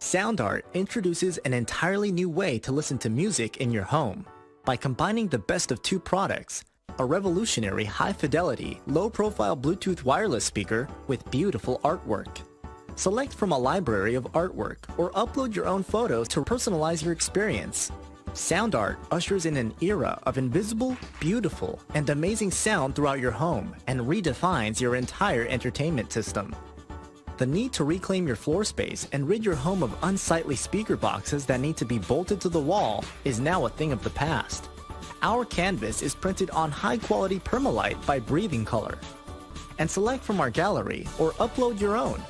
SoundArt introduces an entirely new way to listen to music in your home. By combining the best of two products, a revolutionary high-fidelity, low-profile Bluetooth wireless speaker with beautiful artwork. Select from a library of artwork or upload your own photos to personalize your experience. SoundArt ushers in an era of invisible, beautiful, and amazing sound throughout your home and redefines your entire entertainment system. The need to reclaim your floor space and rid your home of unsightly speaker boxes that need to be bolted to the wall is now a thing of the past. Our canvas is printed on high-quality permalite by Breathing Color. And select from our gallery or upload your own.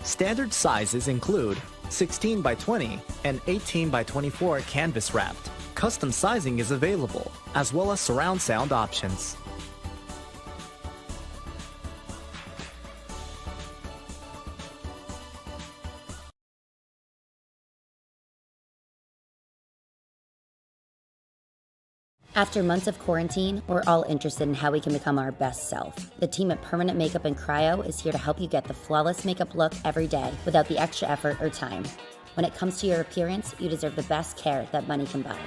Standard sizes include 16 by 20 and 18 by 24 canvas wrapped. Custom sizing is available, as well as surround sound options. After months of quarantine, we're all interested in how we can become our best self. The team at Permanent Makeup and Cryo is here to help you get the flawless makeup look every day without the extra effort or time. When it comes to your appearance, you deserve the best care that money can buy.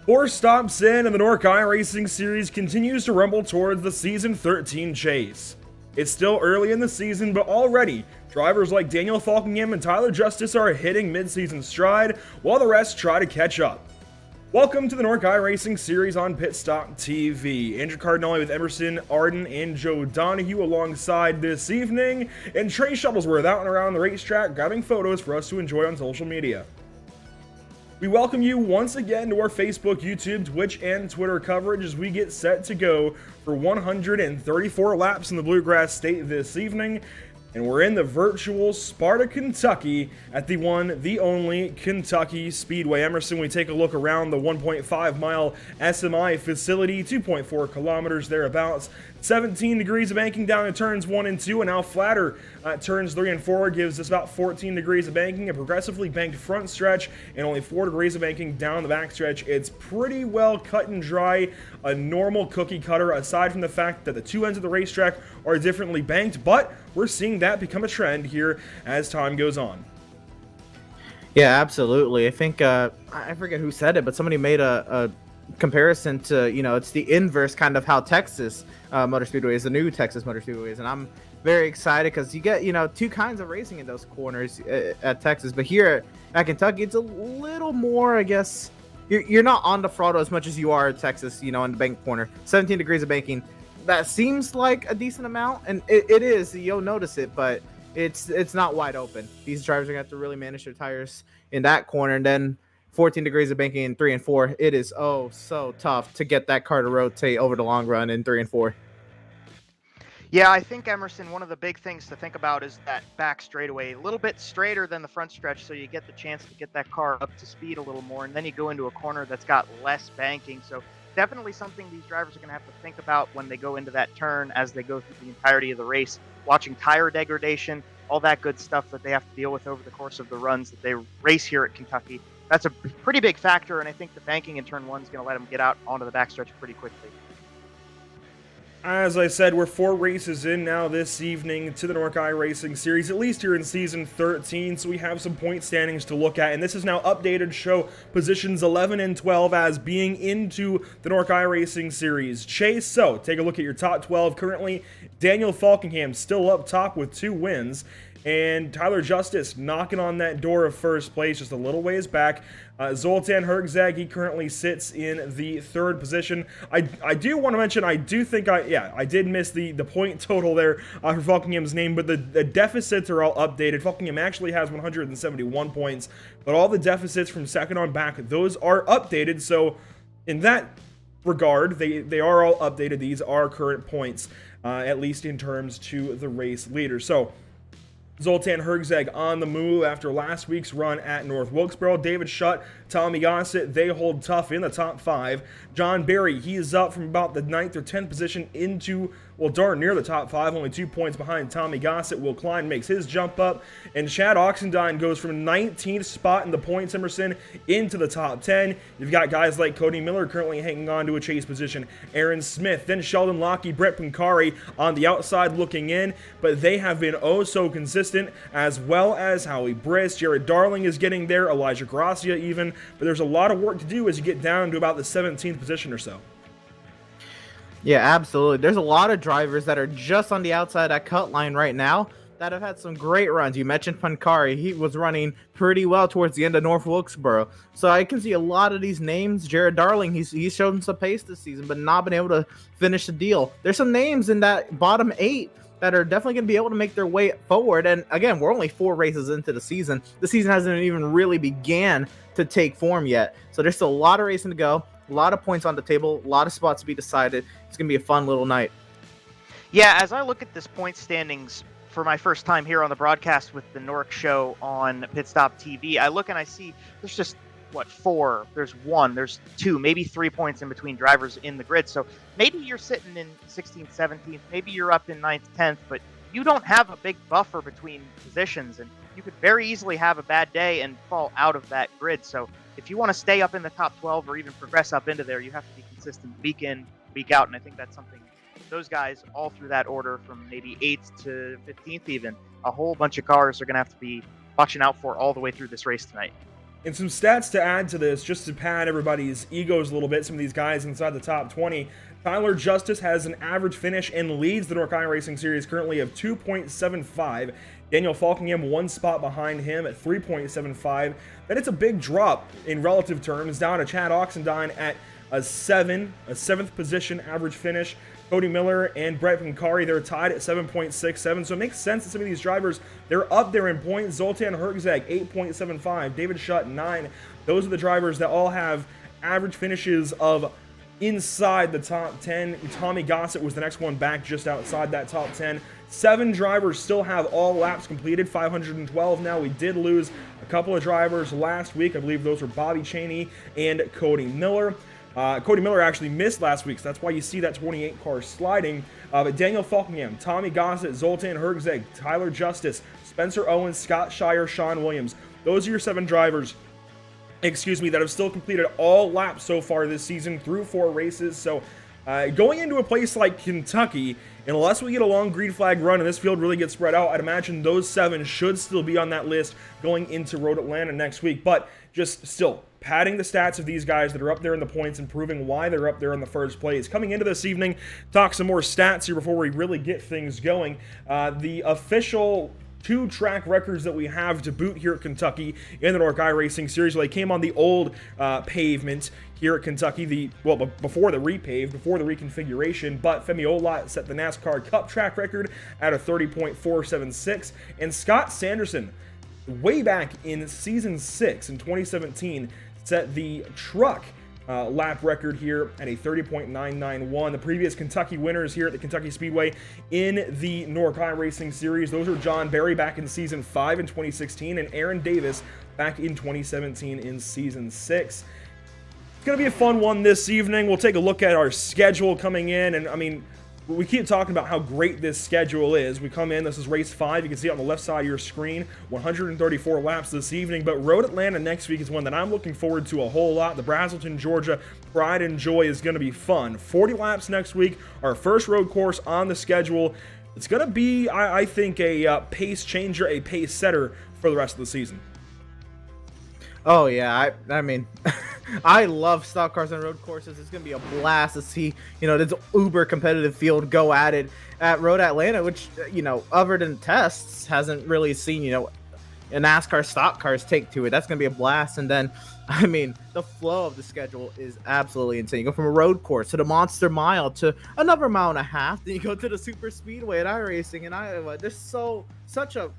Four stops in, and the NORC iRacing Series continues to rumble towards the Season 13 chase. It's still early in the season, but already, drivers like Daniel Falkingham and Tyler Justice are hitting mid-season stride, while the rest try to catch up. Welcome to the NORC iRacing Series on Pitstop TV. Andrew Cardinale with Emerson, Arden, and Joe Donahue alongside this evening, and Trey Shuttlesworth out and around the racetrack grabbing photos for us to enjoy on social media. We welcome you once again to our Facebook, YouTube, Twitch, and Twitter coverage as we get set to go for 134 laps in the Bluegrass State this evening. And we're in the virtual Sparta, Kentucky at the one, the only Kentucky Speedway. Emerson, we take a look around the 1.5 mile SMI facility, 2.4 kilometers thereabouts. 17 degrees of banking down in turns 1 and 2, and now flatter turns 3 and 4 gives us about 14 degrees of banking, a progressively banked front stretch, and only 4 degrees of banking down the back stretch. It's pretty well cut and dry, a normal cookie cutter, aside from the fact that the two ends of the racetrack are differently banked, but we're seeing that become a trend here as time goes on. Yeah, absolutely. I think, I forget who said it, but somebody made a comparison to, it's the inverse kind of how Texas Motor Speedway is, the new Texas Motor Speedway is, and I'm very excited because you get, two kinds of racing in those corners at Texas, but here at Kentucky, it's a little more, I guess, you're not on the throttle as much as you are at Texas, in the bank corner. 17 degrees of banking, that seems like a decent amount, and it is, you'll notice it, but it's not wide open. These drivers are going to have to really manage their tires in that corner, and then 14 degrees of banking in 3 and 4. It is so tough to get that car to rotate over the long run in 3 and 4. Yeah, I think, Emerson, one of the big things to think about is that back straightaway, a little bit straighter than the front stretch, so you get the chance to get that car up to speed a little more, and then you go into a corner that's got less banking. So definitely something these drivers are going to have to think about when they go into that turn as they go through the entirety of the race, watching tire degradation, all that good stuff that they have to deal with over the course of the runs that they race here at Kentucky. That's a pretty big factor, and I think the banking in turn 1 is going to let them get out onto the backstretch pretty quickly. As I said, we're 4 races in now this evening to the NORC iRacing Series, at least here in Season 13, so we have some point standings to look at, and this is now updated to show positions 11 and 12 as being into the NORC iRacing Series. Chase, so take a look at your top 12. Currently, Daniel Falkingham still up top with 2 wins, and Tyler Justice knocking on that door of first place just a little ways back. Zoltan Hergzag, he currently sits in the 3rd position. I do want to mention, I do think I did miss the point total there for Falkingham's name, but the deficits are all updated. Falkingham actually has 171 points, but all the deficits from second on back, those are updated. So in that regard, they are all updated. These are current points, at least in terms to the race leader. So Zoltan Hergzag on the move after last week's run at North Wilkesboro. David Schutt, Tommy Gossett, they hold tough in the top 5. John Barry, he is up from about the 9th or 10th position into, well, darn near the top 5, only 2 points behind Tommy Gossett. Will Klein makes his jump up, and Chad Oxendine goes from 19th spot in the points, Emerson, into the top 10. You've got guys like Cody Miller currently hanging on to a chase position, Aaron Smith, then Sheldon Lockie, Brett Pancari on the outside looking in, but they have been oh so consistent, as well as Howie Briss. Jared Darling is getting there, Elijah Gracia even, but there's a lot of work to do as you get down to about the 17th position or so. Yeah, absolutely. There's a lot of drivers that are just on the outside of that cut line right now that have had some great runs. You mentioned Pancari. He was running pretty well towards the end of North Wilkesboro. So I can see a lot of these names. Jared Darling, he's shown some pace this season, but not been able to finish the deal. There's some names in that bottom 8 that are definitely going to be able to make their way forward. And again, we're only 4 races into the season. The season hasn't even really began to take form yet. So there's still a lot of racing to go, a lot of points on the table, a lot of spots to be decided. It's going to be a fun little night. Yeah, as I look at this point standings for my first time here on the broadcast with the NORC show on Pit Stop TV, I look and I see there's just, 4, there's 1, there's 2, maybe 3 points in between drivers in the grid. So maybe you're sitting in 16th, 17th, maybe you're up in 9th, 10th, but you don't have a big buffer between positions, and you could very easily have a bad day and fall out of that grid. So if you want to stay up in the top 12 or even progress up into there, you have to be consistent week in, week out, and I think that's something those guys all through that order from maybe 8th to 15th even, a whole bunch of cars are going to have to be watching out for all the way through this race tonight. And some stats to add to this, just to pad everybody's egos a little bit, some of these guys inside the top 20. Tyler Justice has an average finish and leads the NORC iRacing Series currently of 2.75. Daniel Falkingham 1 spot behind him at 3.75. Then it's a big drop in relative terms down to Chad Oxendine at a 7th position average finish. Cody Miller and Brett Pancari, they're tied at 7.67, so it makes sense that some of these drivers, they're up there in points. Zoltan Hergzag, 8.75, David Schutt, 9. Those are the drivers that all have average finishes of inside the top 10. Tommy Gossett was the next one back just outside that top 10. 7 drivers still have all laps completed, 512 now. We did lose a couple of drivers last week. I believe those were Bobby Chaney and Cody Miller. Cody Miller actually missed last week, so that's why you see that 28 car sliding. But Daniel Falkingham, Tommy Gossett, Zoltan Hergzag, Tyler Justice, Spencer Owens, Scott Shire, Sean Williams. Those are your 7 drivers, that have still completed all laps so far this season through 4 races. So going into a place like Kentucky, unless we get a long green flag run and this field really gets spread out, I'd imagine those 7 should still be on that list going into Road Atlanta next week. But just still padding the stats of these guys that are up there in the points and proving why they're up there in the first place. Coming into this evening, talk some more stats here before we really get things going. The official 2 track records that we have to boot here at Kentucky in the NORC iRacing Series. Well, they came on the old pavement here at Kentucky, before the repave, before the reconfiguration, but Femi Olot set the NASCAR Cup track record at a 30.476, and Scott Sanderson, way back in Season 6 in 2017, set the truck lap record here at a 30.991. The previous Kentucky winners here at the Kentucky Speedway in the NORC iRacing Series, those are John Berry back in Season 5 in 2016 and Aaron Davis back in 2017 in Season 6. It's going to be a fun one this evening. We'll take a look at our schedule coming in, and I mean, we keep talking about how great this schedule is. We come in, this is race 5. You can see it on the left side of your screen, 134 laps this evening. But Road Atlanta next week is one that I'm looking forward to a whole lot. The Brazelton, Georgia Pride and Joy is going to be fun. 40 laps next week, our first road course on the schedule. It's going to be, I think, a pace changer, a pace setter for the rest of the season. Oh yeah, I mean, I love stock cars and road courses. It's gonna be a blast to see, this uber competitive field go at it at Road Atlanta, which, other than tests, hasn't really seen, a NASCAR stock cars take to it. That's gonna be a blast. And then, I mean, the flow of the schedule is absolutely insane. You go from a road course to the Monster Mile to another mile and a half. Then you go to the Super Speedway at iRacing in Iowa. There's such a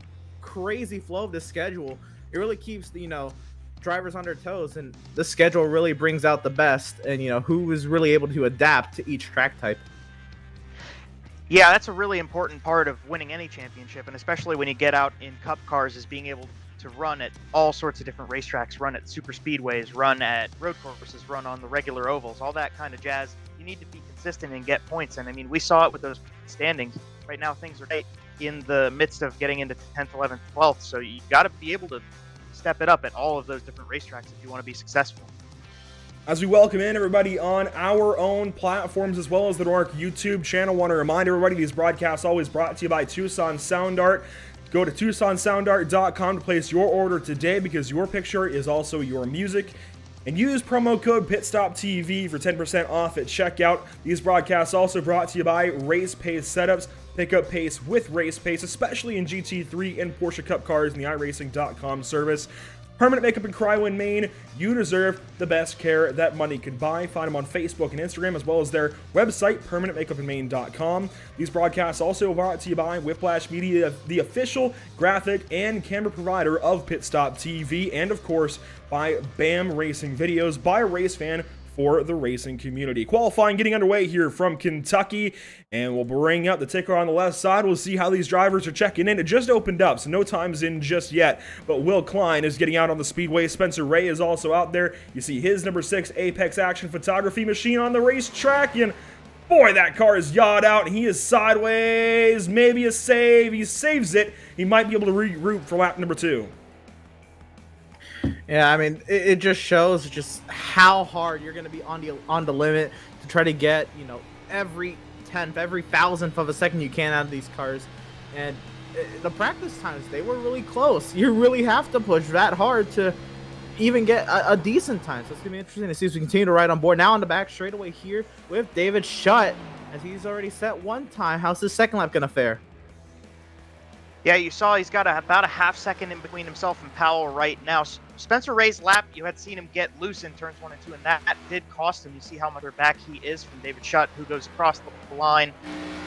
crazy flow of the schedule. It really keeps the, drivers on their toes, and the schedule really brings out the best, and who is really able to adapt to each track type. Yeah, that's a really important part of winning any championship, and especially when you get out in cup cars, is being able to run at all sorts of different racetracks, run at super speedways, run at road courses, run on the regular ovals, all that kind of jazz. You need to be consistent and get points, and I mean, we saw it with those standings. Right now things are in the midst of getting into 10th, 11th, 12th, so you got to be able to step it up at all of those different racetracks if you want to be successful. As we welcome in everybody on our own platforms as well as the NORC YouTube channel, want to remind everybody these broadcasts always brought to you by Tucson Sound Art. Go to TucsonSoundArt.com to place your order today because your picture is also your music. And use promo code PitStopTV for 10% off at checkout. These broadcasts also brought to you by Race Pace Setups. Pick up pace with Race Pace, especially in GT3 and Porsche Cup cars in the iRacing.com service. Permanent Makeup in Cryo in Maine. You deserve the best care that money can buy. Find them on Facebook and Instagram as well as their website, permanentmakeupinmaine.com. These broadcasts also brought to you by Whiplash Media, the official graphic and camera provider of Pit Stop TV, and of course by BAM Racing Videos by a race fan for the racing community. Qualifying getting underway here from Kentucky, and we'll bring up the ticker on the left side. We'll see how these drivers are checking in. It just opened up, so no time's in just yet, but Will Klein is getting out on the speedway. Spencer Ray is also out there. You see his number 6 Apex Action Photography machine on the racetrack, and boy, that car is yawed out. He is sideways, maybe a save. He saves it. He might be able to reroute for lap number 2. Yeah, I mean, it just shows just how hard you're going to be on the limit to try to get, every tenth, every thousandth of a second you can out of these cars. And the practice times, they were really close. You really have to push that hard to even get a decent time. So it's going to be interesting to see as we continue to ride on board. Now on the back straightaway here with David Schutt, as he's already set one time. How's his second lap going to fare? Yeah, you saw he's got about a half second in between himself and Powell right now. Spencer Ray's lap, you had seen him get loose in turns 1 and 2, and that did cost him. You see how much back he is from David Schutt, who goes across the line.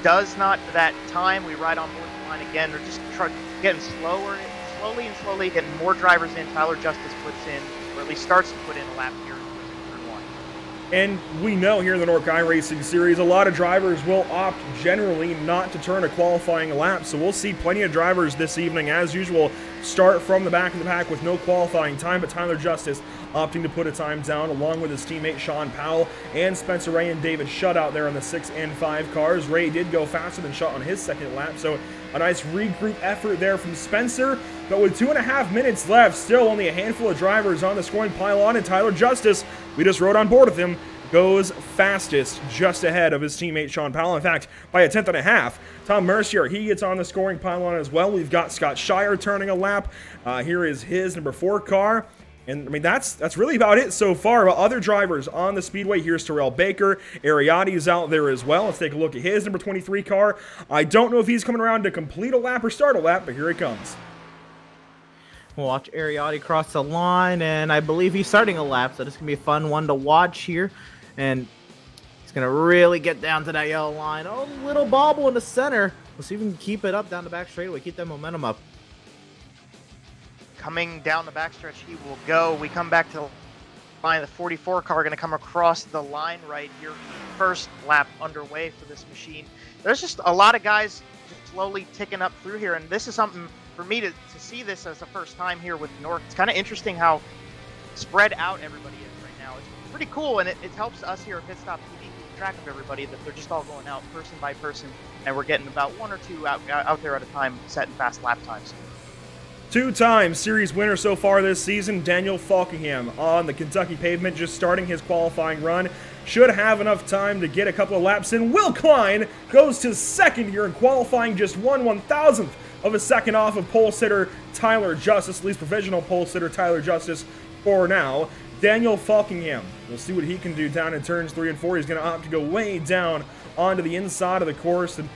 Does not that time. We ride on board the line again. We're just getting slowly and slowly getting more drivers in. Tyler Justice puts in, or at least starts to put in a lap here in turn 1. And we know here in the NORC iRacing Series, a lot of drivers will opt generally not to turn a qualifying lap. So we'll see plenty of drivers this evening, as usual, start from the back of the pack with no qualifying time. But Tyler Justice opting to put a time down along with his teammate Sean Powell and Spencer Ray and David Schutt out there on the 6 and 5 cars. Ray did go faster than Schutt on his second lap, so a nice regroup effort there from Spencer. But with 2.5 minutes left, still only a handful of drivers on the scoring pylon, and Tyler Justice, we just rode on board with him, goes fastest, just ahead of his teammate Sean Powell. In fact, by a tenth and a half. Tom Mercier, he gets on the scoring pylon as well. We've got Scott Shire turning a lap. Here is his number 4 car. And I mean, that's really about it so far. But other drivers on the speedway, here's Terrell Baker. Ariadne's out there as well. Let's take a look at his number 23 car. I don't know if he's coming around to complete a lap or start a lap, but here he comes. We'll watch Ariadne cross the line, and I believe he's starting a lap, so this is going to be a fun one to watch here. And he's going to really get down to that yellow line. Oh, little bobble in the center. We'll see if we can keep it up down the back straightaway, keep that momentum up. Coming down the backstretch, he will go. We come back to The 44 car going to come across the line right here. First lap underway for this machine. There's just a lot of guys just slowly ticking up through here, and this is something for me to see this as the first time here with NORC. It's kind of interesting how spread out everybody is right now. It's pretty cool, and it helps us here at Pit Stop TV keep track of everybody, that they're just all going out person by person, and we're getting about one or two out there at a time, setting fast lap times. Two-time series winner so far this season, Daniel Falkingham on the Kentucky pavement, just starting his qualifying run. Should have enough time to get a couple of laps in. Will Klein goes to second here in qualifying, just 1/1000th of a second off of pole sitter Tyler Justice, at least provisional pole sitter Tyler Justice for now. Daniel Falkingham, we'll see what he can do down in turns 3 and 4. He's going to opt to go way down onto the inside of the course, and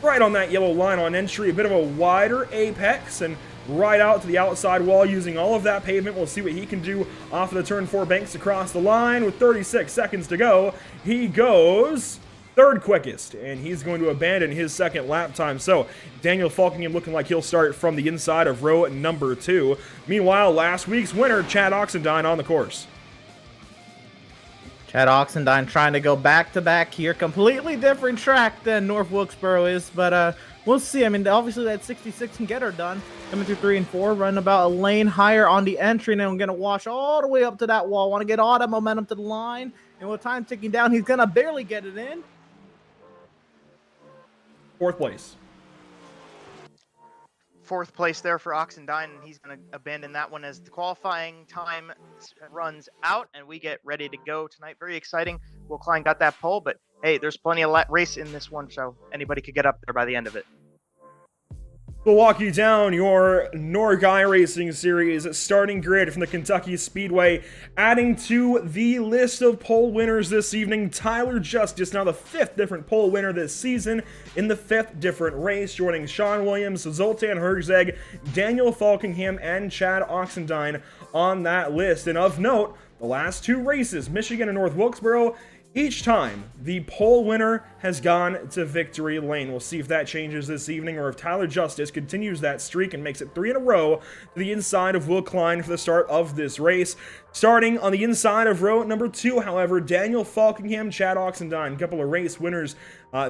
right on that yellow line on entry, a bit of a wider apex, and right out to the outside wall using all of that pavement. We'll see what he can do off of the turn 4 banks across the line with 36 seconds to go. He goes third quickest, and he's going to abandon his second lap time. So Daniel Falkingham looking like he'll start from the inside of row number 2. Meanwhile, last week's winner, Chad Oxendine, on the course. Chad Oxendine trying to go back-to-back here. Completely different track than North Wilkesboro is, but we'll see. I mean, obviously that 66 can get her done. Coming through 3 and 4, running about a lane higher on the entry, and then I'm going to wash all the way up to that wall. Want to get all that momentum to the line, and with time ticking down, he's going to barely get it in. Fourth place. Fourth place there for Oxendine, and he's going to abandon that one as the qualifying time runs out, and we get ready to go tonight. Very exciting. Will Klein got that pole, but hey, there's plenty of race in this one, so anybody could get up there by the end of it. We'll walk you down your NORC iRacing Series starting grid from the Kentucky Speedway. Adding to the list of pole winners this evening, Tyler Justice, now the 5th different pole winner this season in the 5th different race, joining Sean Williams, Zoltan Herzeg, Daniel Falkingham, and Chad Oxendine on that list. And of note, the last 2 races, Michigan and North Wilkesboro, each time, the pole winner has gone to victory lane. We'll see if that changes this evening, or if Tyler Justice continues that streak and makes it 3 in a row to the inside of Will Klein for the start of this race. Starting on the inside of row number 2, however, Daniel Falkingham, Chad Oxendine, a couple of race winners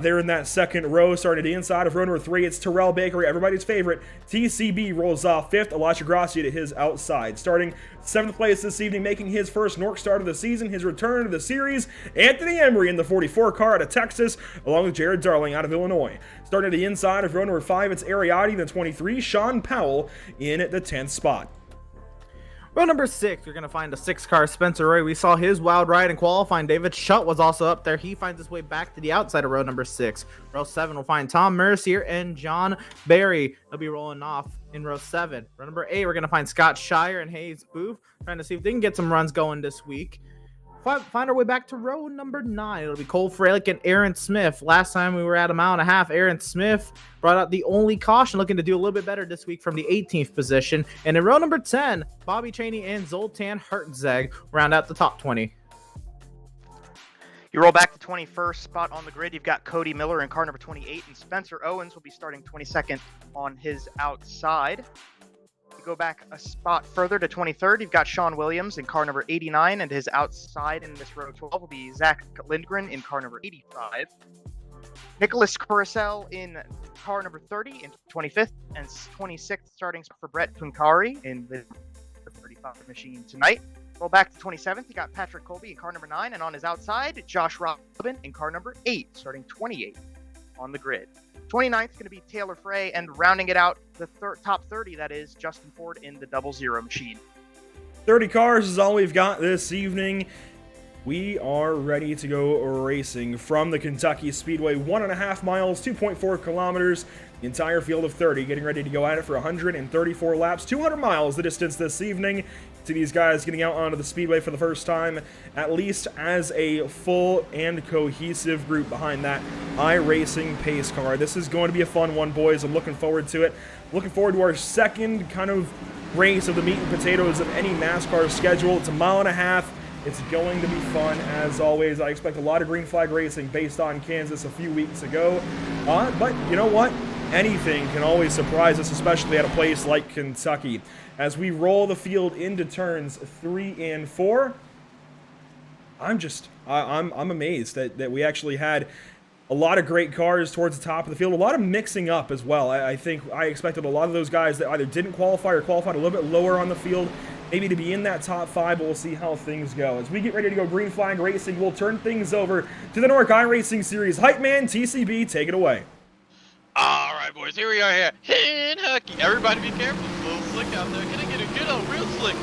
there in that second row. Starting at the inside of row number 3, it's Terrell Bakery, everybody's favorite. TCB rolls off 5th, Elisha Grassi to his outside. Starting 7th place this evening, making his first NORC start of the season, his return to the series, Anthony Emery in the 44 car out of Texas, along with Jared Darling out of Illinois. Starting at the inside of row number 5, it's Ariati in the 23, Sean Powell in the 10th spot. Row number 6, you're going to find a 6-car Spencer Ray. We saw his wild ride in qualifying. David Schutt was also up there. He finds his way back to the outside of row number 6. Row 7 will find Tom Mercier and John Barry. They'll be rolling off in row 7. Row number 8, we're going to find Scott Shire and Hayes Booth, trying to see if they can get some runs going this week. Find our way back to row number 9. It'll be Cole Freilich and Aaron Smith. Last time we were at a mile and a half, Aaron Smith brought out the only caution, looking to do a little bit better this week from the 18th position. And in row number 10, Bobby Cheney and Zoltan Herzeg round out the top 20. You roll back to 21st spot on the grid. You've got Cody Miller in car number 28, and Spencer Owens will be starting 22nd on his outside. Go back a spot further to 23rd, you've got Sean Williams in car number 89, and his outside in this row 12 will be Zach Lindgren in car number 85. Nicholas Carousel in car number 30 in 25th, and 26th starting for Brett Tunkari in the 35 machine tonight. Roll back to 27th, you got Patrick Colby in car number 9, and on his outside, Josh Robin in car number 8, starting 28th on the grid. 29th is going to be Taylor Frey, and rounding it out, the top 30, that is Justin Ford in the 00 machine. 30 cars is all we've got this evening. We are ready to go racing from the Kentucky Speedway. 1.5 miles, 2.4 kilometers, the entire field of 30, getting ready to go at it for 134 laps. 200 miles the distance this evening. To these guys getting out onto the Speedway for the first time, at least as a full and cohesive group behind that iRacing pace car. This is going to be a fun one, boys. I'm looking forward to it. Looking forward to our second kind of race of the meat and potatoes of any NASCAR schedule. It's a mile and a half. It's going to be fun, as always. I expect a lot of green flag racing based on Kansas a few weeks ago. But you know what? Anything can always surprise us, especially at a place like Kentucky. As we roll the field into turns 3 and 4, I'm amazed that we actually had a lot of great cars towards the top of the field, a lot of mixing up as well. I think I expected a lot of those guys that either didn't qualify or qualified a little bit lower on the field, maybe to be in that top 5, but we'll see how things go. As we get ready to go green flag racing, we'll turn things over to the NORC iRacing Series. Hype Man, TCB, take it away. All right, boys, here we are here in Hucky. Everybody be careful. It's a little slick out there. Gonna get a good old real slick.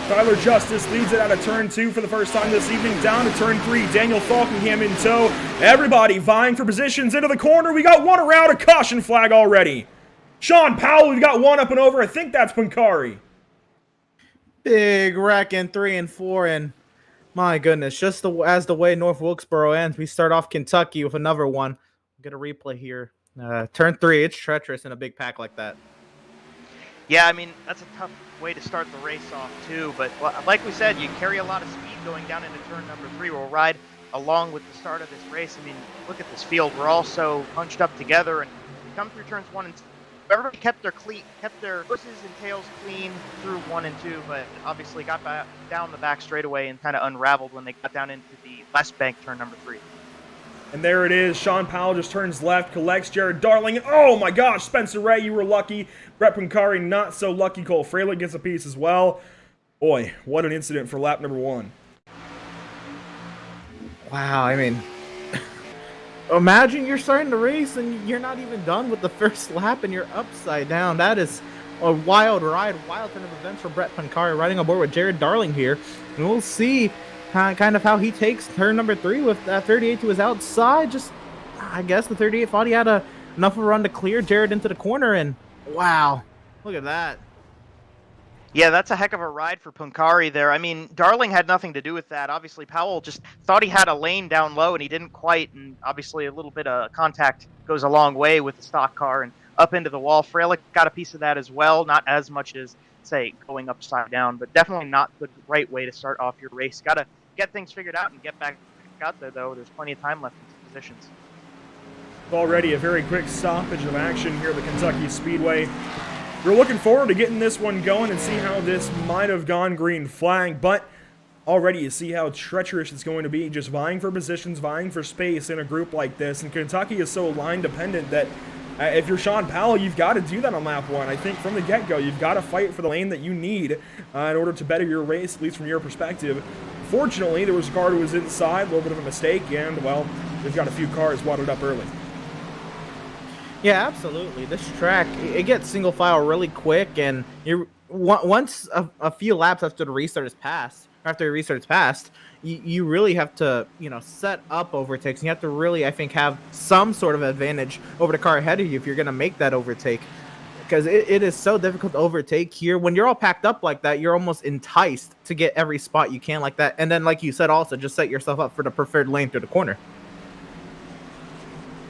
Tyler Justice leads it out of turn 2 for the first time this evening, down to turn 3. Daniel Falkingham in tow. Everybody vying for positions into the corner. We got one around, a caution flag already. Sean Powell, we've got one up and over. I think that's Pankari. Big wreck in 3 and 4, and my goodness, just as the way North Wilkesboro ends, we start off Kentucky with another one. Get a replay here. Turn 3, it's treacherous in a big pack like that. Yeah, I mean, that's a tough way to start the race off, too. But like we said, you carry a lot of speed going down into turn number 3. We'll ride along with the start of this race. I mean, look at this field. We're all so bunched up together. And we come through turns 1 and 2. Everybody kept their horses and tails clean through 1 and 2, but obviously got down the back straightaway and kind of unraveled when they got down into the left bank turn number 3. And there it is. Sean Powell just turns left, collects Jared Darling. And oh my gosh, Spencer Ray, you were lucky. Brett Pankari, not so lucky. Cole Fralick gets a piece as well. Boy, what an incident for lap number 1. Wow, I mean, imagine you're starting the race and you're not even done with the first lap and you're upside down. That is a wild ride, wild turn of events for Brett Pankari riding aboard with Jared Darling here. And we'll see kind of how he takes turn number 3 with that 38 to his outside. Just, I guess the 38 thought he had enough of a run to clear Jared into the corner, and wow, look at that. Yeah, that's a heck of a ride for Pankari there. I mean, Darling had nothing to do with that. Obviously, Powell just thought he had a lane down low, and he didn't quite, and obviously a little bit of contact goes a long way with the stock car and up into the wall. Fralick got a piece of that as well, not as much as, say, going upside down, but definitely not the right way to start off your race. Got to get things figured out and get back out there, though. There's plenty of time left in positions. Already a very quick stoppage of action here at the Kentucky Speedway. We're looking forward to getting this one going and see how this might have gone green flag, but already you see how treacherous it's going to be, just vying for positions, vying for space in a group like this. And Kentucky is so line dependent that if you're Sean Powell, you've got to do that on lap 1. I think from the get-go, you've got to fight for the lane that you need in order to better your race, at least from your perspective. Fortunately, there was a car who was inside, a little bit of a mistake, and, well, they've got a few cars wadded up early. Yeah, absolutely. This track, it gets single file really quick, and once a few laps after the restart is passed, after the restart's passed, you really have to, set up overtakes. You have to really, I think, have some sort of advantage over the car ahead of you if you're going to make that overtake. Because it is so difficult to overtake here. When you're all packed up like that, you're almost enticed to get every spot you can like that. And then, like you said, also just set yourself up for the preferred lane through the corner.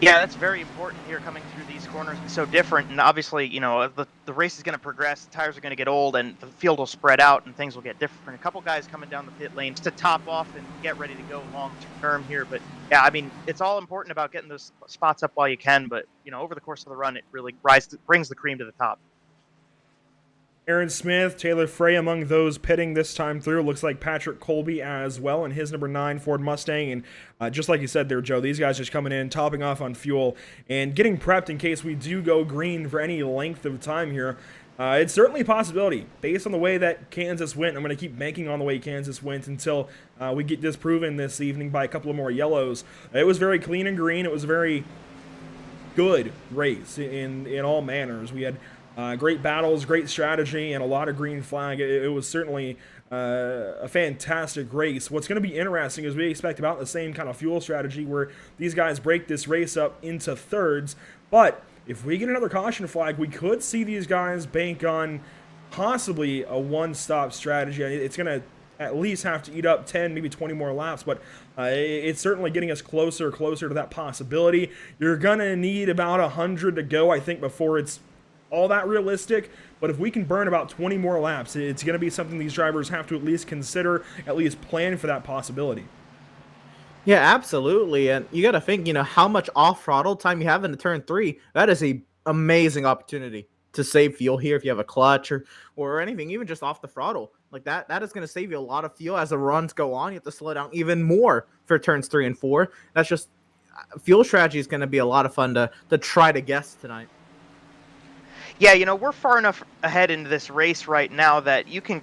Yeah, that's very important here coming through these corners. It's so different, and obviously, the race is going to progress, the tires are going to get old, and the field will spread out, and things will get different. A couple guys coming down the pit lane just to top off and get ready to go long term here. But yeah, I mean, it's all important about getting those spots up while you can, but over the course of the run, it really brings the cream to the top. Aaron Smith, Taylor Frey among those pitting this time through. Looks like Patrick Colby as well in his number 9 Ford Mustang. And just like you said there, Joe, these guys just coming in, topping off on fuel, and getting prepped in case we do go green for any length of time here. It's certainly a possibility. Based on the way that Kansas went, I'm going to keep banking on the way Kansas went until we get disproven this evening by a couple of more yellows. It was very clean and green. It was a very good race in all manners. We had great battles, great strategy, and a lot of green flag. It was certainly a fantastic race. What's going to be interesting is we expect about the same kind of fuel strategy where these guys break this race up into thirds. But if we get another caution flag, we could see these guys bank on possibly a one-stop strategy. It's going to at least have to eat up 10, maybe 20 more laps, but it's certainly getting us closer to that possibility. You're going to need about 100 to go, I think, before it's all that realistic, but if we can burn about 20 more laps, it's going to be something these drivers have to at least consider, at least plan for that possibility. Yeah, absolutely. And you got to think, how much off throttle time you have in the turn 3. That is a amazing opportunity to save fuel here if you have a clutch or anything, even just off the throttle. Like that is going to save you a lot of fuel as the runs go on. You have to slow down even more for turns 3 and 4. That's just fuel strategy is going to be a lot of fun to try to guess tonight. Yeah, we're far enough ahead into this race right now that you can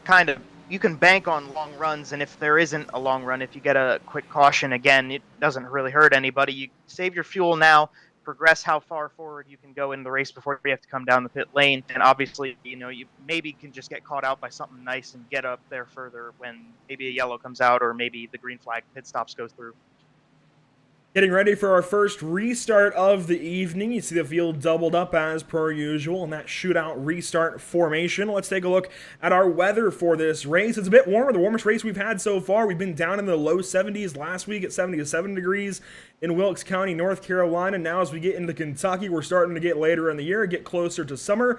bank on long runs, and if there isn't a long run, if you get a quick caution, again, it doesn't really hurt anybody. You save your fuel now, progress how far forward you can go in the race before you have to come down the pit lane, and obviously, you maybe can just get caught out by something nice and get up there further when maybe a yellow comes out or maybe the green flag pit stops goes through. Getting ready for our first restart of the evening. You see the field doubled up as per usual in that shootout restart formation. Let's take a look at our weather for this race. It's a bit warmer, the warmest race we've had so far. We've been down in the low 70s last week at 77 degrees in Wilkes County, North Carolina. Now as we get into Kentucky, we're starting to get later in the year, get closer to summer.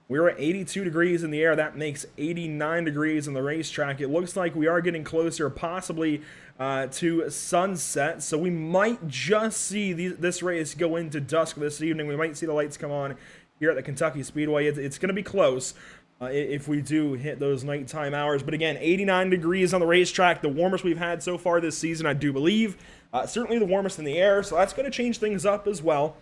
We're at 82 degrees in the air. That makes 89 degrees on the racetrack. It looks like we are getting closer possibly to sunset, so we might just see this race go into dusk this evening. We might see the lights come on here at the Kentucky Speedway. It's going to be close if we do hit those nighttime hours. But again, 89 degrees on the racetrack, the warmest we've had so far this season, I do believe. Certainly the warmest in the air, so that's going to change things up as well.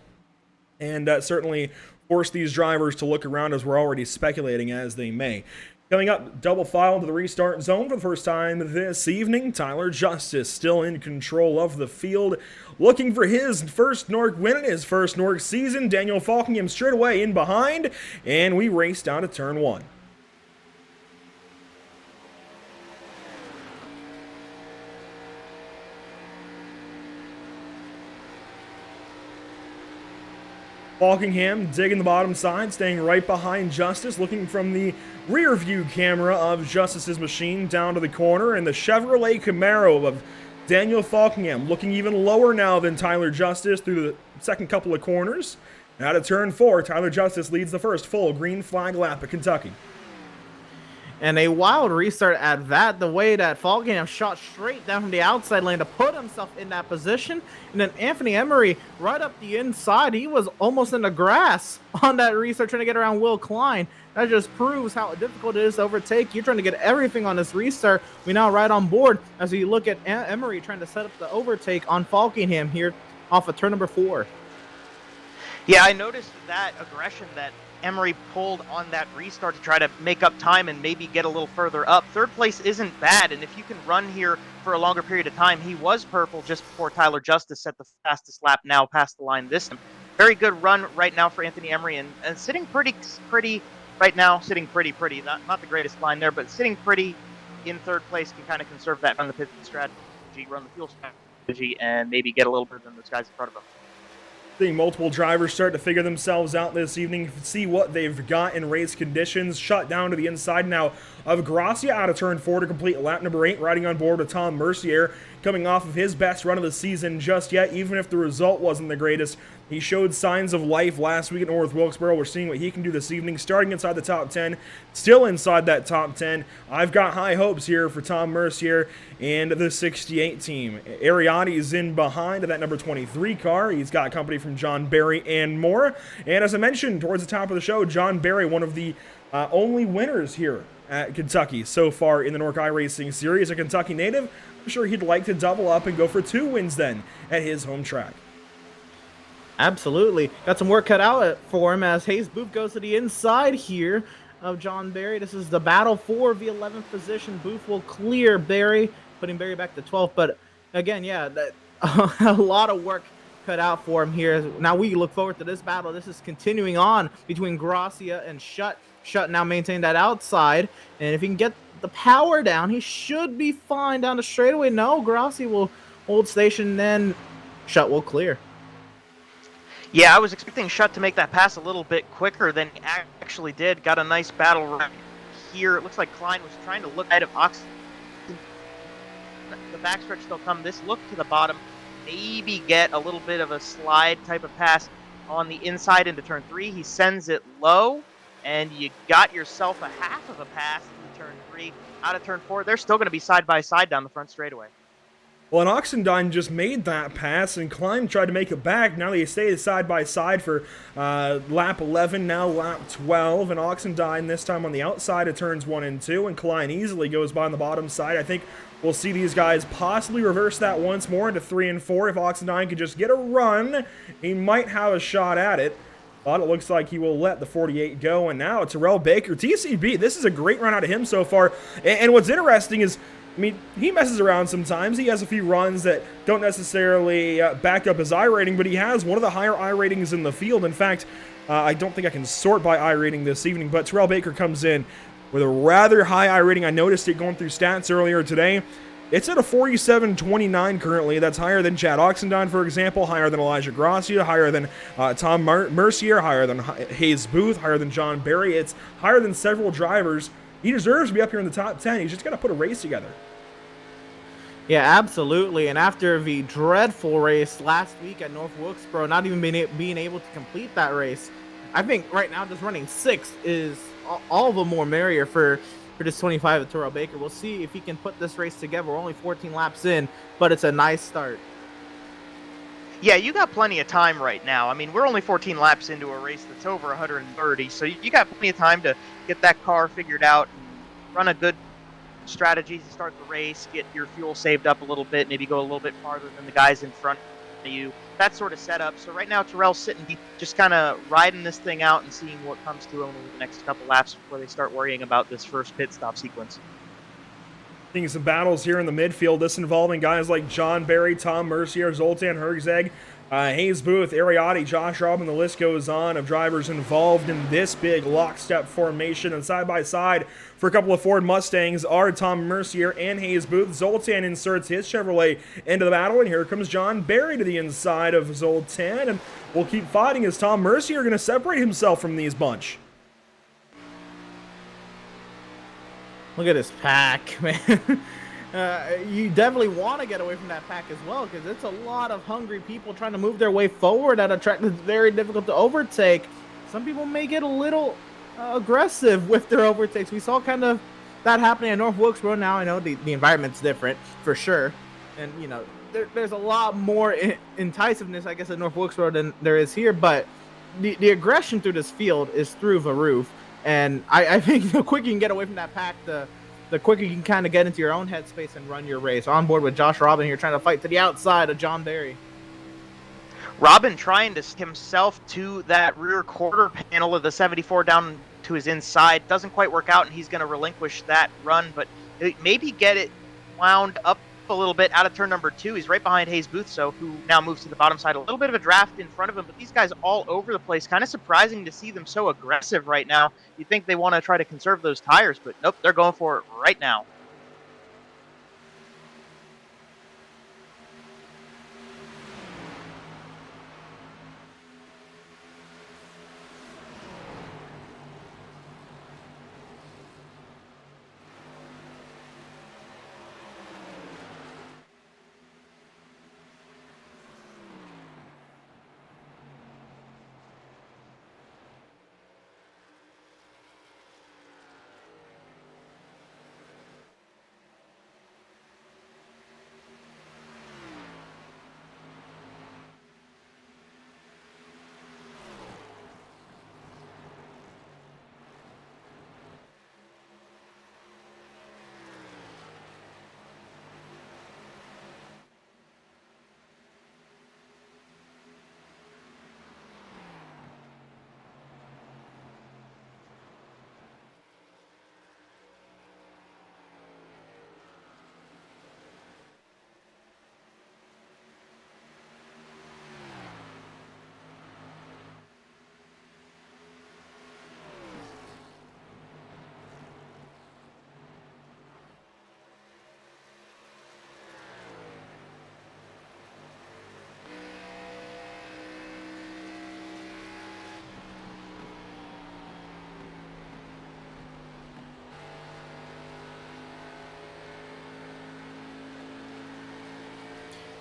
And certainly force these drivers to look around as we're already speculating as they may. Coming up, double file to the restart zone for the first time this evening. Tyler Justice still in control of the field, looking for his first NORC win in his first NORC season. Daniel Falkingham straight away in behind, and we race down to turn 1. Falkingham digging the bottom side, staying right behind Justice, looking from the rear view camera of Justice's machine down to the corner, and the Chevrolet Camaro of Daniel Falkingham looking even lower now than Tyler Justice through the second couple of corners. Now to turn 4, Tyler Justice leads the first full green flag lap at Kentucky. And a wild restart at that, the way that Falkingham shot straight down from the outside lane to put himself in that position. And then Anthony Emery right up the inside. He was almost in the grass on that restart trying to get around Will Klein. That just proves how difficult it is to overtake. You're trying to get everything on this restart. We now right on board as we look at Emery trying to set up the overtake on Falkingham here off of turn number 4. Yeah, I noticed that aggression that Emery pulled on that restart to try to make up time and maybe get a little further up. Third place isn't bad, and if you can run here for a longer period of time, he was purple just before Tyler Justice set the fastest lap now past the line this time. Very good run right now for Anthony Emery, and sitting pretty right now, not the greatest line there, but sitting pretty in third place can kind of conserve that, run the pit strategy, run the fuel strategy, and maybe get a little bit than those guys in front of him. Seeing multiple drivers start to figure themselves out this evening, see what they've got in race conditions. Shot down to the inside now of Gracia out of turn 4 to complete lap number 8, riding on board with Tom Mercier, coming off of his best run of the season just yet, even if the result wasn't the greatest. He showed signs of life last week at North Wilkesboro. We're seeing what he can do this evening, starting inside the top 10, still inside that top 10. I've got high hopes here for Tom Mercier and the 68 team. Ariati is in behind of that number 23 car. He's got company from John Barry and more. And as I mentioned towards the top of the show, John Barry, one of the only winners here at Kentucky so far in the NORC iRacing Series, a Kentucky native. I'm sure he'd like to double up and go for 2 wins then at his home track. Absolutely. Got some work cut out for him as Hayes Booth goes to the inside here of John Barry. This is the battle for the 11th position. Booth will clear Barry, putting Barry back to 12th. But again, yeah, a lot of work cut out for him here. Now we look forward to this battle. This is continuing on between Gracia and Shutt. Shutt now maintain that outside. And if he can get the power down, he should be fine down the straightaway. No, Gracia will hold station, then Shutt will clear. Yeah, I was expecting Shutt to make that pass a little bit quicker than he actually did. Got a nice battle right here. It looks like Klein was trying to look ahead of Oxen. The backstretch still come. This look to the bottom. Maybe get a little bit of a slide type of pass on the inside into turn 3. He sends it low. and you got yourself a half of a pass through turn 3. Out of turn 4, they're still going to be side by side down the front straightaway. Well, and Oxendine just made that pass, and Klein tried to make it back. Now they stay side by side for lap 11, now lap 12, and Oxendine this time on the outside of turns 1 and 2, and Klein easily goes by on the bottom side. I think we'll see these guys possibly reverse that once more into 3 and 4. If Oxendine could just get a run, he might have a shot at it. But it looks like he will let the 48 go, and now Terrell Baker, TCB, this is a great run out of him so far. And what's interesting is, I mean, he messes around sometimes. He has a few runs that don't necessarily back up his iRating, but he has one of the higher iRatings in the field. In fact, I don't think I can sort by iRating this evening, but Terrell Baker comes in with a rather high iRating. I noticed it going through stats earlier today. It's at a 47.29 currently. That's higher than Chad Oxendine, for example, higher than Elijah Gracia, higher than Tom Mercier, higher than Hayes Booth, higher than John Barry. It's higher than several drivers. He deserves to be up here in the top 10. He's just got to put a race together. Yeah, absolutely. And after the dreadful race last week at North Wilkesboro, not even being able to complete that race, I think right now just running 6th is all the more merrier for this 25 of Terrell Baker. We'll see if he can put this race together. We're only 14 laps in, but it's a nice start. Yeah, you got plenty of time right now. I mean, we're only 14 laps into a race that's over 130, so you got plenty of time to get that car figured out and run a good strategy to start the race, get your fuel saved up a little bit, maybe go a little bit farther than the guys in front of you. That sort of setup. So right now, Terrell's sitting deep, just kind of riding this thing out and seeing what comes to him over the next couple laps before they start worrying about this first pit stop sequence. Seeing some battles here in the midfield, this involving guys like John Barry, Tom Mercier, Zoltan Herzeg, Hayes Booth, Ariati, Josh Robin, the list goes on of drivers involved in this big lockstep formation. And side by side for a couple of Ford Mustangs are Tom Mercier and Hayes Booth. Zoltan inserts his Chevrolet into the battle, and here comes John Barry to the inside of Zoltan. And we'll keep fighting as Tom Mercier going to separate himself from these bunch. Look at this pack, man. You definitely want to get away from that pack as well, because it's a lot of hungry people trying to move their way forward at a track that's very difficult to overtake. Some people may get a little aggressive with their overtakes. We saw kind of that happening at North Wilkesboro. Now I know the environment's different for sure, and you know there's a lot more enticentiveness, I guess, at North Wilkesboro than there is here. But the aggression through this field is through the roof. And I think the quicker you can get away from that pack, the quicker you can kind of get into your own headspace and run your race. On board with Josh Robin here, trying to fight to the outside of John Barry. Robin trying to stick himself to that rear quarter panel of the 74 down to his inside. Doesn't quite work out, and he's going to relinquish that run, but maybe get it wound up a little bit out of turn number 2. He's right behind Hayes Booth, so who now moves to the bottom side. A little bit of a draft in front of him, but these guys all over the place. Kind of surprising to see them so aggressive right now. You think they want to try to conserve those tires, but nope, they're going for it right now.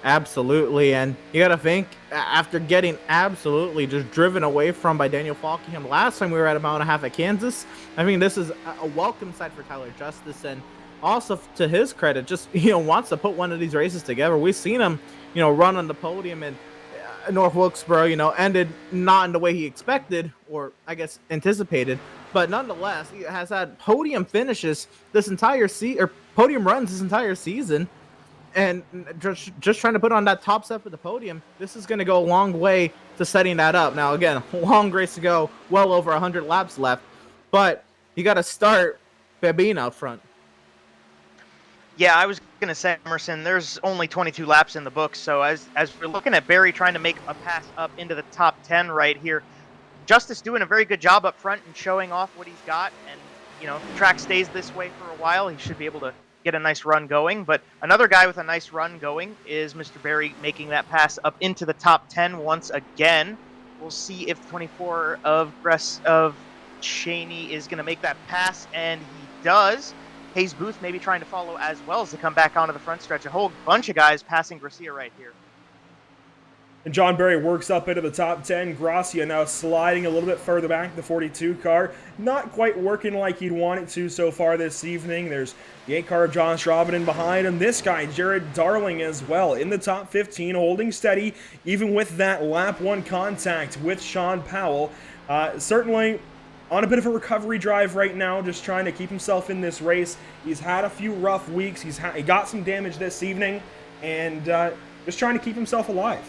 Absolutely, and you gotta think, after getting absolutely just driven away from by Daniel Falkingham last time we were at a mile and a half at Kansas, I mean, this is a welcome sight for Tyler Justice, and also to his credit, just, wants to put one of these races together. We've seen him, run on the podium in North Wilkesboro, ended not in the way he expected, or I guess anticipated, but nonetheless, he has had podium finishes this entire season, or podium runs this entire season. And just trying to put on that top step of the podium, this is going to go a long way to setting that up. Now, again, long race to go, well over 100 laps left, but you got to start by being out front. Yeah, I was going to say, Emerson, there's only 22 laps in the book, so as we're looking at Barry trying to make a pass up into the top 10 right here, Justice doing a very good job up front and showing off what he's got, and, if the track stays this way for a while, he should be able to get a nice run going. But another guy with a nice run going is Mr. Barry, making that pass up into the top 10 once again. We'll see if 24 of Cheney is going to make that pass, and he does. Hayes Booth maybe trying to follow as well as to come back onto the front stretch. A whole bunch of guys passing Gracia right here. And John Barry works up into the top 10. Gracia now sliding a little bit further back, the 42 car. Not quite working like he'd want it to so far this evening. There's the 8 car of John Strobin behind him. This guy, Jared Darling, as well, in the top 15, holding steady, even with that lap 1 contact with Sean Powell. Certainly on a bit of a recovery drive right now, just trying to keep himself in this race. He's had a few rough weeks. He got some damage this evening, and just trying to keep himself alive.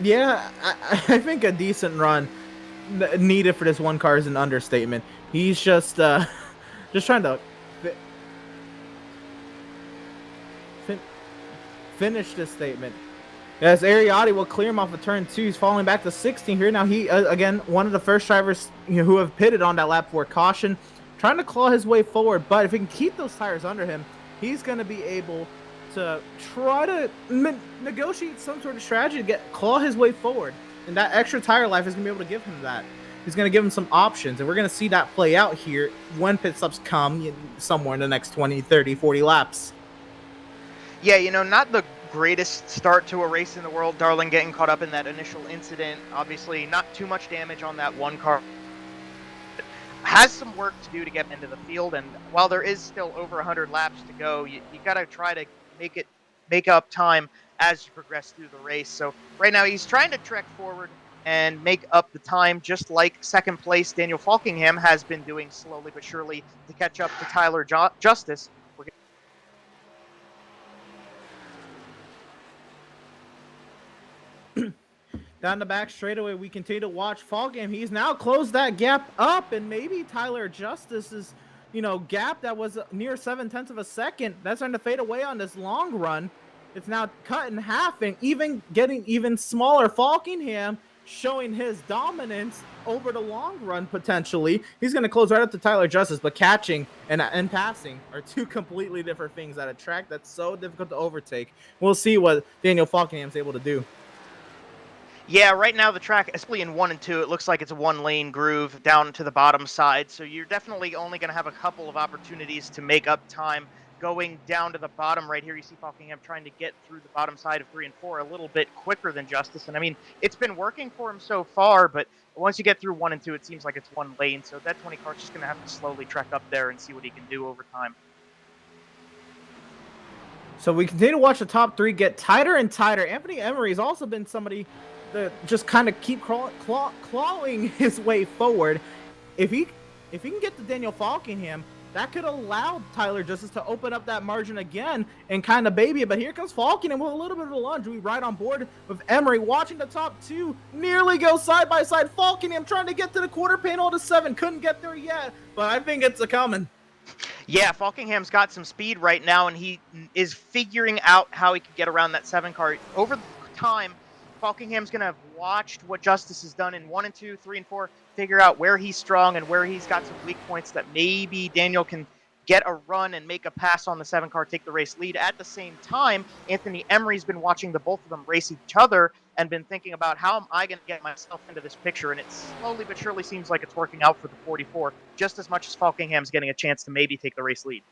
Yeah, I think a decent run needed for this one car is an understatement. He's just trying to finish this statement. As Ariotti will clear him off of turn 2, he's falling back to 16 here. Now he, again, one of the first drivers who have pitted on that lap for caution, trying to claw his way forward. But if he can keep those tires under him, he's going to be able to try to negotiate some sort of strategy to claw his way forward, and that extra tire life is going to be able to give him that. He's going to give him some options, and we're going to see that play out here when pit stops come somewhere in the next 20, 30, 40 laps. Yeah, not the greatest start to a race in the world. Darling getting caught up in that initial incident. Obviously, not too much damage on that one car. Has some work to do to get into the field, and while there is still over 100 laps to go, you got to try to make up time as you progress through the race. So right now he's trying to trek forward and make up the time, just like second place Daniel Falkingham has been doing slowly but surely to catch up to Tyler Justice. Down the back straightaway, we continue to watch Falkingham. He's now closed that gap up, and maybe Tyler Justice's gap that was near 0.7 of a second, that's starting to fade away on this long run. It's now cut in half, and even getting even smaller. Falkingham showing his dominance over the long run potentially. He's going to close right up to Tyler Justice, but catching and passing are two completely different things at a track that's so difficult to overtake. We'll see what Daniel Falkingham's able to do. Yeah, right now the track, especially in 1 and 2, it looks like it's a 1-lane groove down to the bottom side. So you're definitely only going to have a couple of opportunities to make up time going down to the bottom right here. You see Falkingham trying to get through the bottom side of 3 and 4 a little bit quicker than Justice. And I mean, it's been working for him so far, but once you get through 1 and 2, it seems like it's 1 lane. So that 20 car is just going to have to slowly trek up there and see what he can do over time. So we continue to watch the top 3 get tighter and tighter. Anthony Emery has also been somebody that just kind of keep clawing his way forward. If he can get to Daniel Falkingham, that could allow Tyler Justice to open up that margin again and kind of baby it. But here comes Falkingham with a little bit of a lunge. We ride on board with Emery watching the top 2 nearly go side by side. Falkingham trying to get to the quarter panel to 7. Couldn't get there yet, but I think it's a coming. Yeah, Falkingham's got some speed right now, and he is figuring out how he can get around that 7 car. Over time, Falkingham's going to have watched what Justice has done in 1 and 2, 3 and 4, figure out where he's strong and where he's got some weak points that maybe Daniel can get a run and make a pass on the 7 car, take the race lead. At the same time, Anthony Emery's been watching the both of them race each other and been thinking about how am I going to get myself into this picture, and it slowly but surely seems like it's working out for the 44, just as much as Falkingham's getting a chance to maybe take the race lead.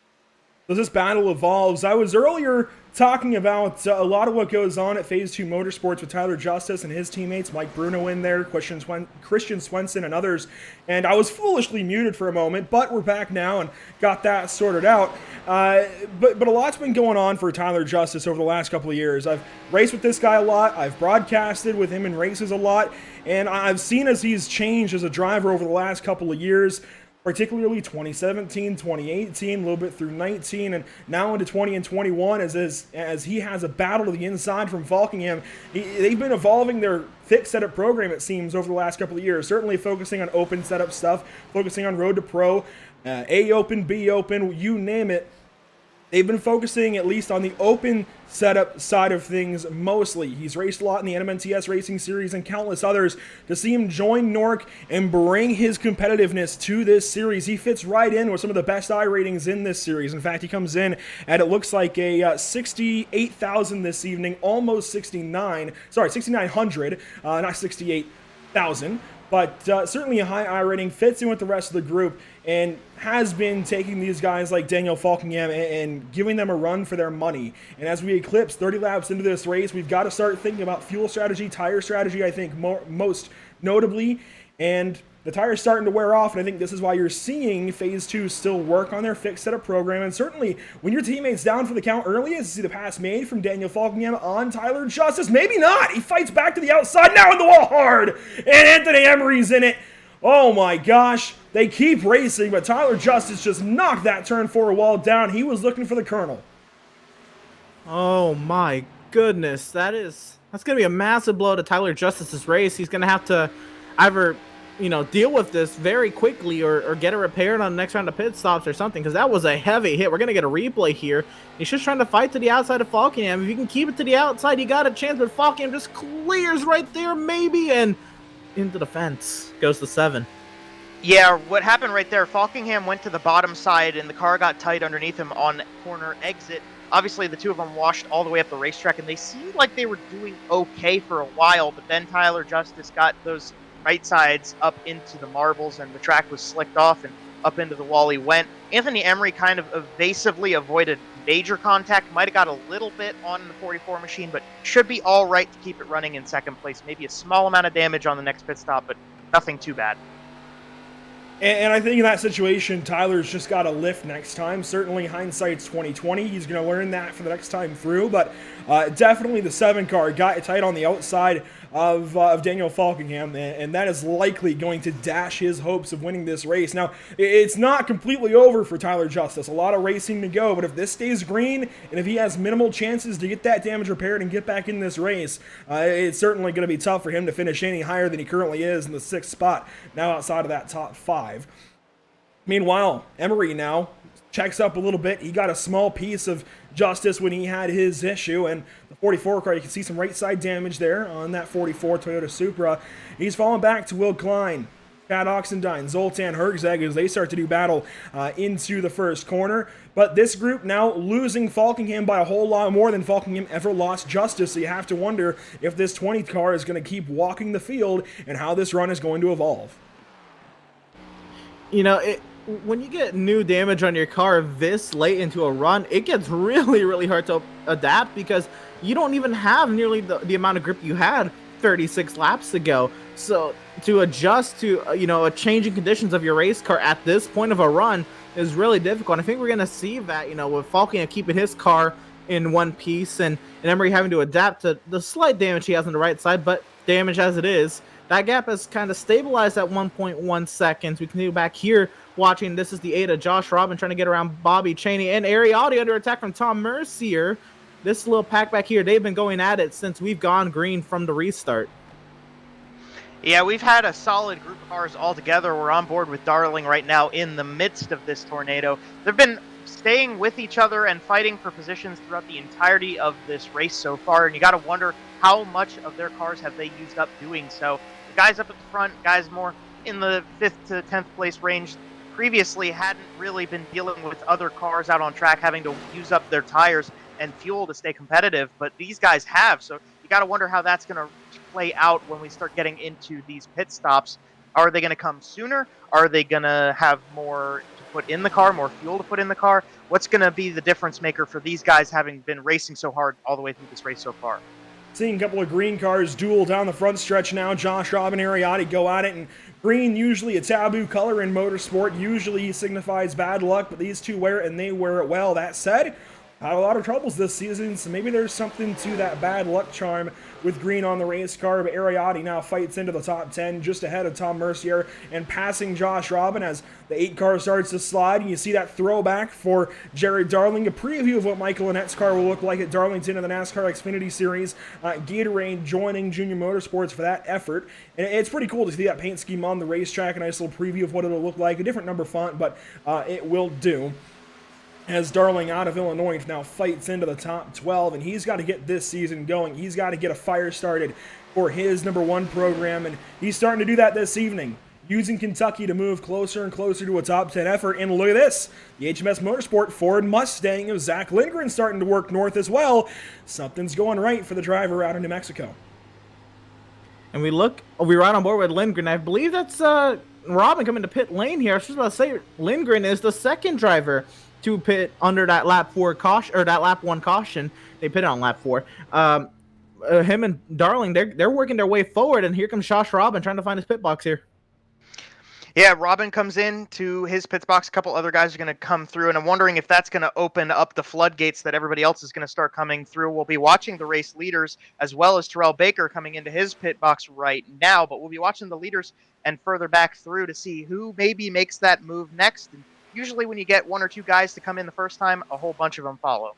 as this battle evolves, I was earlier talking about a lot of what goes on at Phase 2 Motorsports with Tyler Justice and his teammates, Mike Bruno in there, Christian Swenson and others, and I was foolishly muted for a moment, but we're back now and got that sorted out. But a lot's been going on for Tyler Justice over the last couple of years. I've raced with this guy a lot, I've broadcasted with him in races a lot, and I've seen as he's changed as a driver over the last couple of years, particularly 2017, 2018, a little bit through 19, and now into 20 and 21 as he has a battle to the inside from Falkingham. They've been evolving their fixed setup program, it seems, over the last couple of years, certainly focusing on open setup stuff, focusing on Road to Pro, A Open, B Open, you name it. They've been focusing at least on the open setup side of things mostly. He's raced a lot in the NMNTS Racing Series and countless others. To see him join NORC and bring his competitiveness to this series, he fits right in with some of the best I ratings in this series. In fact, he comes in at, it looks like, a 68,000 this evening, almost 6,900, not 68,000. But certainly a high I rating, fits in with the rest of the group, and has been taking these guys like Daniel Falkingham and giving them a run for their money. And as we eclipse 30 laps into this race, we've got to start thinking about fuel strategy, tire strategy, I think, most notably. And the tire's starting to wear off, and I think this is why you're seeing Phase 2 still work on their fixed setup program. And certainly, when your teammate's down for the count early, as you see the pass made from Daniel Falkingham on Tyler Justice, maybe not. He fights back to the outside, now in the wall hard, and Anthony Emery's in it. Oh my gosh, they keep racing, but Tyler Justice just knocked that turn 4 wall down. He was looking for the Colonel. Oh my goodness, that's gonna be a massive blow to Tyler Justice's race. He's gonna have to either, deal with this very quickly or get it repaired on the next round of pit stops or something, because that was a heavy hit. We're going to get a replay here. He's just trying to fight to the outside of Falkingham. If you can keep it to the outside, you got a chance, but Falkingham just clears right there, maybe, and into the fence. Goes to 7. Yeah, what happened right there, Falkingham went to the bottom side and the car got tight underneath him on corner exit. Obviously, the two of them washed all the way up the racetrack, and they seemed like they were doing okay for a while, but then Tyler Justice got those right sides up into the marbles, and the track was slicked off, and up into the wall he went. Anthony Emery kind of evasively avoided major contact, might have got a little bit on the 44 machine, but should be all right to keep it running in second place. Maybe a small amount of damage on the next pit stop, but nothing too bad. And I think in that situation, Tyler's just got to lift next time. Certainly, hindsight's 20/20. He's going to learn that for the next time through. But definitely the 7 car got tight on the outside of Daniel Falkingham, and that is likely going to dash his hopes of winning this race. Now, it's not completely over for Tyler Justice. A lot of racing to go, but if this stays green, and if he has minimal chances to get that damage repaired and get back in this race, it's certainly going to be tough for him to finish any higher than he currently is in the 6th spot, now outside of that top 5. Meanwhile, Emery now checks up a little bit. He got a small piece of Justice when he had his issue, and the 44 car, you can see some right side damage there on that 44 Toyota Supra. He's fallen back to Will Klein, Chad Oxendine, Zoltan Herzeg as they start to do battle into the first corner. But this group now losing Falkingham by a whole lot more than Falkingham ever lost Justice, so you have to wonder if this 20 car is going to keep walking the field and how this run is going to evolve. When you get new damage on your car this late into a run, it gets really, really hard to adapt because you don't even have nearly the amount of grip you had 36 laps ago. So to adjust to, a changing conditions of your race car at this point of a run is really difficult. I think we're going to see that, with Falkingham keeping his car in one piece and Emery having to adapt to the slight damage he has on the right side, but damage as it is. That gap has kind of stabilized at 1.1 seconds. We continue back here watching. This is the 8 of Josh Robin trying to get around Bobby Chaney and Ariotti under attack from Tom Mercier. This little pack back here, they've been going at it since we've gone green from the restart. Yeah, we've had a solid group of cars all together. We're on board with Darling right now in the midst of this tornado. They've been staying with each other and fighting for positions throughout the entirety of this race so far, and you got to wonder how much of their cars have they used up doing so. The guys up at the front, guys more in the 5th to 10th place range, previously hadn't really been dealing with other cars out on track having to use up their tires and fuel to stay competitive, but these guys have, so you got to wonder how that's going to play out when we start getting into these pit stops. Are they going to come sooner? Are they going to have more to put in the car, more fuel to put in the car? What's going to be the difference maker for these guys having been racing so hard all the way through this race so far? Seeing a couple of green cars duel down the front stretch now. Josh Robb and Ariati go at it, and green, usually a taboo color in motorsport, usually signifies bad luck, but these two wear it and they wear it well. That said, had a lot of troubles this season, so maybe there's something to that bad luck charm with green on the race car. But Ariati now fights into the top 10, just ahead of Tom Mercier and passing Josh Robin as the 8 car starts to slide. And you see that throwback for Jared Darling, a preview of what Michael Annette's car will look like at Darlington in the NASCAR Xfinity Series. Gatorade joining Junior Motorsports for that effort. And it's pretty cool to see that paint scheme on the racetrack. A nice little preview of what it'll look like. A different number font, but it will do. As Darling out of Illinois now fights into the top 12, and he's got to get this season going. He's got to get a fire started for his number 1 program, and he's starting to do that this evening, using Kentucky to move closer and closer to a top 10 effort. And look at this, the HMS Motorsport Ford Mustang of Zach Lindgren starting to work north as well. Something's going right for the driver out of New Mexico. And we're right on board with Lindgren. I believe that's Robin coming to pit lane here. I was just about to say, Lindgren is the second driver to pit under that lap 4 caution, or that lap 1 caution. They pitted on lap 4. Him and Darling, they're working their way forward, and here comes Josh Robin trying to find his pit box here. Yeah, Robin comes in to his pit box. A couple other guys are going to come through, and I'm wondering if that's going to open up the floodgates that everybody else is going to start coming through. We'll be watching the race leaders as well as Terrell Baker coming into his pit box right now, but we'll be watching the leaders and further back through to see who maybe makes that move next. And usually when you get 1 or 2 guys to come in the first time, a whole bunch of them follow.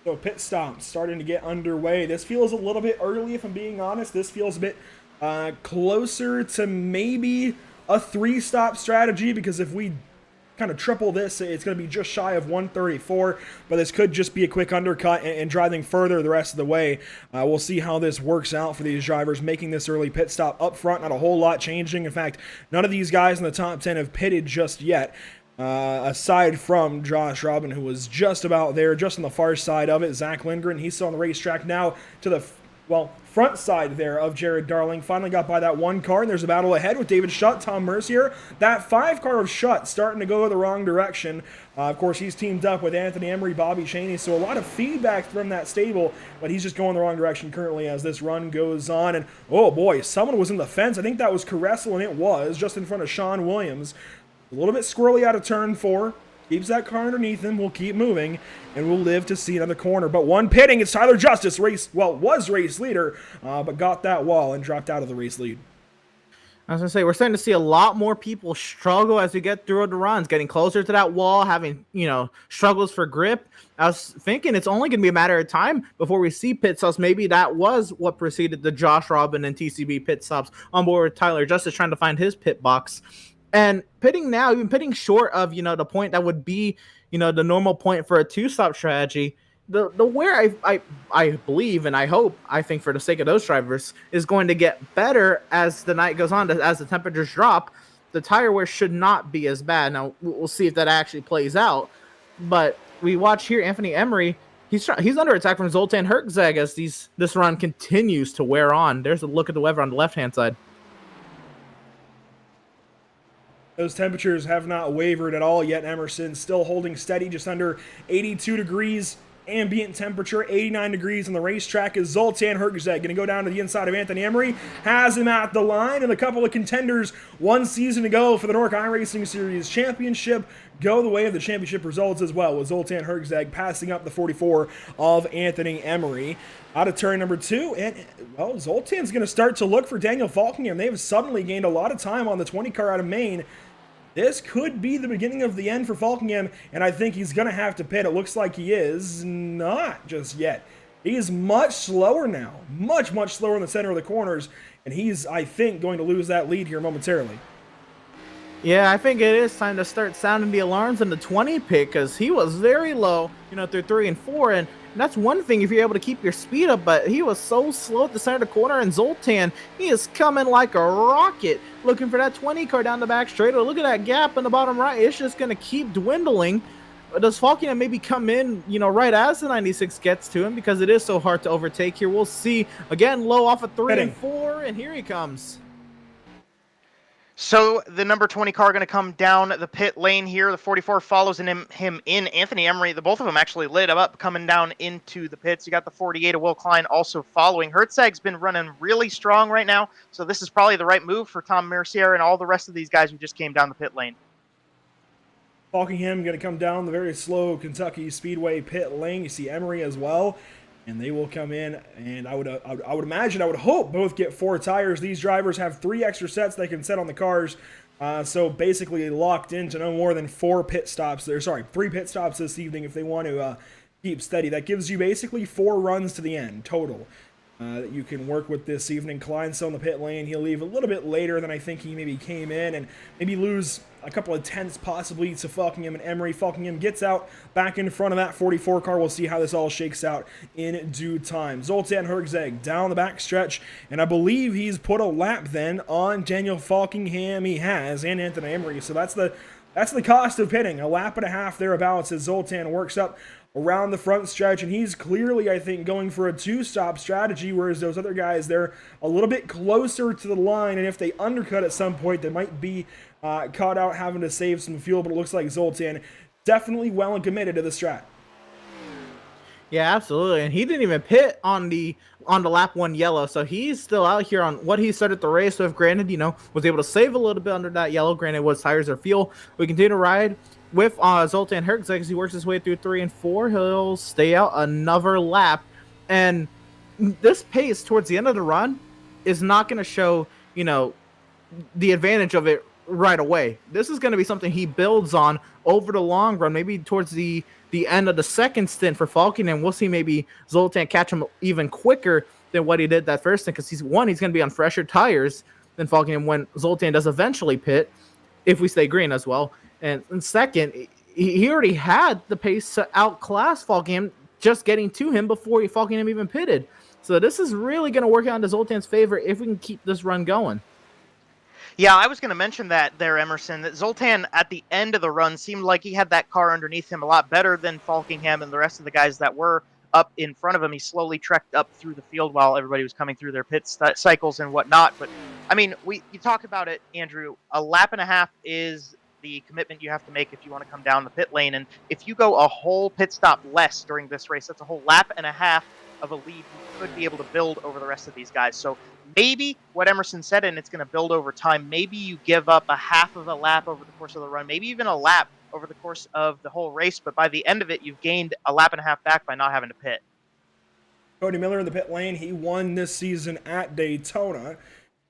So pit stop starting to get underway. This feels a little bit early, if I'm being honest. This feels a bit closer to maybe a 3-stop strategy, because if we kind of triple this, it's going to be just shy of 134, but this could just be a quick undercut and driving further the rest of the way. We'll see how this works out for these drivers making this early pit stop up front. Not a whole lot changing. In fact, none of these guys in the top 10 have pitted just yet, aside from Josh Robin, who was just about there, just on the far side of it. Zach Lindgren, he's still on the racetrack now to the front side there of Jared Darling. Finally got by that 1 car, and there's a battle ahead with David Schutt, Tom Mercier. That 5 car of Schutt starting to go the wrong direction. Of course, he's teamed up with Anthony Emery, Bobby Chaney, so a lot of feedback from that stable, but he's just going the wrong direction currently as this run goes on. And oh boy, someone was in the fence. I think that was Caressel, and it was just in front of Sean Williams. A little bit squirrely out of turn 4. Keeps that car underneath him. We'll keep moving, and we'll live to see another corner. But one pitting, it's Tyler Justice, was race leader, but got that wall and dropped out of the race lead. I was going to say, we're starting to see a lot more people struggle as we get through the runs, getting closer to that wall, having, struggles for grip. I was thinking it's only going to be a matter of time before we see pit stops. Maybe that was what preceded the Josh Robin and TCB pit stops on board with Tyler Justice trying to find his pit box. And pitting now, even pitting short of, the point that would be, the normal point for a 2-stop strategy, the wear I believe and I think for the sake of those drivers is going to get better as the night goes on, as the temperatures drop. The tire wear should not be as bad. Now, we'll see if that actually plays out. But we watch here, Anthony Emery, he's under attack from Zoltan Herczeg as this run continues to wear on. There's a look at the weather on the left-hand side. Those temperatures have not wavered at all yet. Emerson still holding steady, just under 82 degrees ambient temperature, 89 degrees on the racetrack. Is Zoltan Herczeg going to go down to the inside of Anthony Emery? Has him at the line, and a couple of contenders 1 season ago for the NORC iRacing Series Championship go the way of the championship results as well, with Zoltan Herczeg passing up the 44 of Anthony Emery. Out of turn number 2, and Zoltan's going to start to look for Daniel Falkingham. They've suddenly gained a lot of time on the 20 car out of Maine. This could be the beginning of the end for Falkingham, and I think he's going to have to pit. It looks like he is not just yet. He's much slower now, much slower in the center of the corners, and he's, I think, going to lose that lead here momentarily. Yeah, I think it is time to start sounding the alarms in the 20 pit, because he was very low, through 3 and 4, and that's one thing if you're able to keep your speed up, but he was so slow at the center of the corner, and Zoltan, he is coming like a rocket, looking for that 20 car down the back straight. Look at that gap in the bottom right. It's just going to keep dwindling. Does Falkingham maybe come in, right as the 96 gets to him, because it is so hard to overtake here? We'll see. Again, low off of 3 and 4, and here he comes. So the number 20 car going to come down the pit lane here. The 44 follows him in. Anthony Emery, the both of them actually lit him up coming down into the pits. You got the 48 of Will Klein also following. Hertzeg's been running really strong right now, so this is probably the right move for Tom Mercier and all the rest of these guys who just came down the pit lane. Falkingham going to come down the very slow Kentucky Speedway pit lane. You see Emery as well. And they will come in, and I would hope both get 4 tires. These drivers have 3 extra sets they can set on the cars, so basically locked into no more than 3 pit stops this evening if they want to keep steady. That gives you basically 4 runs to the end total that you can work with this evening. Klein's still in the pit lane. He'll leave a little bit later than I think he maybe came in, and maybe lose a couple of tenths possibly to Falkingham and Emery. Falkingham gets out back in front of that 44 car. We'll see how this all shakes out in due time. Zoltan Herzeg down the back stretch, and I believe he's put a lap then on Daniel Falkingham. He has, and Anthony Emery. So that's the cost of pitting, a lap and a half thereabouts as Zoltan works up around the front stretch, and he's clearly, I think, going for a 2-stop strategy, whereas those other guys, they're a little bit closer to the line, and if they undercut at some point, they might be caught out having to save some fuel, but it looks like Zoltan definitely well and committed to the strat. Yeah, absolutely, and he didn't even pit on the lap 1 yellow, so he's still out here on what he started the race with. Granted, was able to save a little bit under that yellow. Granted, was tires or fuel. We continue to ride with Zoltan Herzeg as he works his way through 3 and 4. He'll stay out another lap, and this pace towards the end of the run is not going to show, the advantage of it right away. This is going to be something he builds on over the long run, maybe towards the end of the second stint for Falcon, and we'll see maybe Zoltan catch him even quicker than what he did that first stint, because he's going to be on fresher tires than Falcon, and when Zoltan does eventually pit, if we stay green as well. And second, he already had the pace to outclass Falkingham, just getting to him before Falkingham even pitted. So this is really going to work out into Zoltan's favor if we can keep this run going. Yeah, I was going to mention that there, Emerson, that Zoltan at the end of the run seemed like he had that car underneath him a lot better than Falkingham and the rest of the guys that were up in front of him. He slowly trekked up through the field while everybody was coming through their pit cycles and whatnot. But, I mean, you talk about it, Andrew, a lap and a half is the commitment you have to make if you want to come down the pit lane. And if you go a whole pit stop less during this race, that's a whole lap and a half of a lead you could be able to build over the rest of these guys. So maybe what Emerson said, and it's going to build over time, maybe you give up a half of a lap over the course of the run, maybe even a lap over the course of the whole race, but by the end of it, you've gained a lap and a half back by not having to pit. Cody Miller in the pit lane. He won this season at Daytona.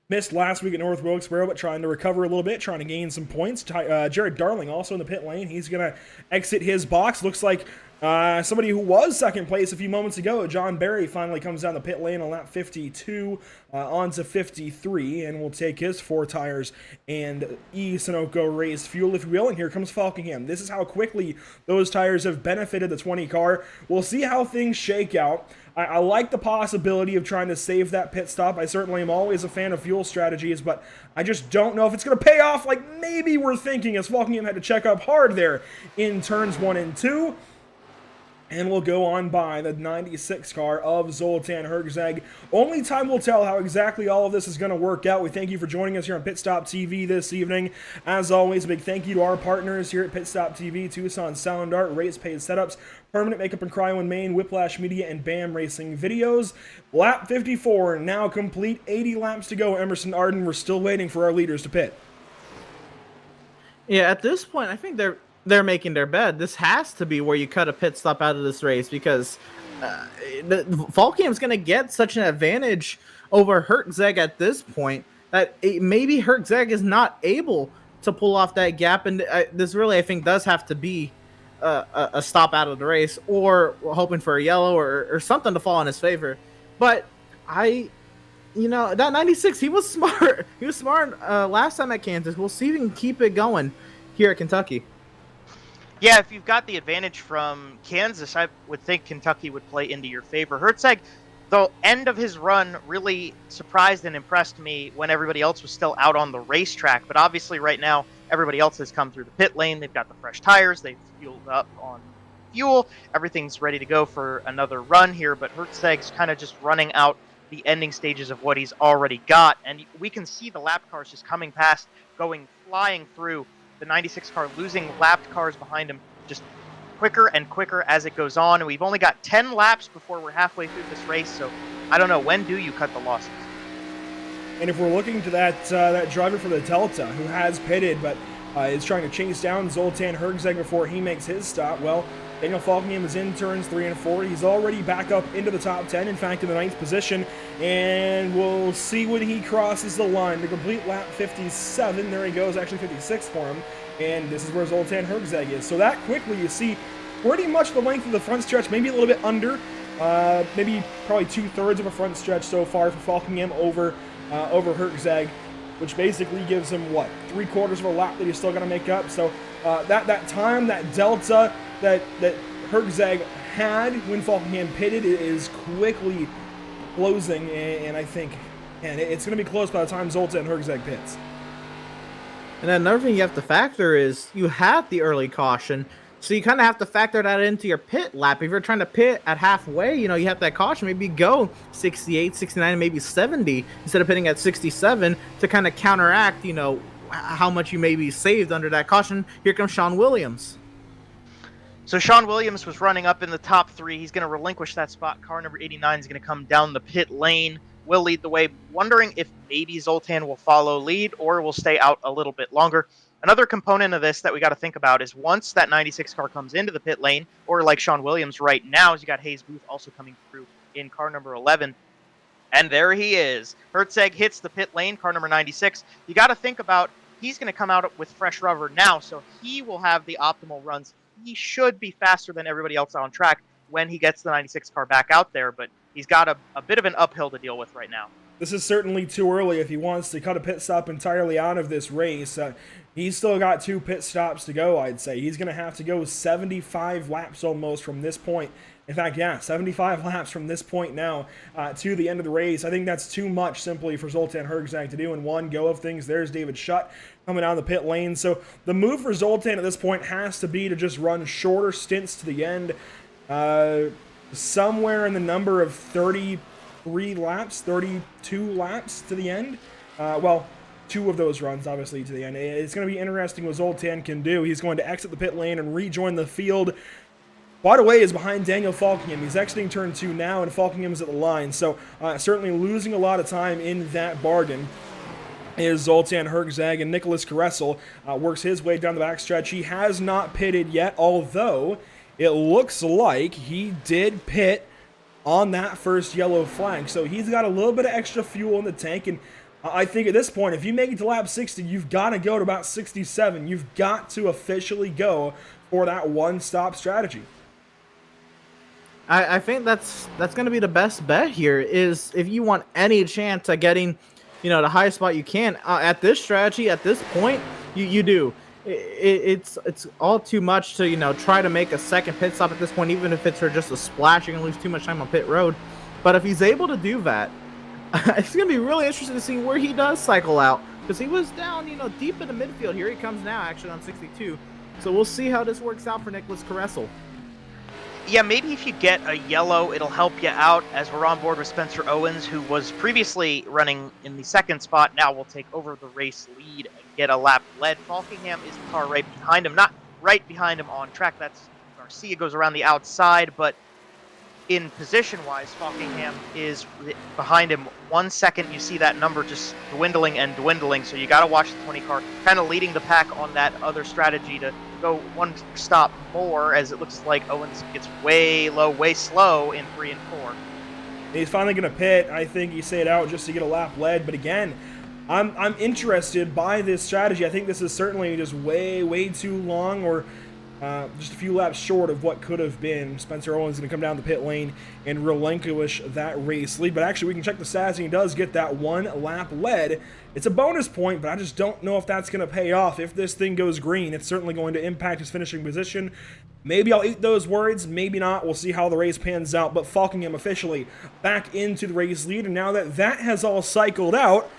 Missed last week at North Wilkesboro, but trying to recover a little bit, trying to gain some points. Jared Darling also in the pit lane. He's going to exit his box. Looks like somebody who was second place a few moments ago, John Barry, finally comes down the pit lane on lap 52 onto 53, and will take his 4 tires and Sunoco race fuel, if you will. And here comes Falkingham. This is how quickly those tires have benefited the 20 car. We'll see how things shake out. I like the possibility of trying to save that pit stop. I certainly am always a fan of fuel strategies, but I just don't know if it's going to pay off like maybe we're thinking, as Falkingham had to check up hard there in turns 1 and 2. And we'll go on by the 96 car of Zoltan Herzeg. Only time will tell how exactly all of this is going to work out. We thank you for joining us here on Pit Stop TV this evening. As always, a big thank you to our partners here at Pit Stop TV, Tucson Sound Art, Race Paid Setups, Permanent Makeup and Cryo in Maine, Whiplash Media, and BAM Racing Videos. Lap 54, now complete, 80 laps to go. Emerson Arden, we're still waiting for our leaders to pit. Yeah, at this point, I think they're making their bed. This has to be where you cut a pit stop out of this race, because Falkham's going to get such an advantage over Herzeg at this point that maybe Herzeg is not able to pull off that gap, and this really, I think, does have to be a stop out of the race, or hoping for a yellow or something to fall in his favor. But that 96, he was smart. He was smart last time at Kansas. We'll see if he can keep it going here at Kentucky. Yeah, if you've got the advantage from Kansas, I would think Kentucky would play into your favor. Herzeg, the end of his run really surprised and impressed me when everybody else was still out on the racetrack. But obviously right now, everybody else has come through the pit lane. They've got the fresh tires. They've fueled up on fuel. Everything's ready to go for another run here. But Herzeg's kind of just running out the ending stages of what he's already got. And we can see the lap cars just coming past, going flying through. The 96 car losing lapped cars behind him just quicker and quicker as it goes on. And we've only got 10 laps before we're halfway through this race. So I don't know, when do you cut the losses? And if we're looking to that driver for the Delta who has pitted but is trying to chase down Zoltan Hergzeg before he makes his stop, well, Daniel Falkingham is in turns 3 and 4. He's already back up into the top 10, in fact, in the 9th position. And we'll see when he crosses the line to complete lap 57. There he goes, actually 56 for him. And this is where Zoltan Hergzeg is. So that quickly, you see pretty much the length of the front stretch, maybe a little bit under. Maybe probably 2/3 of a front stretch so far for Falkingham over Hergzeg, which basically gives him, what, 3/4 of a lap that he's still going to make up. So that time, that delta that Hergzeg had when Falkingham pitted is quickly closing, and I think, man, it's going to be close by the time Zoltan Hergzeg pits. And then another thing you have to factor is you have the early caution, so you kind of have to factor that into your pit lap. If you're trying to pit at halfway, you have that caution, maybe go 68, 69, maybe 70 instead of pitting at 67 to kind of counteract, how much you may be saved under that caution. Here comes Sean Williams. So Sean Williams was running up in the top 3. He's going to relinquish that spot. Car number 89 is going to come down the pit lane. Will lead the way. Wondering if maybe Zoltan will follow lead or will stay out a little bit longer. Another component of this that we got to think about is once that 96 car comes into the pit lane, or like Sean Williams right now, you got Hayes Booth also coming through in car number 11. And there he is. Hergzeg hits the pit lane, car number 96. You got to think about he's going to come out with fresh rubber now, so he will have the optimal runs. He should be faster than everybody else on track when he gets the 96 car back out there, but he's got a bit of an uphill to deal with right now. This is certainly too early if he wants to cut a pit stop entirely out of this race. He's still got 2 pit stops to go, I'd say. He's going to have to go 75 laps almost from this point. In fact, yeah, 75 laps from this point now to the end of the race. I think that's too much simply for Zoltan Hergzeg to do in one go of things. There's David Schutt coming down the pit lane. So the move for Zoltan at this point has to be to just run shorter stints to the end. Somewhere in the number of 33 laps, 32 laps to the end. Well, 2 of those runs, obviously, to the end. It's going to be interesting what Zoltan can do. He's going to exit the pit lane and rejoin the field. Quite a ways behind Daniel Falkingham. He's exiting turn 2 now, and Falkingham's at the line. So certainly losing a lot of time in that bargain is Zoltan Hergzeg, and Nicholas Caressel works his way down the backstretch. He has not pitted yet, although it looks like he did pit on that first yellow flag. So he's got a little bit of extra fuel in the tank, and I think at this point, if you make it to lap 60, you've got to go to about 67. You've got to officially go for that one-stop strategy. I think that's going to be the best bet here, is if you want any chance at getting, the highest spot you can at this strategy, at this point, you do. It's all too much to, try to make a second pit stop at this point, even if it's for just a splash. You're going to lose too much time on pit road. But if he's able to do that, it's going to be really interesting to see where he does cycle out, because he was down, deep in the midfield. Here he comes now, actually, on 62. So we'll see how this works out for Nicholas Caressel. Yeah, maybe if you get a yellow, it'll help you out, as we're on board with Spencer Owens, who was previously running in the second spot. Now will take over the race lead and get a lap led. Falkingham is the car right behind him, not right behind him on track. That's Garcia goes around the outside, but in position-wise, Falkingham is behind him 1 second. You see that number just dwindling and dwindling, so you got to watch the 20 car kind of leading the pack on that other strategy to go one stop more, as it looks like Owens gets way low, way slow in 3 and 4. He's finally going to pit. I think he stayed out just to get a lap led, but again, I'm interested by this strategy. I think this is certainly just way too long, or just a few laps short of what could have been. Spencer Owens going to come down the pit lane and relinquish that race lead. But actually, we can check the stats, and he does get that 1 lap led. It's a bonus point, but I just don't know if that's going to pay off. If this thing goes green, it's certainly going to impact his finishing position. Maybe I'll eat those words, maybe not. We'll see how the race pans out. But Falkingham officially back into the race lead, and now that that has all cycled out,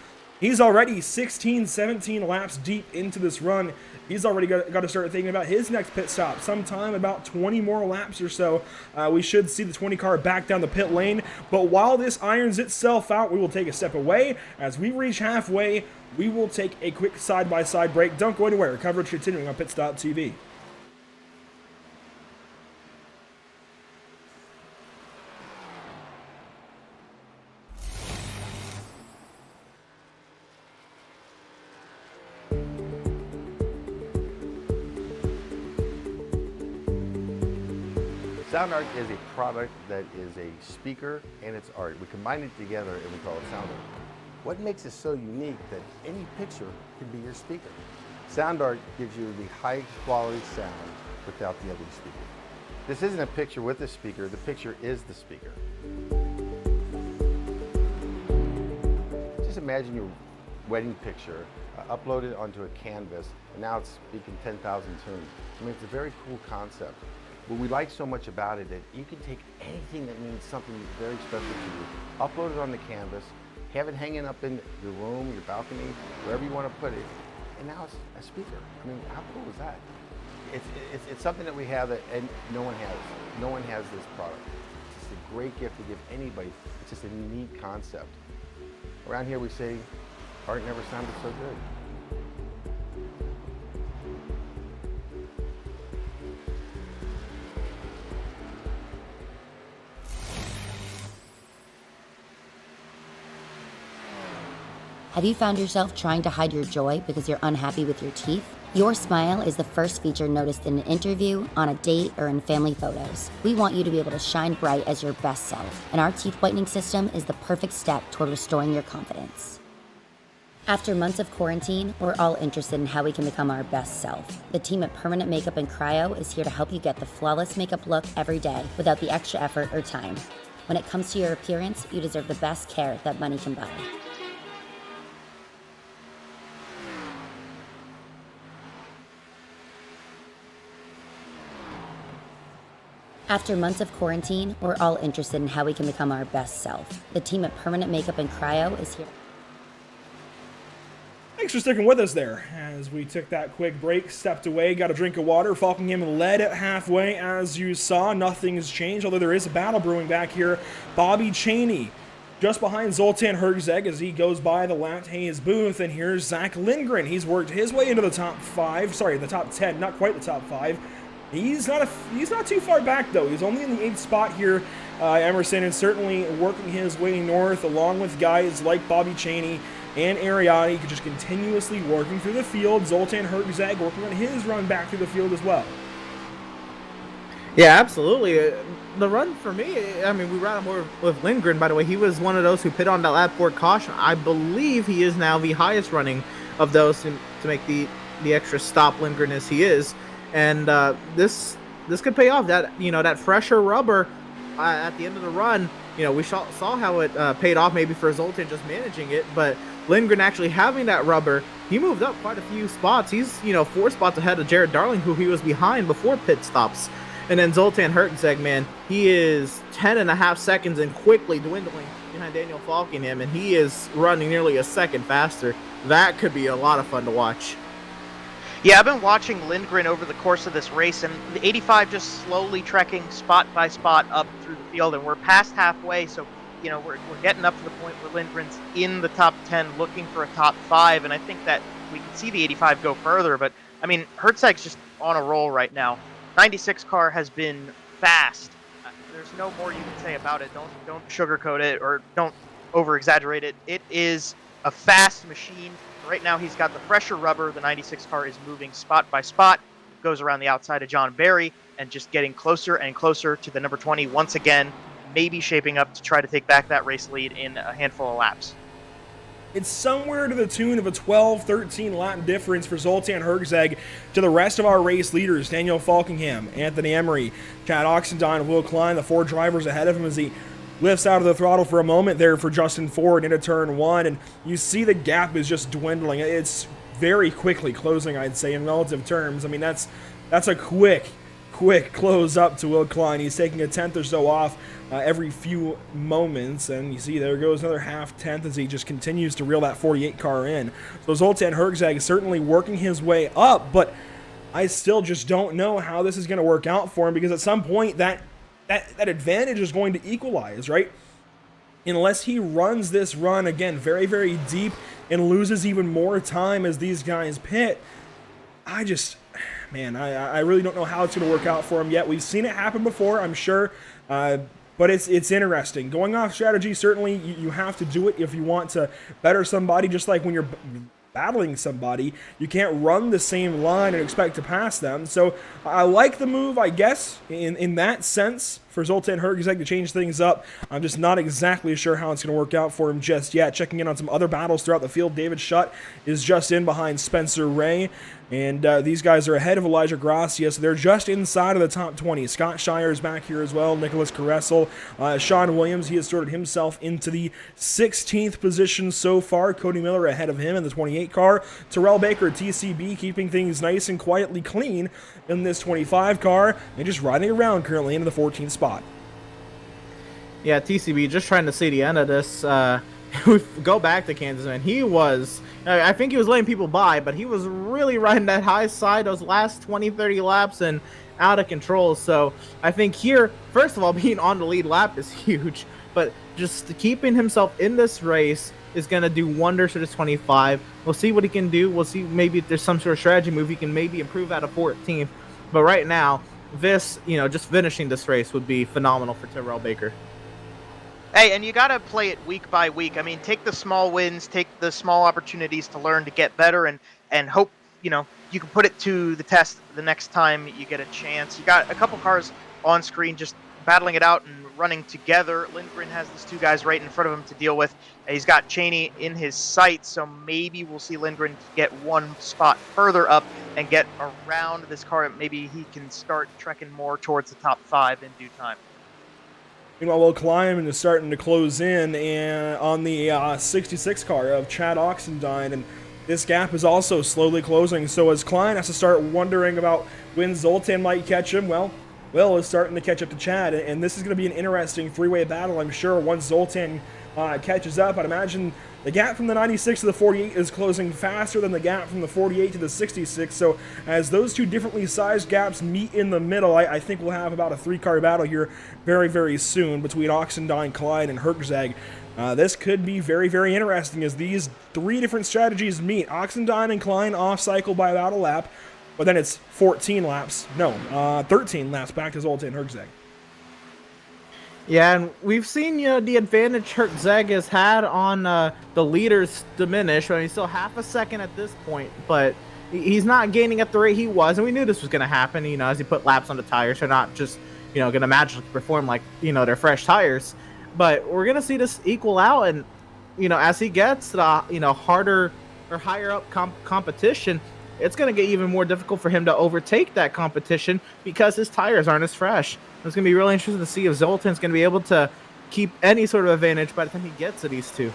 He's already 16, 17 laps deep into this run. He's already got to start thinking about his next pit stop. Sometime about 20 more laps or so, we should see the 20 car back down the pit lane. But while this irons itself out, we will take a step away. As we reach halfway, we will take a quick side-by-side break. Don't go anywhere. Coverage continuing on Pit Stop TV. Sound art is a product that is a speaker and it's art. We combine it together and we call it sound art. What makes it so unique that any picture can be your speaker? Sound art gives you the high quality sound without the ugly speaker. This isn't a picture with a speaker, the picture is the speaker. Just imagine your wedding picture uploaded onto a canvas and now it's speaking 10,000 tunes. I mean, it's a very cool concept. What we like so much about it that you can take anything that means something very special to you, upload it on the canvas, have it hanging up in your room, your balcony, wherever you want to put it, and now it's a speaker. I mean, how cool is that? It's something that we have that and no one has. No one has this product. It's just a great gift to give anybody. It's just a neat concept. Around here we say, art never sounded so good. Have you found yourself trying to hide your joy because you're unhappy with your teeth? Your smile is the first feature noticed in an interview, on a date, or in family photos. We want you to be able to shine bright as your best self, and our teeth whitening system is the perfect step toward restoring your confidence. After months of quarantine, we're all interested in how we can become our best self. The team at Permanent Makeup and Cryo is here to help you get the flawless makeup look every day without the extra effort or time. When it comes to your appearance, you deserve the best care that money can buy. After months of quarantine, we're all interested in how we can become our best self. The team at Permanent Makeup and Cryo is here. Thanks for sticking with us there. As we took that quick break, stepped away, got a drink of water. Falkingham led at halfway, as you saw. Nothing's changed, although there is a battle brewing back here. Bobby Chaney just behind Zoltan Herzeg as he goes by the Lat Hayes booth. And here's Zach Lindgren. He's worked his way into the top 10, not quite the top 5. He's not too far back, though. He's only in the 8th spot here. Emerson is certainly working his way north, along with guys like Bobby Chaney and Ariati, just continuously working through the field. Zoltan Herzeg working on his run back through the field as well. Yeah, absolutely. The run for me, I mean, we ran more with Lindgren, by the way. He was one of those who pit on that lap 4 caution. I believe he is now the highest running of those to make the extra stop Lindgren as he is. And this could pay off. That fresher rubber at the end of the run, we saw how it paid off maybe for Zoltan just managing it, but Lindgren actually having that rubber, he moved up quite a few spots. He's 4 spots ahead of Jared Darling, who he was behind before pit stops. And then Zoltan Herzeg, man, he is 10.5 seconds and quickly dwindling behind Daniel Falkingham, and he is running nearly a second faster. That could be a lot of fun to watch. Yeah, I've been watching Lindgren over the course of this race, and the 85 just slowly trekking spot by spot up through the field, and we're past halfway, so we're getting up to the point where Lindgren's in the top 10 looking for a top 5, and I think that we can see the 85 go further, but I mean, Herzeg's just on a roll right now. 96 car has been fast. There's no more you can say about it. Don't sugarcoat it or don't over exaggerate it. It is a fast machine. Right now he's got the fresher rubber. The 96 car is moving spot by spot, goes around the outside of John Barry and just getting closer and closer to the number 20 once again, maybe shaping up to try to take back that race lead in a handful of laps. It's somewhere to the tune of a 12-13 lap difference for Zoltan Herzeg to the rest of our race leaders, Daniel Falkingham, Anthony Emery, Chad Oxendine, Will Klein, the 4 drivers ahead of him as he lifts out of the throttle for a moment there for Justin Ford into turn 1, and you see the gap is just dwindling. It's very quickly closing, I'd say, in relative terms. I mean, that's a quick quick close up to Will Klein. He's taking a tenth or so off every few moments, and you see there goes another half tenth as he just continues to reel that 48 car in. So Zoltan Herczag is certainly working his way up, but I still just don't know how this is going to work out for him, because at some point that advantage is going to equalize, right? Unless he runs this run again very, very deep and loses even more time as these guys pit, I really don't know how it's going to work out for him yet. We've seen it happen before, I'm sure, but it's interesting. Going off strategy, certainly you have to do it if you want to better somebody, just like when you're battling somebody. You can't run the same line and expect to pass them. So I like the move, I guess, in that sense, for Zoltan Herczag to change things up. I'm just not exactly sure how it's going to work out for him just yet. Checking in on some other battles throughout the field, David Schutt is just in behind Spencer Ray, and these guys are ahead of Elijah Gracia, so they're just inside of the top 20. Scott Shire is back here as well, Nicholas Caressel. Sean Williams, he has sorted himself into the 16th position so far. Cody Miller ahead of him in the 28 car. Terrell Baker, TCB, keeping things nice and quietly clean in this 25 car, and just riding around currently into the 14th spot. Yeah, TCB, just trying to see the end of this. We go back to Kansas, man. He was, I think he was letting people by, but he was really riding that high side those last 20, 30 laps and out of control. So I think here, first of all, being on the lead lap is huge, but just keeping himself in this race is going to do wonders for this 25. We'll see what he can do. We'll see maybe if there's some sort of strategy move he can maybe improve out of 14th. But right now, this, just finishing this race would be phenomenal for Terrell Baker. Hey, and you got to play it week by week. I mean, take the small wins, take the small opportunities to learn to get better, and hope, you can put it to the test the next time you get a chance. You got a couple cars on screen just battling it out and running together. Lindgren has these two guys right in front of him to deal with. He's got Cheney in his sights, so maybe we'll see Lindgren get one spot further up and get around this car. Maybe he can start trekking more towards the top 5 in due time. Meanwhile, Will Klein is starting to close in and on the 66 car of Chad Oxendine, and this gap is also slowly closing. So as Klein has to start wondering about when Zoltan might catch him, well, Will is starting to catch up to Chad, and this is going to be an interesting three-way battle, I'm sure, once Zoltan catches up. I'd imagine the gap from the 96 to the 48 is closing faster than the gap from the 48 to the 66, so as those two differently sized gaps meet in the middle, I think we'll have about a 3-car battle here very, very soon between Oxendine, Klein, and Herczag. This could be very, very interesting as these 3 different strategies meet. Oxendine and Klein off-cycle by about a lap, but then it's 13 laps back to Zoltan Herczag. Yeah, and we've seen the advantage Herczag has had on the leaders diminish. I mean, he's still half a second at this point, but he's not gaining at the rate he was, and we knew this was going to happen. As he put laps on the tires, they're not just going to magically perform like they're fresh tires. But we're going to see this equal out, and as he gets the harder or higher up competition, it's going to get even more difficult for him to overtake that competition because his tires aren't as fresh. It's going to be really interesting to see if Zoltan's going to be able to keep any sort of advantage by the time he gets to these two.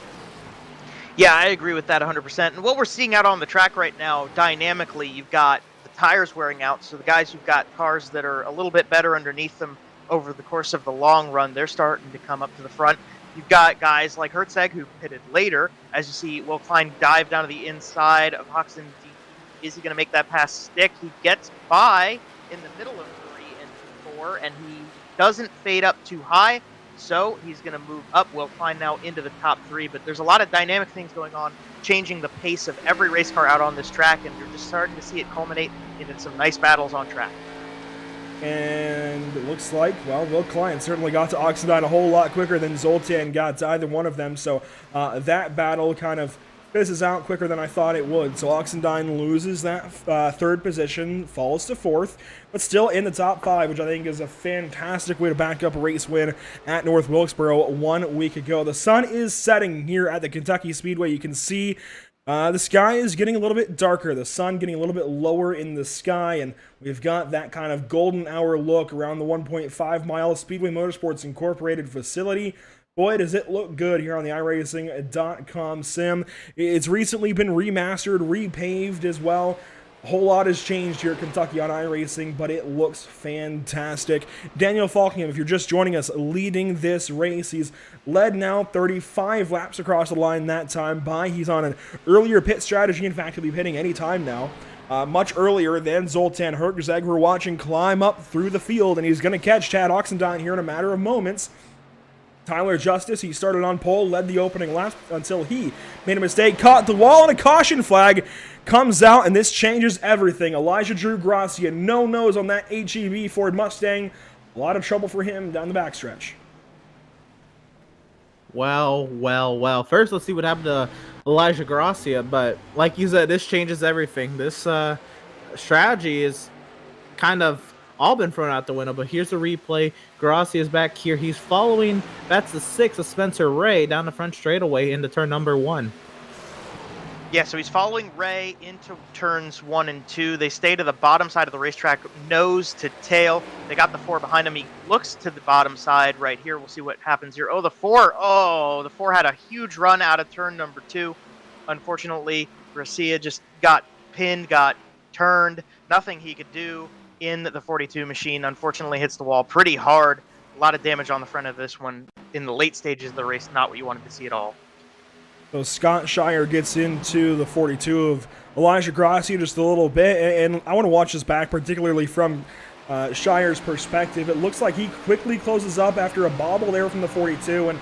Yeah, I agree with that 100%. And what we're seeing out on the track right now, dynamically, you've got the tires wearing out. So the guys who've got cars that are a little bit better underneath them over the course of the long run, they're starting to come up to the front. You've got guys like Herczag who pitted later. As you see, Will Klein dive down to the inside of Hoxton. Is he going to make that pass stick? He gets by in the middle of 3 and 4, and he doesn't fade up too high, so he's going to move up. Will Klein now into the top 3, but there's a lot of dynamic things going on, changing the pace of every race car out on this track, and you're just starting to see it culminate into some nice battles on track. And it looks like, Will Klein certainly got to Oxendine a whole lot quicker than Zoltan got to either one of them, so that battle kind of fizzes out quicker than I thought it would. So Oxendine loses that 3rd position, falls to 4th, but still in the top 5, which I think is a fantastic way to back up a race win at North Wilkesboro 1 week ago. The sun is setting here at the Kentucky Speedway. You can see the sky is getting a little bit darker, the sun getting a little bit lower in the sky, and we've got that kind of golden hour look around the 1.5 mile Speedway Motorsports Incorporated facility. Boy, does it look good here on the iRacing.com sim. It's recently been remastered, repaved as well. A whole lot has changed here at Kentucky on iRacing, but it looks fantastic. Daniel Falkingham, if you're just joining us, leading this race. He's led now 35 laps across the line that time by. He's on an earlier pit strategy. In fact, he'll be pitting any time now. Much earlier than Zoltan Herkzeg. We're watching climb up through the field, and he's going to catch Chad Oxendine here in a matter of moments. Tyler Justice, he started on pole, led the opening lap until he made a mistake, caught the wall, and a caution flag comes out, and this changes everything. Elijah Drew Gracia, no nose on that HEV Ford Mustang. A lot of trouble for him down the backstretch. Well. First, let's see what happened to Elijah Gracia. But like you said, this changes everything. This strategy is kind of all been thrown out the window. But here's the replay. Gracia is back here. He's following, that's the 6 of Spencer Ray down the front straightaway into turn number 1. Yeah, so he's following Ray into turns 1 and 2. They stay to the bottom side of the racetrack, nose to tail. They got the 4 behind him. He looks to the bottom side right here. We'll see what happens here. Oh, the 4. Oh, the 4 had a huge run out of turn number 2. Unfortunately, Gracia just got pinned, got turned. Nothing he could do in the 42 machine. Unfortunately, hits the wall pretty hard. A lot of damage on the front of this one in the late stages of the race. Not what you wanted to see at all. So Scott Shire gets into the 42 of Elijah Gracia just a little bit, and I want to watch this back, particularly from Shire's perspective. It looks like he quickly closes up after a bobble there from the 42, and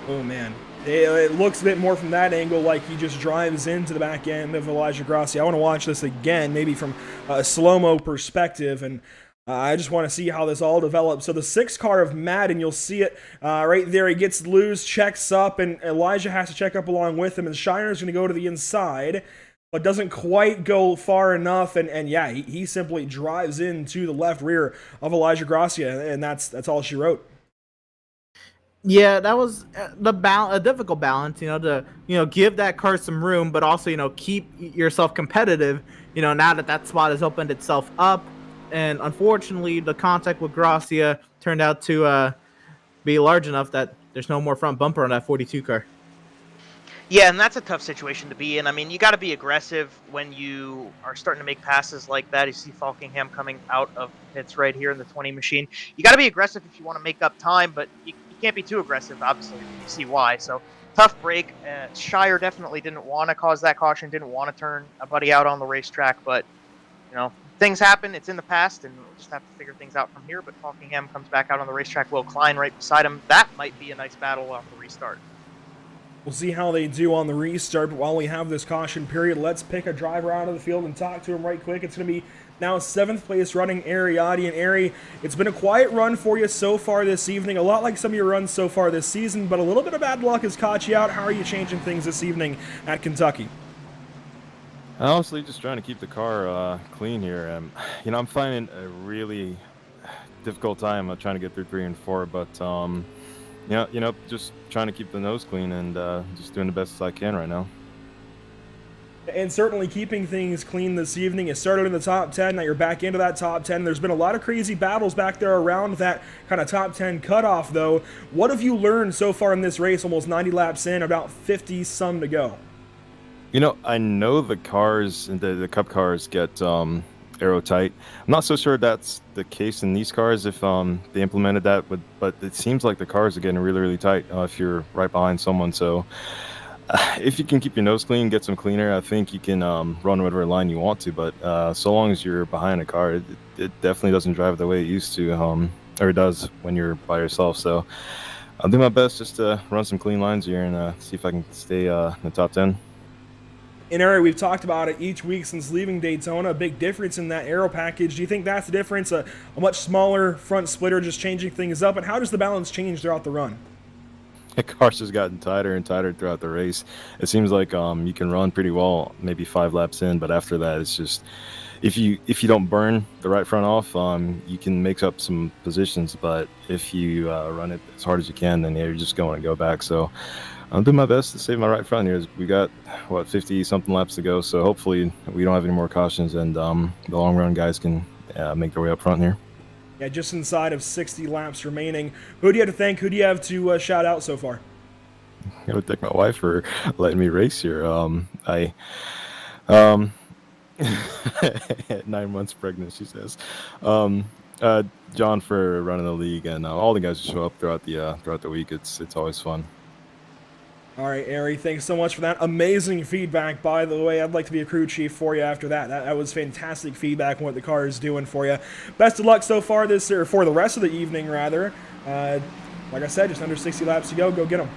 oh man, it looks a bit more from that angle like he just drives into the back end of Elijah Gracia. I want to watch this again, maybe from a slow-mo perspective, and I just want to see how this all develops. So the 6 car of Madden, you'll see it right there. He gets loose, checks up, and Elijah has to check up along with him. And Shire's going to go to the inside, but doesn't quite go far enough. And yeah, he simply drives into the left rear of Elijah Gracia, and that's all she wrote. Yeah, that was a difficult balance, to give that car some room, but also keep yourself competitive. Now that spot has opened itself up. And unfortunately, the contact with Gracia turned out to be large enough that there's no more front bumper on that 42 car. Yeah, and that's a tough situation to be in. I mean, you got to be aggressive when you are starting to make passes like that. You see Falkingham coming out of pits right here in the 20 machine. You got to be aggressive if you want to make up time, but you can't be too aggressive, obviously. You see why. So, tough break. Shire definitely didn't want to cause that caution, didn't want to turn a buddy out on the racetrack, but, things happen. It's in the past, and we'll just have to figure things out from here. But Falkingham comes back out on the racetrack. Will Klein right beside him. That might be a nice battle on the restart. We'll see how they do on the restart, but while we have this caution period, let's pick a driver out of the field and talk to him right quick. It's going to be now 7th place running Ariadne. And Ari, it's been a quiet run for you so far this evening, a lot like some of your runs so far this season, but a little bit of bad luck has caught you out. How are you changing things this evening at Kentucky? Honestly, just trying to keep the car clean here. I'm finding a really difficult time trying to get through 3 and 4, but just trying to keep the nose clean and just doing the best as I can right now. And certainly keeping things clean this evening. You started in the top 10, now you're back into that top 10. There's been a lot of crazy battles back there around that kind of top 10 cutoff, though. What have you learned so far in this race, almost 90 laps in, about 50-some to go? I know the cars, the Cup cars get aero tight. I'm not so sure that's the case in these cars if they implemented that, but it seems like the cars are getting really, really tight if you're right behind someone. So if you can keep your nose clean, get some cleaner, I think you can run whatever line you want to. But so long as you're behind a car, it definitely doesn't drive the way it used to, or it does when you're by yourself. So I'll do my best just to run some clean lines here and see if I can stay in the top 10. In Ari, we've talked about it each week since leaving Daytona, a big difference in that aero package. Do you think that's the difference, a much smaller front splitter just changing things up? And how does the balance change throughout the run? The car's just gotten tighter and tighter throughout the race. It seems like you can run pretty well, maybe 5 laps in, but after that, it's just if you don't burn the right front off, you can make up some positions. But if you run it as hard as you can, then you're just going to go back. So I'll do my best to save my right front here. We got 50-something laps to go, so hopefully we don't have any more cautions, and the long run guys can make their way up front here. Yeah, just inside of 60 laps remaining. Who do you have to thank? Who do you have to shout out so far? I would thank my wife for letting me race here. 9 months pregnant, she says. John for running the league, and all the guys who show up throughout the week. It's always fun. All right, Ari, thanks so much for that amazing feedback. By the way, I'd like to be a crew chief for you after that. That was fantastic feedback on what the car is doing for you. Best of luck so far for the rest of the evening, rather. Like I said, just under 60 laps to go. Go get them.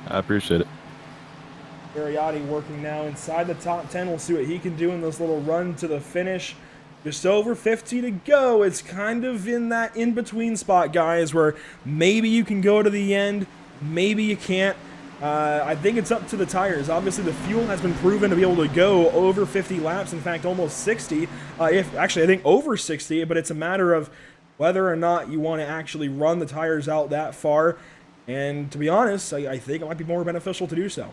I appreciate it. Ariotti working now inside the top 10. We'll see what he can do in this little run to the finish. Just over 50 to go. It's kind of in that in-between spot, guys, where maybe you can go to the end, maybe you can't. I think it's up to the tires. Obviously, the fuel has been proven to be able to go over 50 laps. In fact, almost 60. I think over 60, but it's a matter of whether or not you want to actually run the tires out that far. And to be honest, I think it might be more beneficial to do so.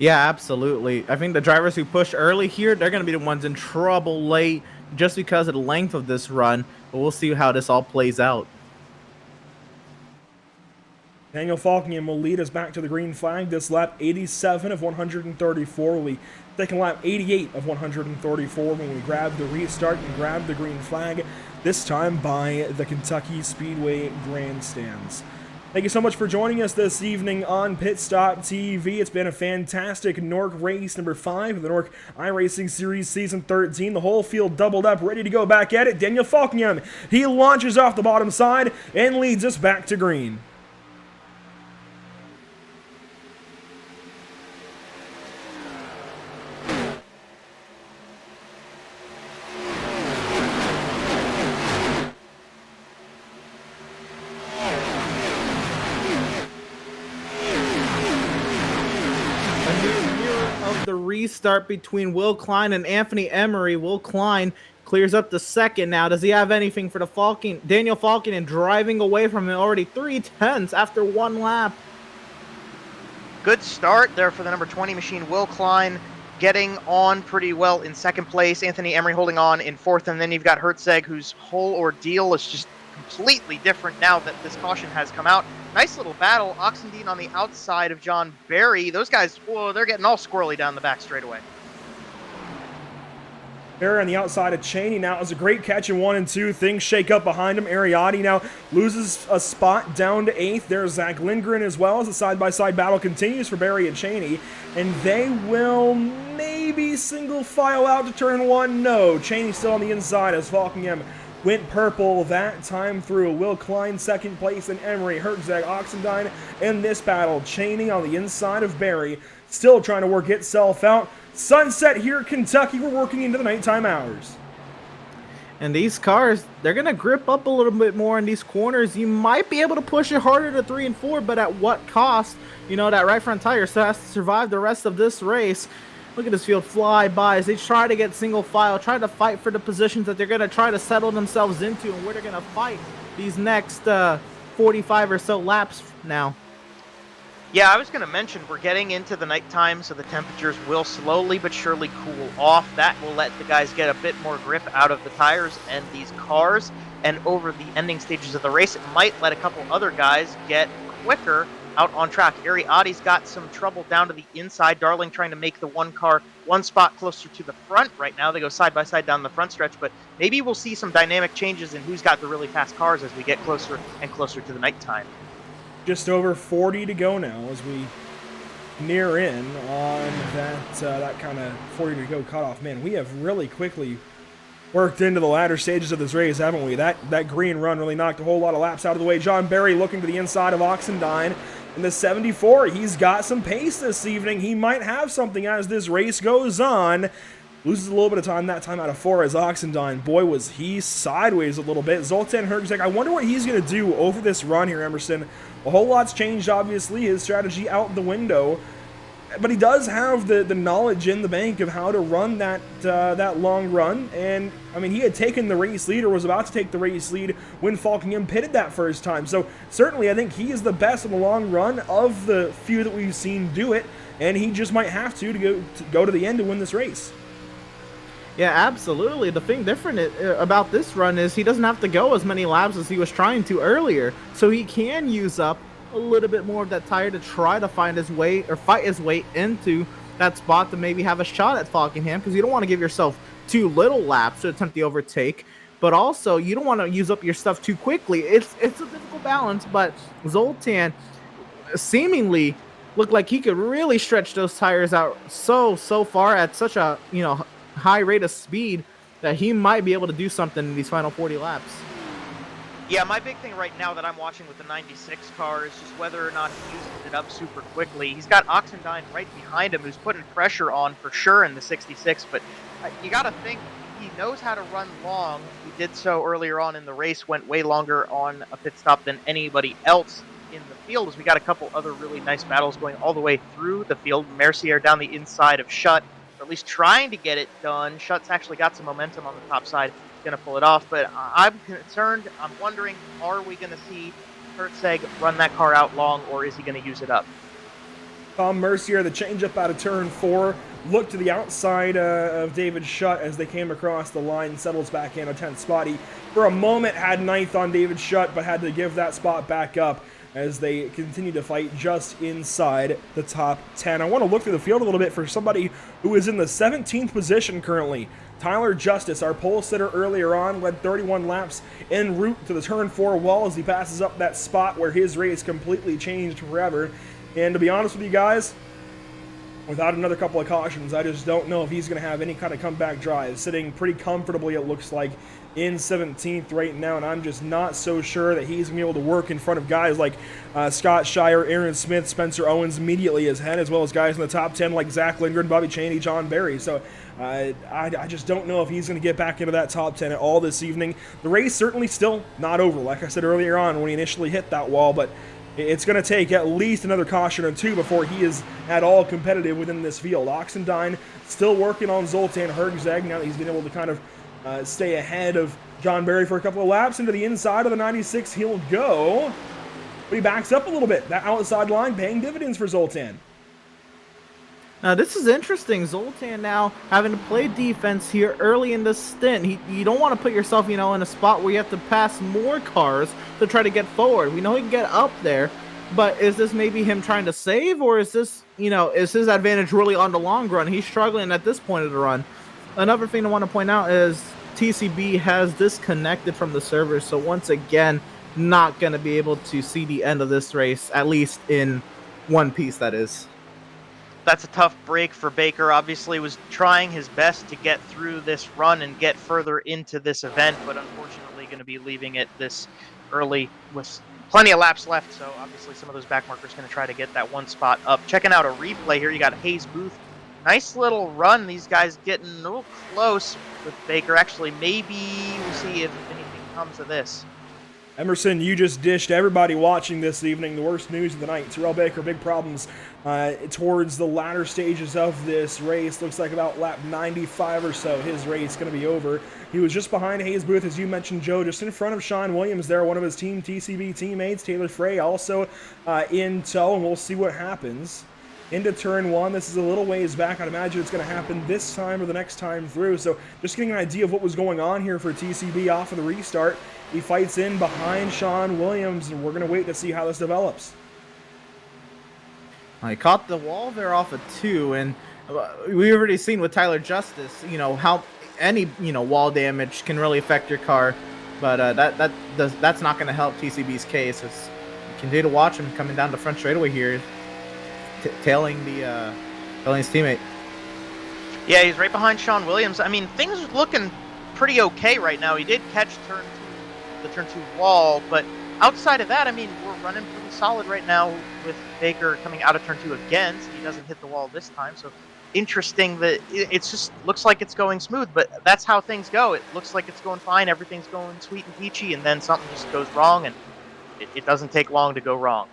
Yeah, absolutely. I think the drivers who push early here, they're going to be the ones in trouble late just because of the length of this run. But we'll see how this all plays out. Daniel Falkingham will lead us back to the green flag. This lap 87 of 134 will be second lap 88 of 134 when we grab the restart and grab the green flag, this time by the Kentucky Speedway grandstands. Thank you so much for joining us this evening on Pit Stop TV. It's been a fantastic NORC race number 5 of the NORC iRacing Series Season 13. The whole field doubled up, ready to go back at it. Daniel Falkingham, he launches off the bottom side and leads us back to green. The restart between Will Klein and Anthony Emery. Will Klein clears up the second now. Does he have anything for the Daniel Falkingham driving away from him already 3/10 after one lap? Good start there for the number 20 machine. Will Klein getting on pretty well in second place. Anthony Emery holding on in fourth. And then you've got Hertzeg, whose whole ordeal is just completely different now that this caution has come out. Nice little battle. Oxendine on the outside of John Barry. Those guys, whoa, they're getting all squirrely down the back straightaway. Barry on the outside of Cheney now is a great catch in 1 and 2. Things shake up behind him. Ariotti now loses a spot down to 8th. There's Zach Lindgren as well as the side-by-side battle continues for Barry and Cheney. And they will maybe single file out to turn 1. No, Cheney still on the inside as Falkingham went purple that time through. Will Klein second place, and Emery, Hertzeg, Oxendine in this battle. Cheney on the inside of Barry, still trying to work itself out. Sunset here at Kentucky. We're working into the nighttime hours. And these cars, they're going to grip up a little bit more in these corners. You might be able to push it harder to 3 and 4, but at what cost? You know, that right front tire still has to survive the rest of this race. Look at this field fly by as they try to get single file, try to fight for the positions that they're going to try to settle themselves into and where they're going to fight these next 45 or so laps now. Yeah, I was going to mention we're getting into the nighttime, so the temperatures will slowly but surely cool off. That will let the guys get a bit more grip out of the tires and these cars. And over the ending stages of the race, it might let a couple other guys get quicker out on track. Ariotti's got some trouble down to the inside. Darling trying to make the one spot closer to the front right now. They go side by side down the front stretch, but maybe we'll see some dynamic changes in who's got the really fast cars as we get closer and closer to the nighttime. Just over 40 to go now as we near in on that kind of 40 to go cutoff. Man, we have really quickly worked into the latter stages of this race, haven't we? That green run really knocked a whole lot of laps out of the way. John Barry looking to the inside of Oxendine. In the 74, he's got some pace this evening. He might have something as this race goes on. Loses a little bit of time that time out of 4 as Oxendine. Boy, was he sideways a little bit. Zoltan Herczak, I wonder what he's going to do over this run here, Emerson. A whole lot's changed, obviously. His strategy out the window. But he does have the knowledge in the bank of how to run that long run. And, I mean, he had taken the race lead or was about to take the race lead when Falkingham pitted that first time. So, certainly, I think he is the best in the long run of the few that we've seen do it. And he just might have to go to the end to win this race. Yeah, absolutely. The thing different about this run is he doesn't have to go as many laps as he was trying to earlier. So he can use up a little bit more of that tire to try to find his way or fight his way into that spot to maybe have a shot at Fockingham, because you don't want to give yourself too little laps to attempt the overtake, but also you don't want to use up your stuff too quickly. It's a difficult balance, but Zoltan seemingly looked like he could really stretch those tires out so far at such a high rate of speed that he might be able to do something in these final 40 laps. Yeah, my big thing right now that I'm watching with the 96 car is just whether or not he uses it up super quickly. He's got Oxendine right behind him who's putting pressure on for sure in the 66, but you got to think he knows how to run long. He did so earlier on in the race, went way longer on a pit stop than anybody else in the field, as we got a couple other really nice battles going all the way through the field. Mercier down the inside of Schutt, or at least trying to get it done. Schutt's actually got some momentum on the top side, going to pull it off, but I'm concerned. I'm wondering, are we going to see Hertzeg run that car out long, or is he going to use it up? Tom Mercier, the changeup out of turn 4, looked to the outside of David Schutt as they came across the line, settles back in a 10th spot. He, for a moment, had 9th on David Schutt, but had to give that spot back up as they continue to fight just inside the top 10. I want to look through the field a little bit for somebody who is in the 17th position currently. Tyler Justice, our pole sitter earlier on, led 31 laps en route to the turn 4 wall as he passes up that spot where his race completely changed forever. And to be honest with you guys, without another couple of cautions, I just don't know if he's going to have any kind of comeback drive. Sitting pretty comfortably, it looks like, in 17th right now, and I'm just not so sure that he's going to be able to work in front of guys like Scott Shire, Aaron Smith, Spencer Owens immediately ahead, as well as guys in the top 10 like Zach Lindgren, Bobby Chaney, John Barry. So I just don't know if he's going to get back into that top 10 at all this evening. The race certainly still not over, like I said earlier on when he initially hit that wall, but it's going to take at least another caution or two before he is at all competitive within this field. Oxendine still working on Zoltan Hertzeg now that he's been able to kind of stay ahead of John Barry for a couple of laps. Into the inside of the 96 he'll go, but he backs up a little bit. That outside line paying dividends for Zoltan. Now this is interesting. Zoltan now having to play defense here early in the stint. You don't want to put yourself, in a spot where you have to pass more cars to try to get forward. We know he can get up there, but is this maybe him trying to save, or is this, is his advantage really on the long run? He's struggling at this point of the run. Another thing I want to point out is TCB has disconnected from the servers, so once again, not going to be able to see the end of this race, at least in one piece, that is. That's a tough break for Baker. Obviously was trying his best to get through this run and get further into this event, but unfortunately going to be leaving it this early with plenty of laps left, so obviously some of those back markers going to try to get that one spot up. Checking out a replay here, you got Hayes Booth. Nice little run. These guys getting a little close with Baker. Actually, maybe we'll see if anything comes of this. Emerson, you just dished everybody watching this evening the worst news of the night. Terrell Baker, big problems towards the latter stages of this race. Looks like about lap 95 or so, his race going to be over. He was just behind Hayes Booth, as you mentioned, Joe, just in front of Sean Williams there, one of his Team TCB teammates. Taylor Frey also in tow, and we'll see what happens. Into turn 1, this is a little ways back. I'd imagine it's going to happen this time or the next time through. So just getting an idea of what was going on here for TCB off of the restart. He fights in behind Sean Williams, and we're going to wait to see how this develops. He caught the wall there off of 2, and we've already seen with Tyler Justice, how any, wall damage can really affect your car. But that's not going to help TCB's case. As you continue to watch him coming down the front straightaway here, tailing his teammate. Yeah, he's right behind Sean Williams. I mean, things are looking pretty okay right now. He did catch the turn 2 wall, but outside of that, I mean, we're running pretty solid right now with Baker coming out of turn 2 again, so he doesn't hit the wall this time. So interesting that it's just looks like it's going smooth, but that's how things go. It looks like it's going fine, everything's going sweet and peachy, and then something just goes wrong, and it doesn't take long to go wrong.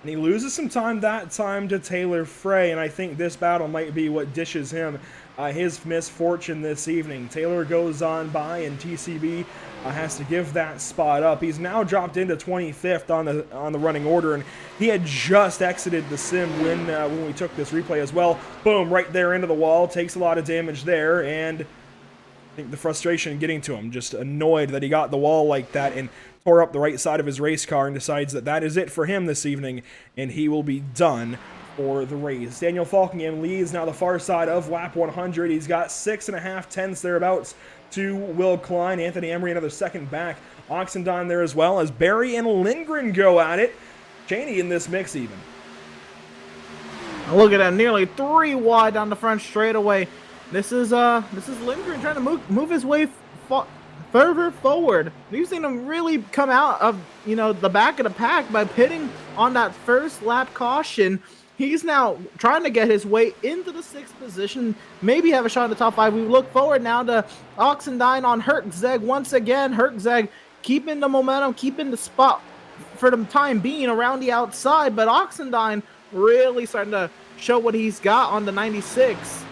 And he loses some time that time to Taylor Frey, and I think this battle might be what dishes him his misfortune this evening. Taylor goes on by, and TCB has to give that spot up. He's now dropped into 25th on the running order, and he had just exited the sim when we took this replay as well. Boom, right there into the wall, takes a lot of damage there, and I think the frustration getting to him, just annoyed that he got the wall like that, and tore up the right side of his race car, and decides that is it for him this evening, and he will be done for the race. Daniel Falkingham leads now the far side of lap 100. He's got 6.5 tenths thereabouts to Will Klein. Anthony Emery another second back. Oxendine there as well as Barry and Lindgren go at it. Cheney in this mix even. Look at that, nearly 3 wide down the front straightaway. This is Lindgren trying to move his way further forward. We've seen him really come out of, the back of the pack by pitting on that first lap caution. He's now trying to get his way into the 6th position, maybe have a shot at the top 5. We look forward now to Oxendine on Hertzeg once again. Hertzeg keeping the momentum, keeping the spot for the time being around the outside, but Oxendine really starting to show what he's got on the 96.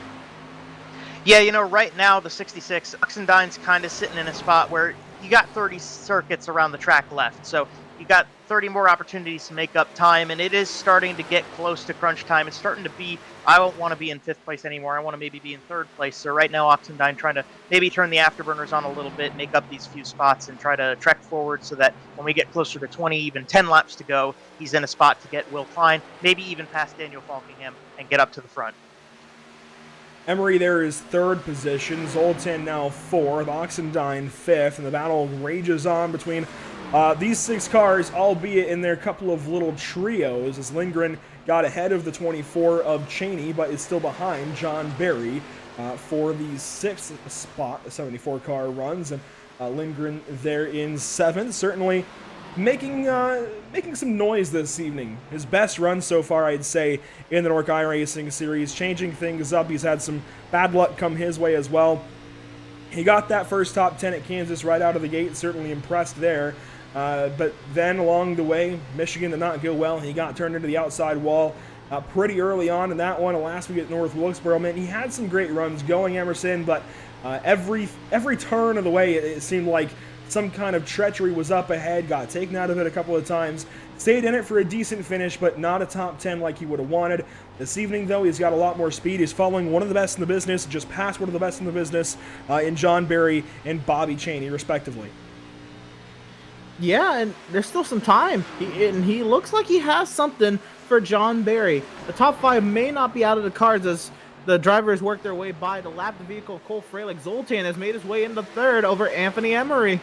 Yeah, right now the 66, Oxendine's kind of sitting in a spot where you got 30 circuits around the track left, so you got 30 more opportunities to make up time, and it is starting to get close to crunch time. It's starting to be, I don't want to be in 5th place anymore. I want to maybe be in 3rd place. So right now, Oxendine trying to maybe turn the afterburners on a little bit, make up these few spots, and try to trek forward so that when we get closer to 20, even 10 laps to go, he's in a spot to get Will Klein, maybe even past Daniel Falkingham, and get up to the front. Emery there is 3rd position. Zoltan now 4th. Oxendine 5th. And the battle rages on between these 6 cars, albeit in their couple of little trios, as Lindgren got ahead of the 24 of Cheney, but is still behind John Barry for the 6th spot. The 74 car runs, and Lindgren there in 7th. Certainly making some noise this evening. His best run so far, I'd say, in the NORC iRacing series, changing things up. He's had some bad luck come his way as well. He got that first top 10 at Kansas right out of the gate, certainly impressed there. But then along the way, Michigan did not go well. He got turned into the outside wall pretty early on in that one. Last week at North Wilkesboro, man, he had some great runs going, Emerson, but every turn of the way, it seemed like some kind of treachery was up ahead, got taken out of it a couple of times, stayed in it for a decent finish, but not a top 10 like he would have wanted. This evening, though, he's got a lot more speed. He's following one of the best in the business, just past one of the best in the business, in John Barry and Bobby Cheney, respectively. Yeah, and there's still some time. He looks like he has something for John Barry. The top 5 may not be out of the cards as the drivers work their way by. To lap the vehicle, Cole Freilich. Zoltan has made his way into 3rd over Anthony Emery.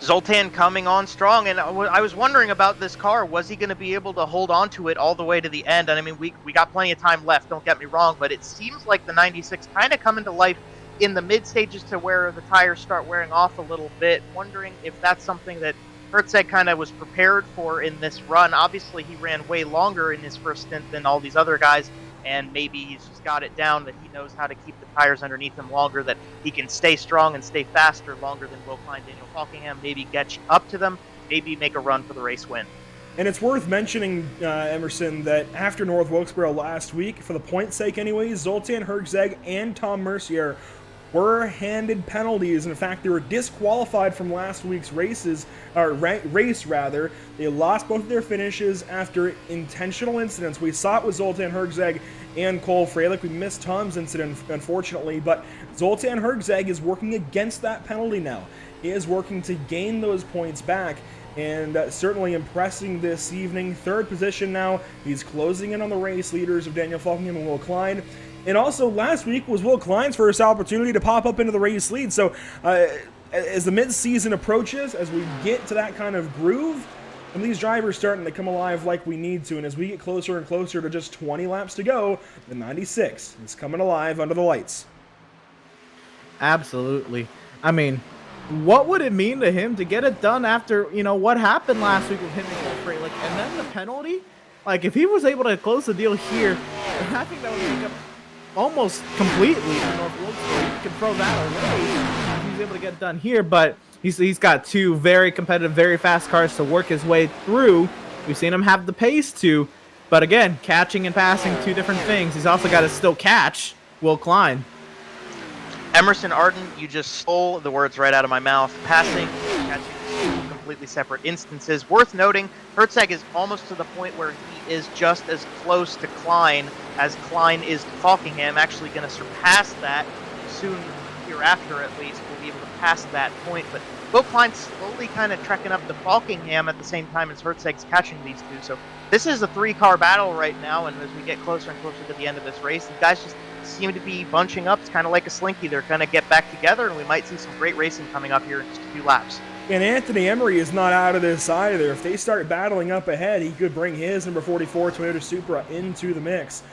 Zoltan coming on strong, and I was wondering about this car. Was he going to be able to hold on to it all the way to the end? And I mean, we got plenty of time left, don't get me wrong, but it seems like the 96 kind of coming to life in the mid stages to where the tires start wearing off a little bit. Wondering if that's something that Hertzeg kind of was prepared for in this run. Obviously, he ran way longer in his first stint than all these other guys, and maybe he's just got it down that he knows how to keep the tires underneath him longer, that he can stay strong and stay faster longer than Will Klein, Daniel Falkingham, maybe get up to them, maybe make a run for the race win. And it's worth mentioning, Emerson, that after North Wilkesboro last week, for the point's sake anyways, Zoltan Hertzeg and Tom Mercier were handed penalties. In fact, they were disqualified from last week's race. They lost both of their finishes after intentional incidents. We saw it with Zoltan Hertzeg and Cole Freilich. We missed Tom's incident, unfortunately, but Zoltan Hertzeg is working against that penalty now. He is working to gain those points back, and certainly impressing this evening. 3rd position now. He's closing in on the race leaders of Daniel Falkingham and Will Klein. And also, last week was Will Klein's first opportunity to pop up into the race lead. So, as the mid-season approaches, as we get to that kind of groove, and these drivers starting to come alive like we need to, and as we get closer and closer to just 20 laps to go, the 96 is coming alive under the lights. Absolutely. I mean, what would it mean to him to get it done after, what happened last week with him and Cole Freilich, and then the penalty? Like, if he was able to close the deal here, I think that would make up almost completely for North Wilkesboro. You can throw that away. He's able to get it done here, but he's got 2 very competitive, very fast cars to work his way through. We've seen him have the pace to, but again, catching and passing, 2 different things. He's also got to still catch Will Klein. Emerson Arden, you just stole the words right out of my mouth. Passing, catching, completely separate instances. Worth noting, Hertzeg is almost to the point where he is just as close to Klein as Klein is to Falkingham. Actually going to surpass that soon hereafter, at least. We'll be able to pass that point. But Will Klein slowly kind of trekking up to Falkingham at the same time as Hertzeg's catching these two. So this is a 3-car battle right now, and as we get closer and closer to the end of this race, the guys just seem to be bunching up. It's kind of like a slinky. They're going to get back together, and we might see some great racing coming up here in just a few laps. And Anthony Emery is not out of this either. If they start battling up ahead, he could bring his number 44 Toyota Supra into the mix.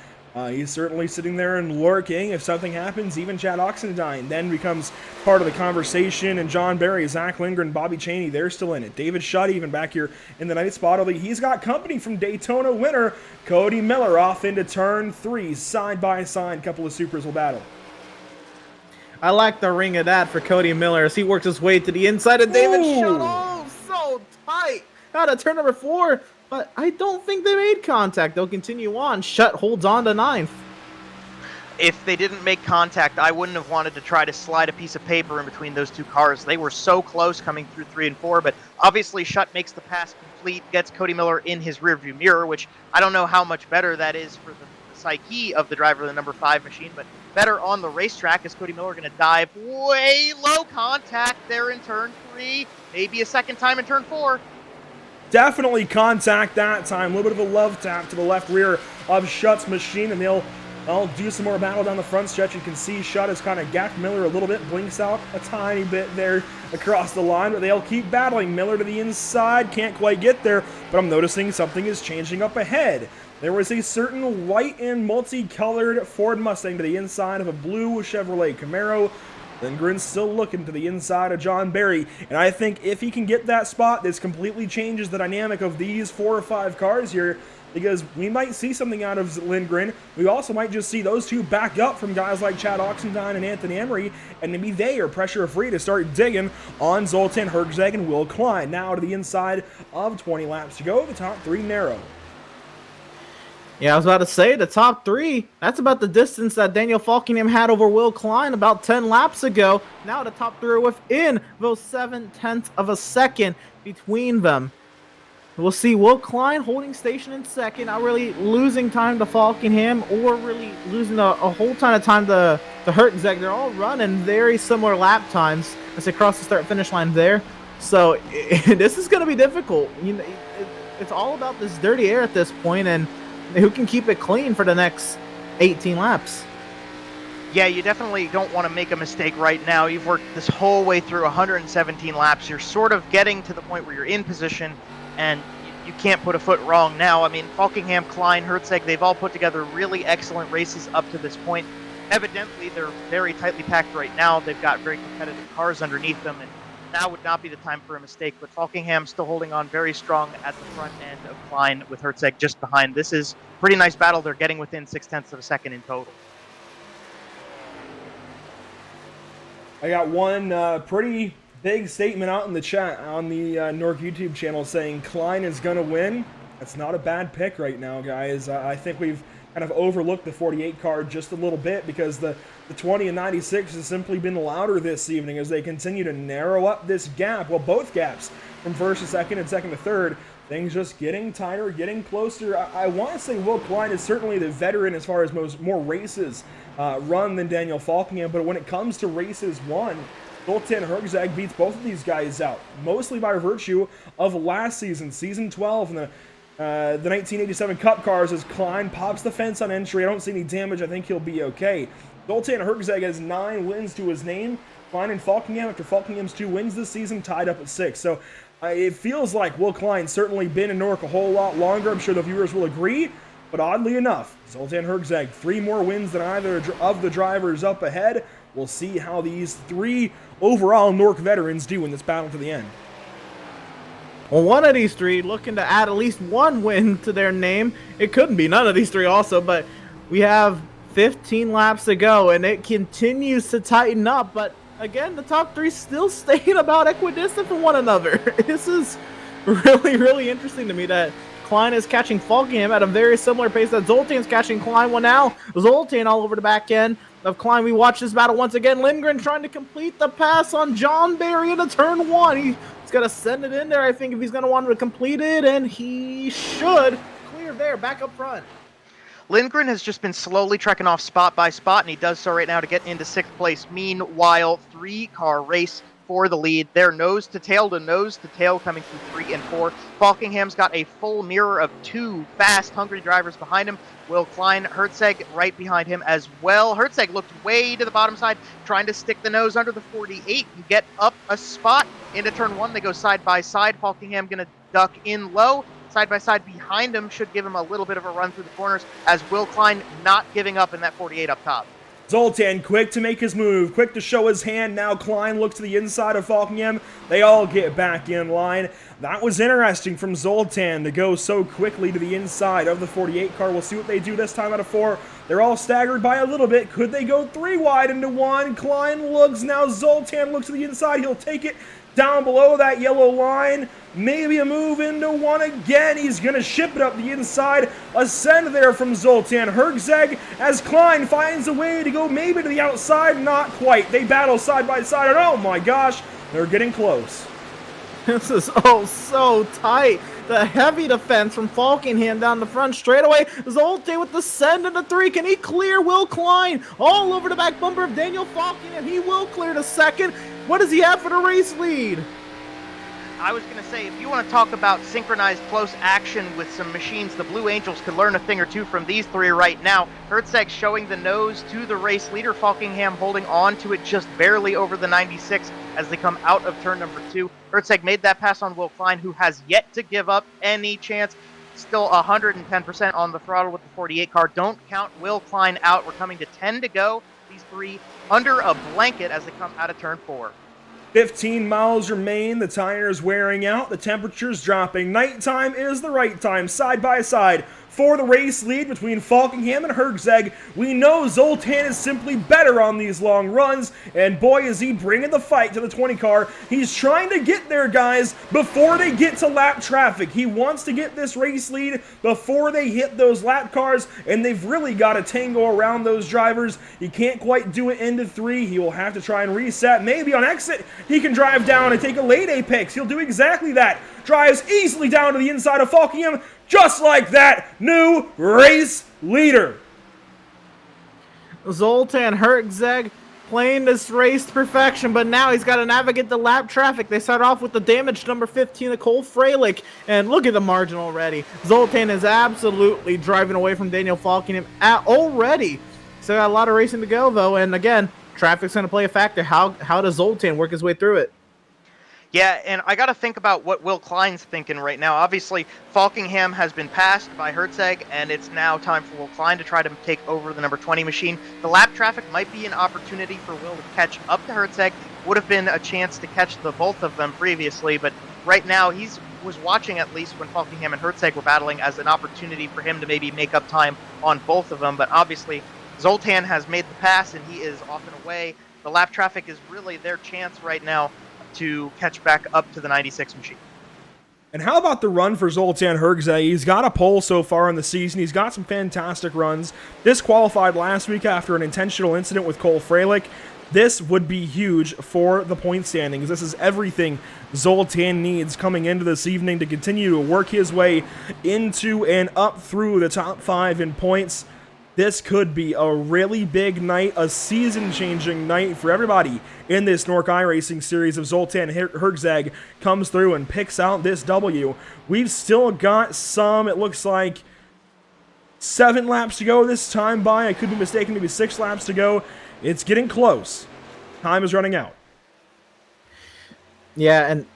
He's certainly sitting there and lurking. If something happens, even Chad Oxendine then becomes part of the conversation. And John Barry, Zach Lindgren, Bobby Chaney, they're still in it. David Shutt even back here in the ninth spot. Although he's got company from Daytona winner Cody Miller off into turn 3. Side by side, couple of Supras will battle. I like the ring of that for Cody Miller as he works his way to the inside of David Shutt. Oh, so tight. Out of turn number 4. But I don't think they made contact. They'll continue on. Shutt holds on to 9th. If they didn't make contact, I wouldn't have wanted to try to slide a piece of paper in between those two cars. They were so close coming through 3 and 4, but obviously Shutt makes the pass complete, gets Cody Miller in his rearview mirror, which I don't know how much better that is for the psyche of the driver of the number 5 machine, but better on the racetrack as Cody Miller going to dive way low contact there in turn 3, maybe a second time in turn 4. Definitely contact that time. A little bit of a love tap to the left rear of Shutt's machine, and they'll do some more battle down the front stretch. You can see Shutt has kind of gapped Miller a little bit, blinks out a tiny bit there across the line, but they'll keep battling. Miller to the inside, can't quite get there, but I'm noticing something is changing up ahead. There was a certain white and multicolored Ford Mustang to the inside of a blue Chevrolet Camaro. Lindgren's still looking to the inside of John Barry, and I think if he can get that spot, this completely changes the dynamic of these 4 or 5 cars here, because we might see something out of Lindgren. We also might just see those two back up from guys like Chad Oxendine and Anthony Emery, and maybe they are pressure-free to start digging on Zoltan Herzeg and Will Klein. Now to the inside of 20 laps to go, the top 3 narrow. Yeah, I was about to say, the top 3, that's about the distance that Daniel Falkingham had over Will Klein about 10 laps ago. Now the top 3 are within those 0.7 of a second between them. We'll see Will Klein holding station in second, not really losing time to Falkingham or really losing a whole ton of time to Herzeg. They're all running very similar lap times as they cross the start-finish line there. So this is going to be difficult. You know, it's all about this dirty air at this point, and who can keep it clean for the next 18 laps. Yeah, you definitely don't want to make a mistake right now. You've worked this whole way through 117 laps. You're sort of getting to the point where you're in position, and you can't put a foot wrong now. I mean, Falkingham, Klein, Herzeg, they've all put together really excellent races up to this point. Evidently, they're very tightly packed right now. They've got very competitive cars underneath them, and now would not be the time for a mistake, but Falkingham still holding on very strong at the front end of Klein with Herzeg just behind. This is a pretty nice battle. They're getting within 0.6 of a second in total. I got one pretty big statement out in the chat on the NORC YouTube channel saying Klein is going to win. That's not a bad pick right now, guys. I think we've kind of overlooked the 48 card just a little bit because the 20 and 96 has simply been louder this evening as they continue to narrow up this gap. Well, both gaps from first to second and second to third. Things just getting tighter, getting closer. I want to say Will Klein is certainly the veteran as far as more races run than Daniel Falkingham, but when it comes to races won, Zoltan Herzeg beats both of these guys out, mostly by virtue of last season, season 12, and the 1987 Cup cars as Klein pops the fence on entry. I don't see any damage. I think he'll be okay. Zoltan Herzeg has 9 wins to his name. Klein and Falkingham, after Falkingham's 2 wins this season, tied up at 6. So it feels like Will Klein's certainly been in NORC a whole lot longer. I'm sure the viewers will agree. But oddly enough, Zoltan Herzeg, 3 more wins than either of the drivers up ahead. We'll see how these 3 overall NORC veterans do in this battle to the end. Well, one of these 3 looking to add at least 1 win to their name. It couldn't be none of these 3 also, but we have 15 laps to go, and it continues to tighten up. But again, the top 3 still staying about equidistant from one another. This is really, really interesting to me that Klein is catching Falkingham at a very similar pace that Zoltan's catching Klein. Well, now Zoltan all over the back end of Klein. We watch this battle once again. Lindgren trying to complete the pass on John Barry into turn 1. He's got to send it in there, I think, if he's going to want to complete it, and he should clear there, back up front. Lindgren has just been slowly trekking off spot by spot, and he does so right now to get into 6th place. Meanwhile, 3-car race for the lead. They're nose to tail coming through 3 and 4. Falkingham's got a full mirror of 2 fast, hungry drivers behind him. Will Klein, Hertzeg right behind him as well. Hertzeg looked way to the bottom side, trying to stick the nose under the 48 and get up a spot into turn 1. They go side by side. Falkingham going to duck in low. Side by side behind him should give him a little bit of a run through the corners, as Will Klein not giving up in that 48 up top. Zoltan quick to make his move, quick to show his hand. Now Klein looks to the inside of Falkingham. They all get back in line. That was interesting from Zoltan to go so quickly to the inside of the 48 car. We'll see what they do this time out of 4. They're all staggered by a little bit. Could they go 3 wide into 1? Klein looks. Now Zoltan looks to the inside. He'll take it down below that yellow line. Maybe a move into 1 again. He's going to ship it up the inside. A send there from Zoltan. Hertzeg as Klein finds a way to go maybe to the outside. Not quite. They battle side by side. And oh my gosh, they're getting close. This is so tight. The heavy defense from Falkingham down the front straightaway. Zoltan with the send into 3. Can he clear Will Klein? All over the back bumper of Daniel Falkingham. He will clear the second. What does he have for the race lead? I was going to say, if you want to talk about synchronized close action with some machines, the Blue Angels could learn a thing or two from these 3 right now. Hertzeg showing the nose to the race leader. Falkingham holding on to it just barely over the 96 as they come out of turn number 2. Hertzeg made that pass on Will Klein, who has yet to give up any chance. Still 110% on the throttle with the 48 car. Don't count Will Klein out. We're coming to 10 to go. These 3 under a blanket as they come out of turn 4. 15 miles remain, the tire's wearing out, the temperature's dropping. Nighttime is the right time, side by side. For the race lead between Falkingham and Hertzeg, we know Zoltan is simply better on these long runs, and boy is he bringing the fight to the 20 car. He's trying to get there, guys, before they get to lap traffic. He wants to get this race lead before they hit those lap cars, and they've really got to tango around those drivers. He can't quite do it into 3. He will have to try and reset. Maybe on exit, he can drive down and take a late apex. He'll do exactly that. Drives easily down to the inside of Falkingham. Just like that, new race leader. Zoltan Hertzeg playing this race to perfection, but now he's got to navigate the lap traffic. They start off with the damaged number 15, the Cole Freilich, and look at the margin already. Zoltan is absolutely driving away from Daniel Falkingham already. So got a lot of racing to go, though, and again, traffic's going to play a factor. How does Zoltan work his way through it? Yeah, and I got to think about what Will Klein's thinking right now. Obviously, Falkingham has been passed by Hertzeg, and it's now time for Will Klein to try to take over the number 20 machine. The lap traffic might be an opportunity for Will to catch up to Hertzeg. Would have been a chance to catch the both of them previously, but right now was watching at least when Falkingham and Hertzeg were battling as an opportunity for him to maybe make up time on both of them. But obviously, Zoltan has made the pass, and he is off and away. The lap traffic is really their chance right now to catch back up to the 96 machine. And how about the run for Zoltan Hertzeg? He's got a pole so far in the season. He's got some fantastic runs. Disqualified last week after an intentional incident with Cole Freilich. This would be huge for the point standings. This is everything Zoltan needs coming into this evening to continue to work his way into and up through the top 5 in points. This could be a really big night, a season-changing night for everybody in this NORC iRacing series. If Zoltan Hertzeg comes through and picks out this W. We've still got some, it looks like, 7 laps to go this time by. I could be mistaken, maybe 6 laps to go. It's getting close. Time is running out. Yeah, and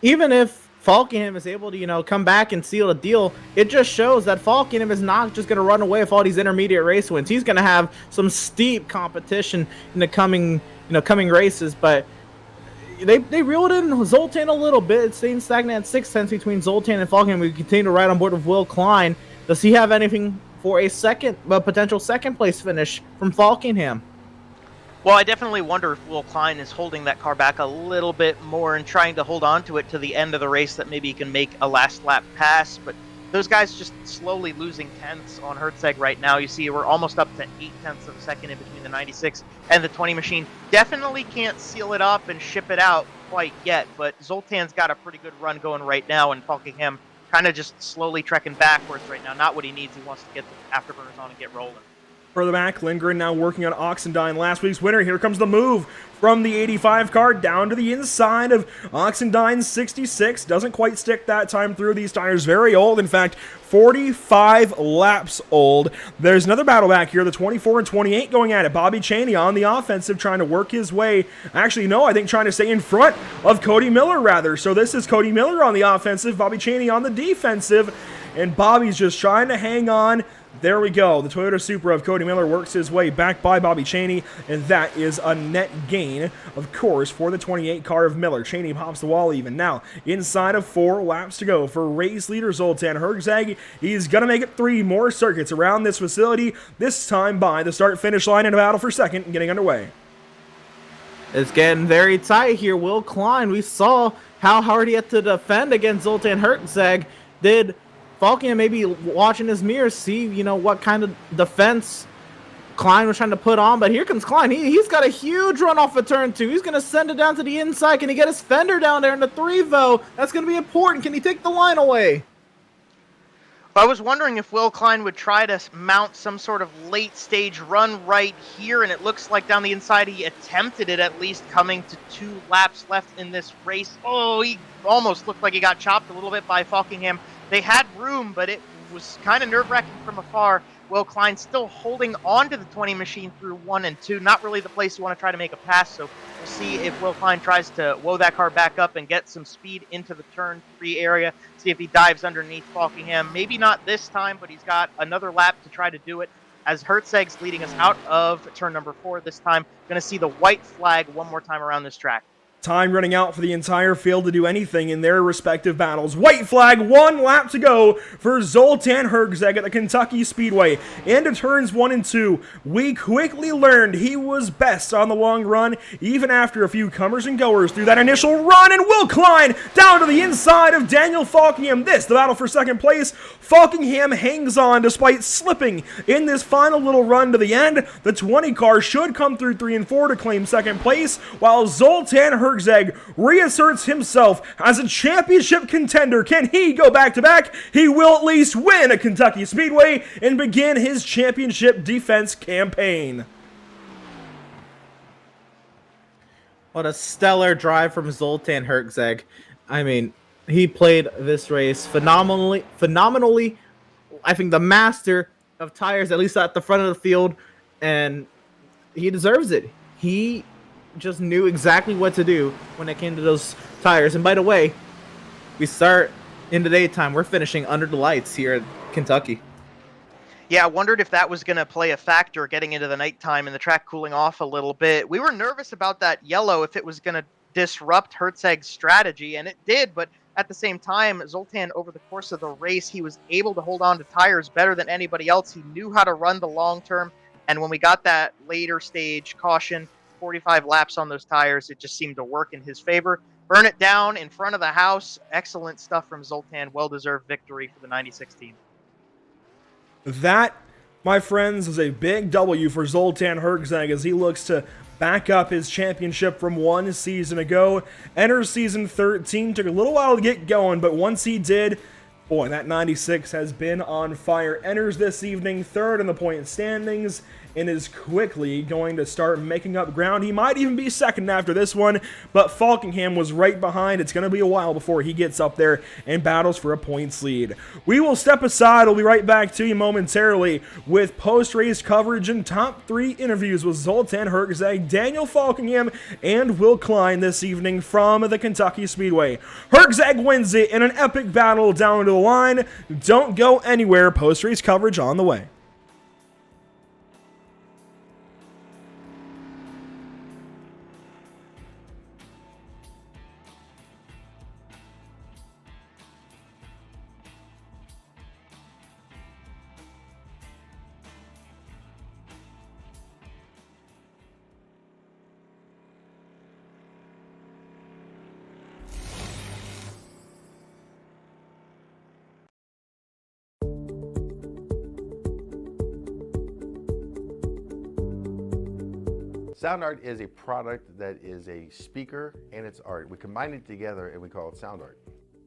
even if Falkingham is able to, come back and seal a deal, it just shows that Falkingham is not just going to run away with all these intermediate race wins. He's going to have some steep competition in the coming races, but they reeled in Zoltan a little bit. It's staying stagnant at 6/10 between Zoltan and Falkingham. We continue to ride on board with Will Klein. Does he have anything for a potential second place finish from Falkingham? Well, I definitely wonder if Will Klein is holding that car back a little bit more and trying to hold on to it to the end of the race, that maybe he can make a last lap pass. But those guys just slowly losing tenths on Hertzeg right now. You see we're almost up to 0.8 of a second in between the 96 and the 20 machine. Definitely can't seal it up and ship it out quite yet, but Zoltan's got a pretty good run going right now, and Falkingham kind of just slowly trekking backwards right now. Not what he needs. He wants to get the afterburners on and get rolling. Further back, Lindgren now working on Oxendine, last week's winner. Here comes the move from the 85 car down to the inside of Oxendine's 66. Doesn't quite stick that time through. These tires very old. In fact, 45 laps old. There's another battle back here. The 24 and 28 going at it. Bobby Chaney on the offensive, trying to work his way. Actually, no, I think trying to stay in front of Cody Miller, rather. So this is Cody Miller on the offensive, Bobby Chaney on the defensive, and Bobby's just trying to hang on. There we go. The Toyota Supra of Cody Miller works his way back by Bobby Chaney, and that is a net gain, of course, for the 28 car of Miller. Chaney pops the wall even. Now, inside of 4 laps to go for race leader Zoltan Herzeg. He's going to make it 3 more circuits around this facility, this time by the start-finish line in a battle for second and getting underway. It's getting very tight here. Will Klein, we saw how hard he had to defend against Zoltan Herzeg. Did Falcon maybe watching his mirrors, see, you know, what kind of defense Klein was trying to put on, but here comes Klein. He's got a huge run off of turn 2. He's going to send it down to the inside. Can he get his fender down there in the 3-vo? That's going to be important. Can he take the line away? I was wondering if Will Klein would try to mount some sort of late-stage run right here, and it looks like down the inside he attempted it, at least coming to 2 laps left in this race. Oh, he almost looked like he got chopped a little bit by Falkingham. They had room, but it was kind of nerve-wracking from afar. Will Klein still holding on to the 20 machine through 1 and 2. Not really the place you want to try to make a pass, so we'll see if Will Klein tries to woe that car back up and get some speed into the turn 3 area. See if he dives underneath Falkingham. Maybe not this time, but he's got another lap to try to do it. As Herzeg's leading us out of turn number 4 this time. Going to see the white flag one more time around this track. Time running out for the entire field to do anything in their respective battles. White flag, 1 lap to go for Zoltan Herzeg at the Kentucky Speedway. Into turns 1 and 2. We quickly learned he was best on the long run, even after a few comers and goers through that initial run. And Will Klein down to the inside of Daniel Falkingham. This, the battle for second place. Falkingham hangs on despite slipping in this final little run to the end. The 20 car should come through 3 and 4 to claim second place, while Zoltan Herzeg reasserts himself as a championship contender. Can he go back-to-back? He will at least win a Kentucky Speedway and begin his championship defense campaign. What a stellar drive from Zoltan Herzeg. I mean, he played this race phenomenally. I think the master of tires, at least at the front of the field, and he deserves it. He just knew exactly what to do when it came to those tires. And by the way, we start in the daytime. We're finishing under the lights here at Kentucky. Yeah, I wondered if that was going to play a factor getting into the nighttime and the track cooling off a little bit. We were nervous about that yellow, if it was going to disrupt Herzeg's strategy, and it did, but at the same time, Zoltan, over the course of the race, he was able to hold on to tires better than anybody else. He knew how to run the long term, and when we got that later stage caution, 45 laps on those tires, it just seemed to work in his favor. Burn it down in front of the house. Excellent stuff from Zoltan. Well-deserved victory for the 96 team. That, my friends, is a big W for Zoltan Herzeg as he looks to back up his championship from 1 season ago. Enters season 13. Took a little while to get going, but once he did, boy, that 96 has been on fire. Enters this evening 3rd in the point standings and is quickly going to start making up ground. He might even be 2nd after this one, but Falkingham was right behind. It's going to be a while before he gets up there and battles for a points lead. We will step aside. We'll be right back to you momentarily with post-race coverage and top 3 interviews with Zoltan Herzeg, Daniel Falkingham, and Will Klein this evening from the Kentucky Speedway. Herzeg wins it in an epic battle down to the line. Don't go anywhere. Post-race coverage on the way. Sound art is a product that is a speaker and it's art. We combine it together and we call it sound art.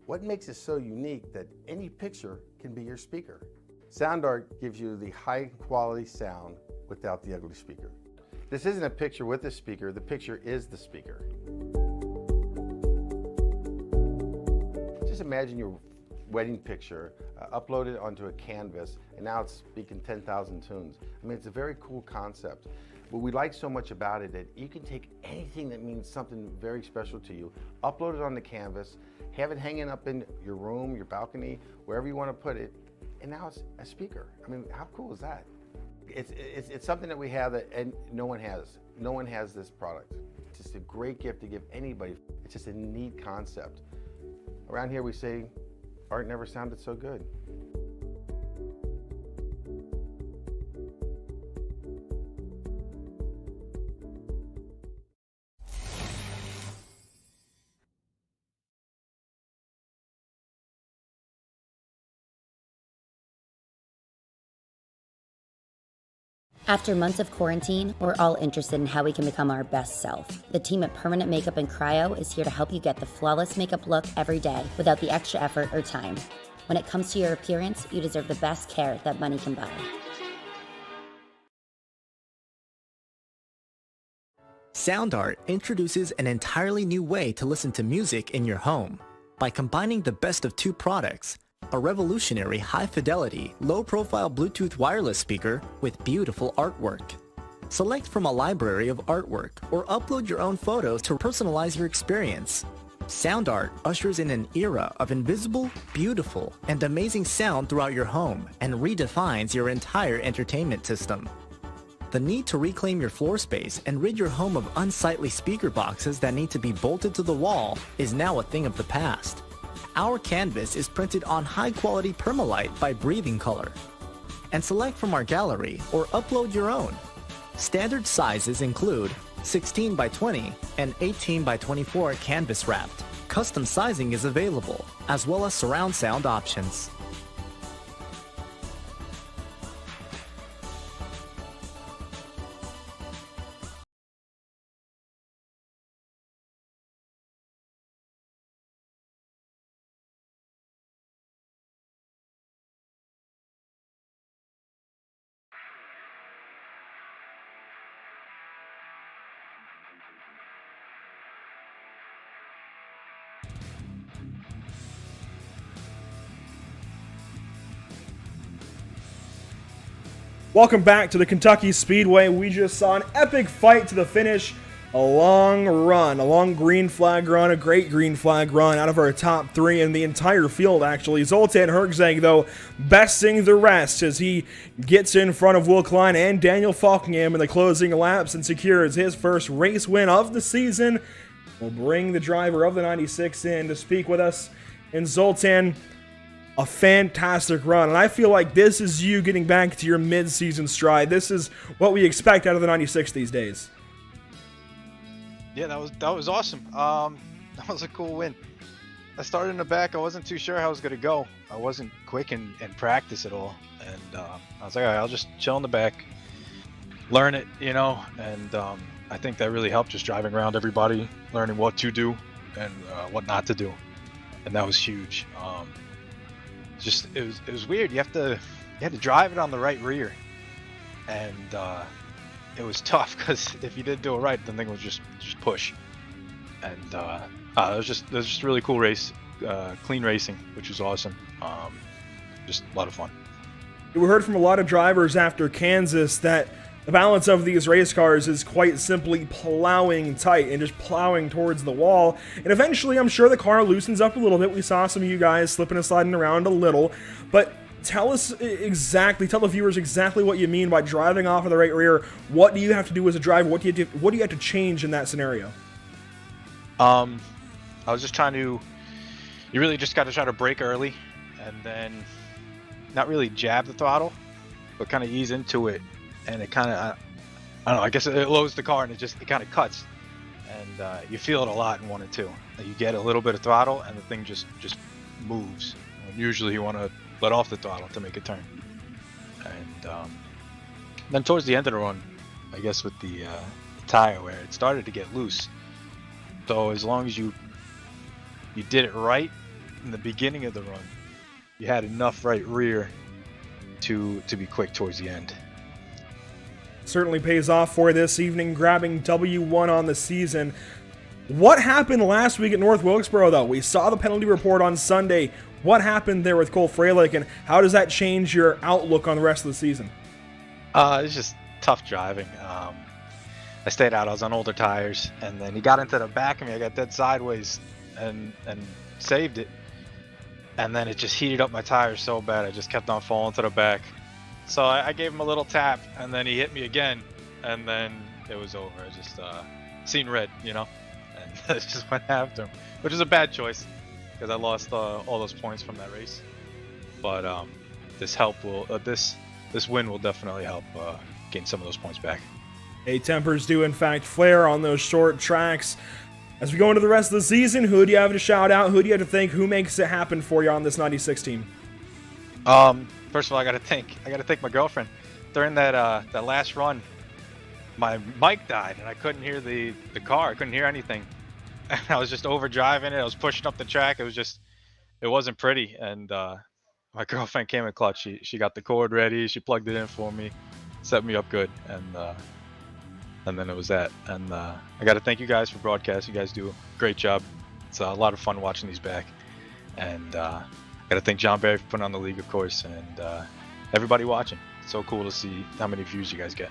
What makes it so unique that any picture can be your speaker? Sound art gives you the high quality sound without the ugly speaker. This isn't a picture with a speaker, the picture is the speaker. Just imagine your wedding picture uploaded onto a canvas, and now it's speaking 10,000 tunes. I mean, it's a very cool concept. What we like so much about it that you can take anything that means something very special to you, upload it on the canvas, have it hanging up in your room, your balcony, wherever you want to put it, and now it's a speaker. I mean, how cool is that? It's something that we have that and no one has. No one has this product. It's just a great gift to give anybody. It's just a neat concept. Around here we say, art never sounded so good. After months of quarantine, we're all interested in how we can become our best self. The team at Permanent Makeup and Cryo is here to help you get the flawless makeup look every day without the extra effort or time. When it comes to your appearance, you deserve the best care that money can buy. SoundArt introduces an entirely new way to listen to music in your home. By combining the best of two products, a revolutionary high-fidelity, low-profile Bluetooth wireless speaker with beautiful artwork. Select from a library of artwork or upload your own photos to personalize your experience. SoundArt ushers in an era of invisible, beautiful, and amazing sound throughout your home and redefines your entire entertainment system. The need to reclaim your floor space and rid your home of unsightly speaker boxes that need to be bolted to the wall is now a thing of the past. Our canvas is printed on high-quality permalite by Breathing Color. And select from our gallery or upload your own. Standard sizes include 16 by 20 and 18 by 24 canvas wrapped. Custom sizing is available, as well as surround sound options. Welcome back to the Kentucky Speedway. We just saw an epic fight to the finish. A long run, a long green flag run, a great green flag run out of our top three in the entire field, actually. Zoltan Hergzeg, though, besting the rest as he gets in front of Will Klein and Daniel Falkingham in the closing laps and secures his first race win of the season. We'll bring the driver of the 96 in to speak with us. And Zoltan, a fantastic run, and I feel like this is you getting back to your mid-season stride. This is what we expect out of the 96 these days. Yeah, that was awesome. That was a cool win. I started in the back. I wasn't too sure how I was gonna go. I wasn't quick in practice at all, and I was like, all right, I'll just chill in the back, learn it, you know. And I think that really helped, just driving around everybody, learning what to do and what not to do, and that was huge. It was weird. You had to drive it on the right rear, and it was tough because if you didn't do it right, the thing was just push. And it was just a really cool race, clean racing, which was awesome. Just a lot of fun. We heard from a lot of drivers after Kansas that the balance of these race cars is quite simply plowing tight and just plowing towards the wall. And eventually, I'm sure the car loosens up a little bit. We saw some of you guys slipping and sliding around a little. But tell the viewers exactly what you mean by driving off of the right rear. What do you have to do as a driver? What do you have to change in that scenario? I was just trying to. You really just got to try to brake early, and then not really jab the throttle, but kind of ease into it. And it kind of, I don't know, I guess it loads the car and it kind of cuts. And you feel it a lot in 1 and 2. You get a little bit of throttle and the thing just moves. And usually you want to let off the throttle to make a turn. And then towards the end of the run, I guess with the tire wear, it started to get loose. So as long as you did it right in the beginning of the run, you had enough right rear to be quick towards the end. certainly pays off for this evening, grabbing W1 on the season. What happened last week at North Wilkesboro, though? We saw the penalty report on Sunday. What happened there with Cole Freilich, and how does that change your outlook on the rest of the season? It's just tough driving. I stayed out. I was on older tires, and then he got into the back of me. I got dead sideways and saved it. And then it just heated up my tires so bad. I just kept on falling to the back. So I gave him a little tap, and then he hit me again, and then it was over. I just seen red, and I just went after him, which is a bad choice because I lost all those points from that race. But this win will definitely help gain some of those points back. Hey, tempers do in fact flare on those short tracks. As we go into the rest of the season, who do you have to shout out? Who do you have to thank? Who makes it happen for you on this 96 team? First of all, I gotta thank my girlfriend. During that last run, my mic died and I couldn't hear the car. I couldn't hear anything. And I was just over driving it. I was pushing up the track. It wasn't pretty. And my girlfriend came in clutch. She got the cord ready. She plugged it in for me, set me up good, and then it was that. And I got to thank you guys for broadcast. You guys do a great job. It's a lot of fun watching these back. And I got to thank John Barry for putting on the league, of course, and everybody watching. It's so cool to see how many views you guys get.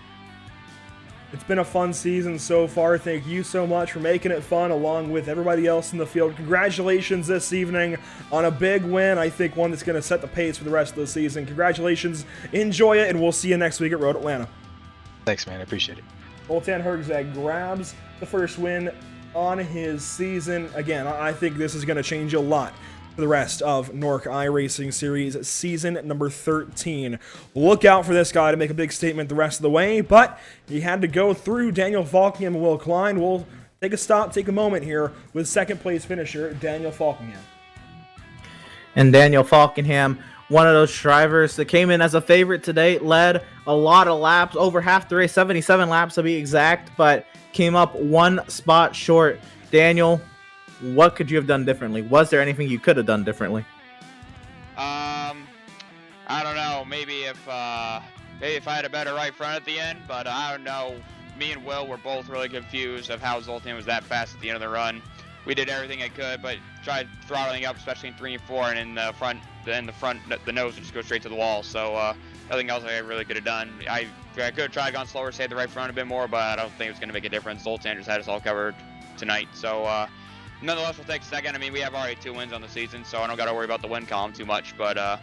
It's been a fun season so far. Thank you so much for making it fun along with everybody else in the field. Congratulations this evening on a big win. I think one that's going to set the pace for the rest of the season. Congratulations. Enjoy it, and we'll see you next week at Road Atlanta. Thanks, man. I appreciate it. Zoltan Hergzag grabs the first win on his season. Again, I think this is going to change a lot for the rest of NORC iRacing Series season number 13. Look out for this guy to make a big statement the rest of the way, but he had to go through Daniel Falkingham and Will Klein. We'll take a moment here with second place finisher Daniel Falkingham. And Daniel Falkingham, one of those drivers that came in as a favorite today, led a lot of laps, over half the race, 77 laps to be exact, but came up one spot short. Daniel, what could you have done differently? Was there anything you could have done differently? I don't know. Maybe if I had a better right front at the end, but I don't know. Me and Will were both really confused of how Zoltan was that fast at the end of the run. We did everything I could, but tried throttling up, especially in 3 and 4, and in the front, the nose would just go straight to the wall. So nothing else I really could have done. I could have tried gone slower, saved the right front a bit more, but I don't think it was going to make a difference. Zoltan just had us all covered tonight. So nonetheless, we'll take second. I mean, we have already 2 wins on the season, so I don't got to worry about the win column too much. But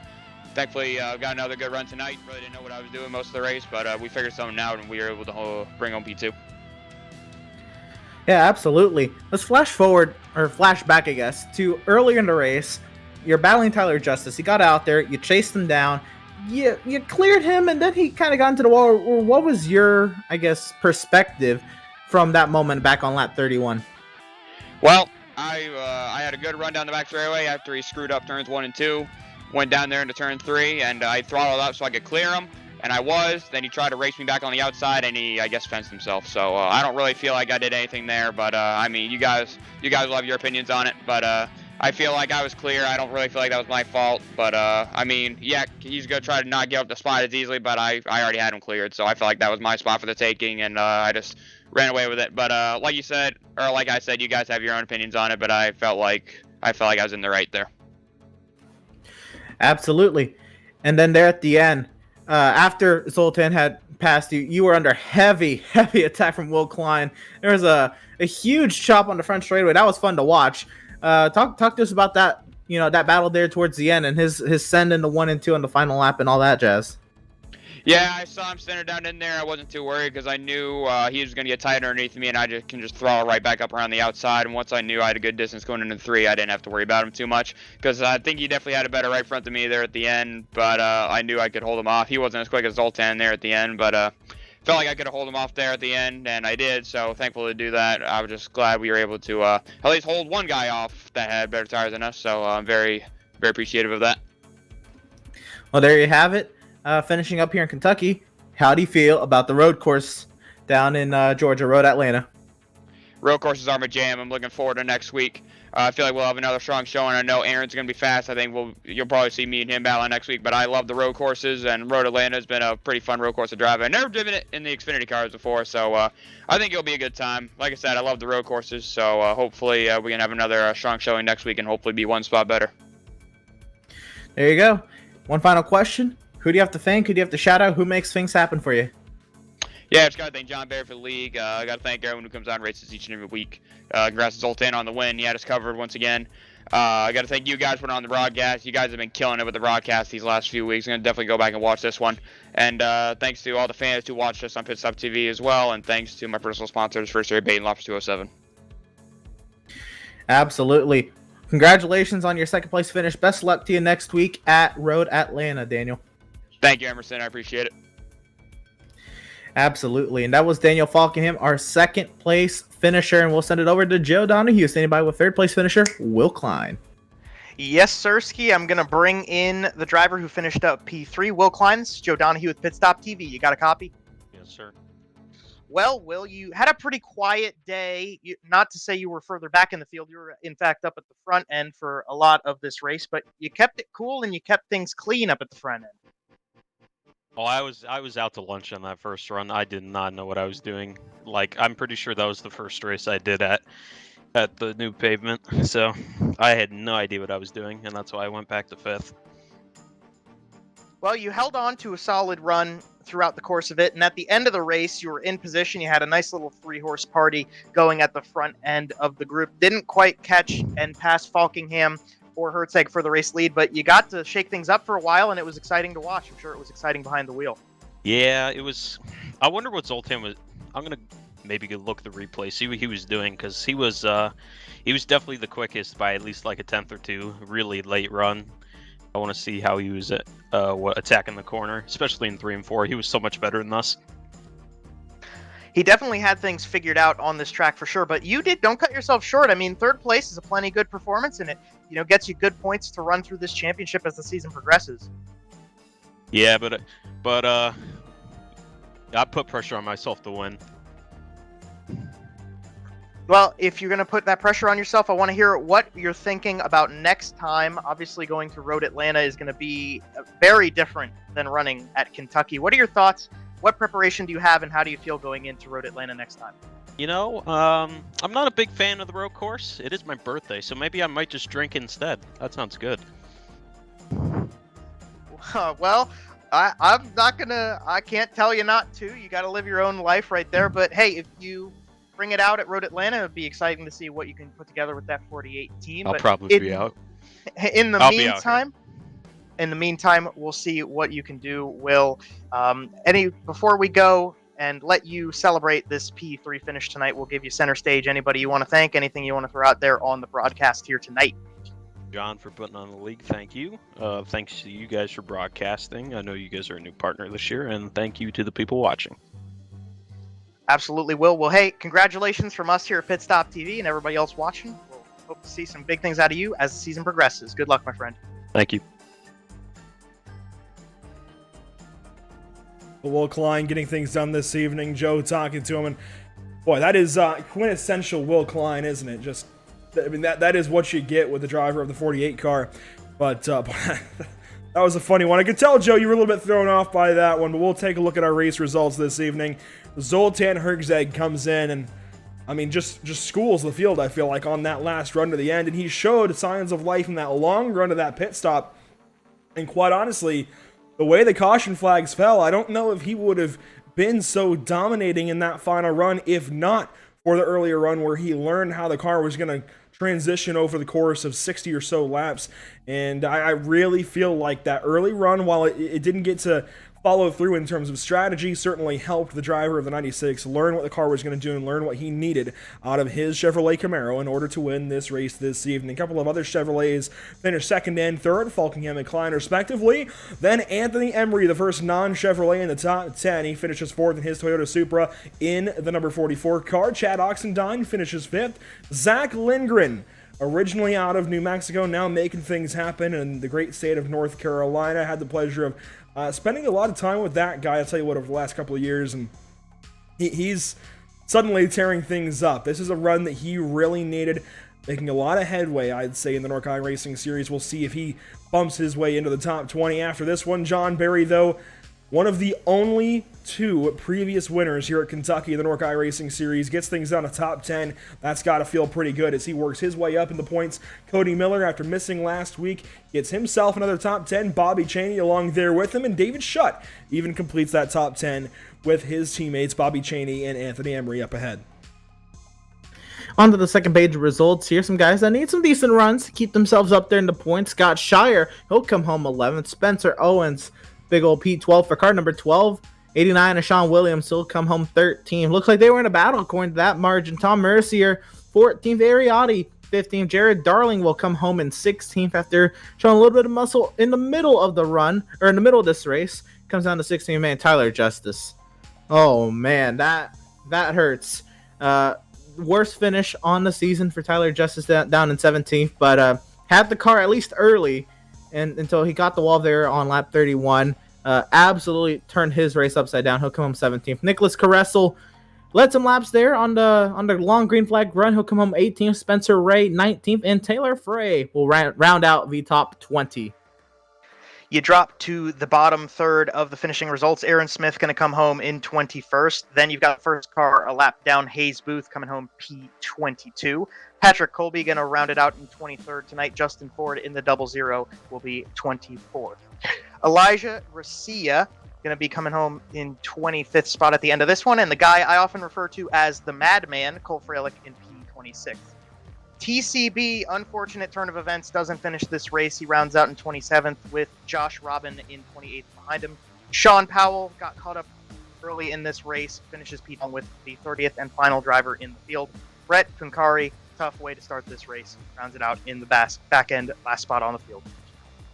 thankfully, got another good run tonight. Really didn't know what I was doing most of the race, but we figured something out, and we were able to bring home P2. Yeah, absolutely. Let's flash back, I guess, to earlier in the race. You're battling Tyler Justice. He got out there. You chased him down. You cleared him, and then he kind of got into the wall. Or what was your, I guess, perspective from that moment back on lap 31? Well, I had a good run down the back straightaway after he screwed up turns 1 and 2. Went down there into turn 3, and I throttled up so I could clear him. And I was. Then he tried to race me back on the outside, and he, I guess, fenced himself. So I don't really feel like I did anything there. But I mean, you guys will have your opinions on it. But I feel like I was clear. I don't really feel like that was my fault. But I mean, yeah, he's gonna try to not give up the spot as easily. But I already had him cleared, so I felt like that was my spot for the taking, and I just ran away with it. But like you said, or like I said, you guys have your own opinions on it. But I felt like I was in the right there. Absolutely. And then there at the end, after Zoltan had passed you, you were under heavy attack from Will Klein. There was a huge chop on the front straightaway. That was fun to watch. Talk to us about that, that battle there towards the end and his send into 1 and 2 on the final lap and all that jazz. Yeah, I saw him center down in there. I wasn't too worried because I knew he was going to get tight underneath me, and I can just throttle right back up around the outside. And once I knew I had a good distance going into 3, I didn't have to worry about him too much because I think he definitely had a better right front than me there at the end. But I knew I could hold him off. He wasn't as quick as Zoltan there at the end, but felt like I could hold him off there at the end, and I did. So thankful to do that. I was just glad we were able to at least hold one guy off that had better tires than us. So I'm very, very appreciative of that. Well, there you have it. Finishing up here in Kentucky. How do you feel about the road course down in Georgia, Road Atlanta? road courses are my jam. I'm looking forward to next week. I feel like we'll have another strong showing. I know Aaron's going to be fast. I think you'll probably see me and him battle next week. But I love the road courses, and Road Atlanta has been a pretty fun road course to drive. I've never driven it in the Xfinity cars before, so I think it'll be a good time. Like I said, I love the road courses, so hopefully we can have another strong showing next week and hopefully be one spot better. There you go. One final question. Who do you have to thank? Who do you have to shout out? Who makes things happen for you? Yeah, I just got to thank John Barrett for the league. I got to thank everyone who comes on and races each and every week. Congrats to Zoltan on the win. He had us covered once again. I got to thank you guys for on the broadcast. You guys have been killing it with the broadcast these last few weeks. I'm going to definitely go back and watch this one. And thanks to all the fans who watched us on Pit Stop TV as well. And thanks to my personal sponsors, First Aid Bait and Lobster 207. Absolutely. Congratulations on your second place finish. Best luck to you next week at Road Atlanta, Daniel. Thank you, Emerson. I appreciate it. Absolutely. And that was Daniel Falkenham, our second place finisher. And we'll send it over to Joe Donahue, standing by with third place finisher, Will Klein. Yes, Sirski. I'm going to bring in the driver who finished up P3, Will Klein. Joe Donahue with Pit Stop TV. You got a copy? Yes, sir. Well, Will, you had a pretty quiet day. Not to say you were further back in the field. You were, in fact, up at the front end for a lot of this race. But you kept it cool and you kept things clean up at the front end. Well, I was out to lunch on that first run. I did not know what I was doing. Like, I'm pretty sure that was the first race I did at the new pavement. So I had no idea what I was doing, and that's why I went back to fifth. Well, you held on to a solid run throughout the course of it, and at the end of the race, you were in position. You had a nice little 3-horse party going at the front end of the group. Didn't quite catch and pass Falkingham or Hertzeg for the race lead, but you got to shake things up for a while, and it was exciting to watch. I'm sure it was exciting behind the wheel. Yeah, it was. I wonder what Zoltan was. I'm gonna maybe go look at the replay, see what he was doing, because he was definitely the quickest by at least like a tenth or two. Really late run. I want to see how he was at attacking the corner, especially in 3 and 4. He was so much better than us. He definitely had things figured out on this track for sure, but you don't cut yourself short. I mean, third place is a plenty good performance, and it gets you good points to run through this championship as the season progresses. Yeah, but I put pressure on myself to win. Well, if you're going to put that pressure on yourself, I want to hear what you're thinking about next time. Obviously, going to Road Atlanta is going to be very different than running at Kentucky. What are your thoughts? What preparation do you have, and how do you feel going into Road Atlanta next time? I'm not a big fan of the road course. It is my birthday, so maybe I might just drink instead. That sounds good. Well, I can't tell you not to. You got to live your own life right there. But hey, if you bring it out at Road Atlanta, it would be exciting to see what you can put together with that 48 team. I'll probably be out. In the meantime, we'll see what you can do, Will. Before we go and let you celebrate this P3 finish tonight, we'll give you center stage. Anybody you want to thank, anything you want to throw out there on the broadcast here tonight? John, for putting on the league, thank you. Thanks to you guys for broadcasting. I know you guys are a new partner this year, and thank you to the people watching. Absolutely, Will. Well, hey, congratulations from us here at Pit Stop TV and everybody else watching. We'll hope to see some big things out of you as the season progresses. Good luck, my friend. Thank you. Will Klein getting things done this evening. Joe talking to him, and boy, that is quintessential Will Klein, isn't it? Just, I mean, that is what you get with the driver of the 48 car. But that was a funny one. I could tell, Joe, you were a little bit thrown off by that one, but we'll take a look at our race results this evening. Zoltan Hertzeg comes in and, I mean, just schools the field, I feel like, on that last run to the end, and he showed signs of life in that long run to that pit stop. And quite honestly, the way the caution flags fell, I don't know if he would have been so dominating in that final run if not for the earlier run where he learned how the car was going to transition over the course of 60 or so laps. And I really feel like that early run, while it didn't get to follow through in terms of strategy, certainly helped the driver of the 96 learn what the car was going to do and learn what he needed out of his Chevrolet Camaro in order to win this race this evening. A couple of other Chevrolets finished second and third, Falkingham and Klein respectively. Then Anthony Emery, the first non-Chevrolet in the top 10. He finishes fourth in his Toyota Supra in the number 44 car. Chad Oxendine finishes fifth. Zach Lindgren, originally out of New Mexico, now making things happen in the great state of North Carolina. Had the pleasure of spending a lot of time with that guy, I'll tell you what, over the last couple of years, and he's suddenly tearing things up. This is a run that he really needed, making a lot of headway, I'd say, in the NORC iRacing Series. We'll see if he bumps his way into the top 20 after this one. John Barry, though, one of the only 2 previous winners here at Kentucky in the NORC iRacing Series, gets things down to top 10. That's got to feel pretty good as he works his way up in the points. Cody Miller, after missing last week, gets himself another top 10. Bobby Chaney along there with him, and David Shutt even completes that top 10 with his teammates Bobby Chaney and Anthony Emery up ahead. On to the second page of results. Here's some guys that need some decent runs to keep themselves up there in the points. Scott Shire, he'll come home 11th. Spencer Owens, big old P12 for car number 12. 89, and Sean Williams, he'll come home 13th. Looks like they were in a battle according to that margin. Tom Mercier, 14th. Ariati, 15th. Jared Darling will come home in 16th after showing a little bit of muscle in the middle of the run, or in the middle of this race. Comes down to 16th man, Tyler Justice. Oh man, that hurts. Worst finish on the season for Tyler Justice, down in 17th, but had the car at least early and until he got the wall there on lap 31. Absolutely turned his race upside down. He'll come home 17th. Nicholas Caressel led some laps there on the long green flag run. He'll come home 18th. Spencer Ray 19th, and Taylor Frey will round out the top 20. You drop to the bottom third of the finishing results. Aaron Smith going to come home in 21st. Then you've got first car a lap down. Hayes Booth coming home P22. Patrick Colby going to round it out in 23rd tonight. Justin Ford in the 00 will be 24th. Elijah Racia going to be coming home in 25th spot at the end of this one. And the guy I often refer to as the Madman, Cole Freilich, in P26. TCB, unfortunate turn of events, doesn't finish this race. He rounds out in 27th with Josh Robin in 28th behind him. Sean Powell got caught up early in this race, finishes P1 with the 30th and final driver in the field. Brett Kunkari, tough way to start this race, rounds it out in the back end, last spot on the field.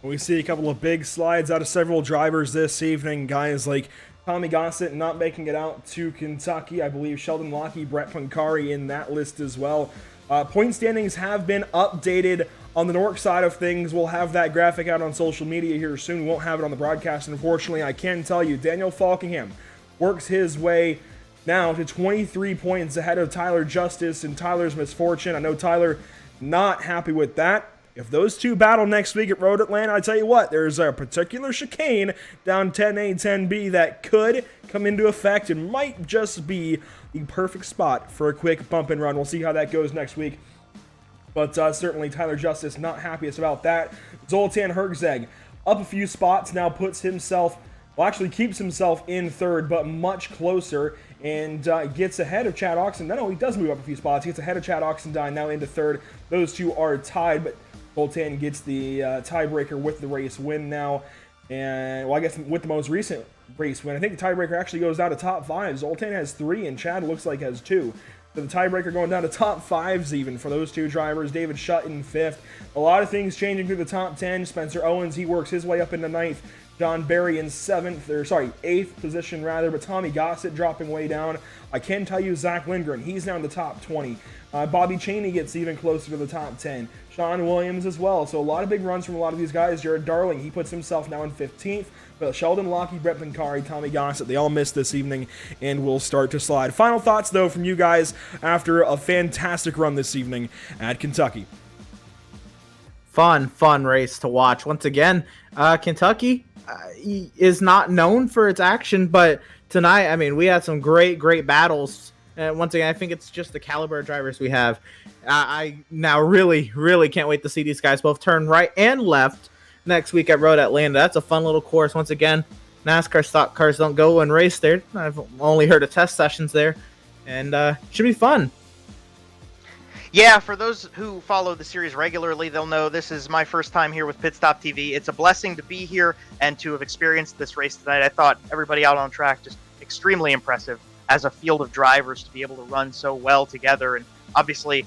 We see a couple of big slides out of several drivers this evening. Guys like Tommy Gossett not making it out to Kentucky. I believe Sheldon Lockey, Brett Kunkari in that list as well. Point standings have been updated on the NORC side of things. We'll have that graphic out on social media here soon. We won't have it on the broadcast, unfortunately. I can tell you, Daniel Falkingham works his way now to 23 points ahead of Tyler Justice and Tyler's Misfortune. I know Tyler not happy with that. If those two battle next week at Road Atlanta, I tell you what, there's a particular chicane down 10A, 10B that could come into effect and might just be the perfect spot for a quick bump and run. We'll see how that goes next week. But certainly Tyler Justice not happiest about that. Zoltan Herzeg up a few spots, now puts himself, well, actually keeps himself in third, but much closer, and gets ahead of Chad Oxendine. No, he does move up a few spots. He gets ahead of Chad Oxendine, now into third. Those two are tied, but Zoltan gets the tiebreaker with the race win now. And, well, I guess with the most recent race win, I think the tiebreaker actually goes down to top 5. Zoltan has 3, and Chad looks like has 2. So the tiebreaker going down to top 5s even for those two drivers. David Shutt in 5th. A lot of things changing through the top 10. Spencer Owens, he works his way up into 9th. John Barry in 8th position rather, but Tommy Gossett dropping way down. I can tell you Zach Lindgren, he's now in the top 20. Bobby Chaney gets even closer to the top 10. Sean Williams as well. So a lot of big runs from a lot of these guys. Jared Darling, he puts himself now in 15th. But Sheldon Lockey, Brett Pinkari, Tommy Gossett, they all missed this evening and will start to slide. Final thoughts, though, from you guys after a fantastic run this evening at Kentucky. Fun race to watch. Once again, Kentucky is not known for its action, but tonight, I mean, we had some great battles. Once again, I think it's just the caliber of drivers we have. I now really can't wait to see these guys both turn right and left next week at Road Atlanta. That's a fun little course. Once again, NASCAR stock cars don't go and race there. I've only heard of test sessions there, and should be fun. Yeah, for those who follow the series regularly, they'll know this is my first time here with Pit Stop TV. It's a blessing to be here and to have experienced this race tonight. I thought everybody out on track just extremely impressive as a field of drivers to be able to run so well together. And obviously,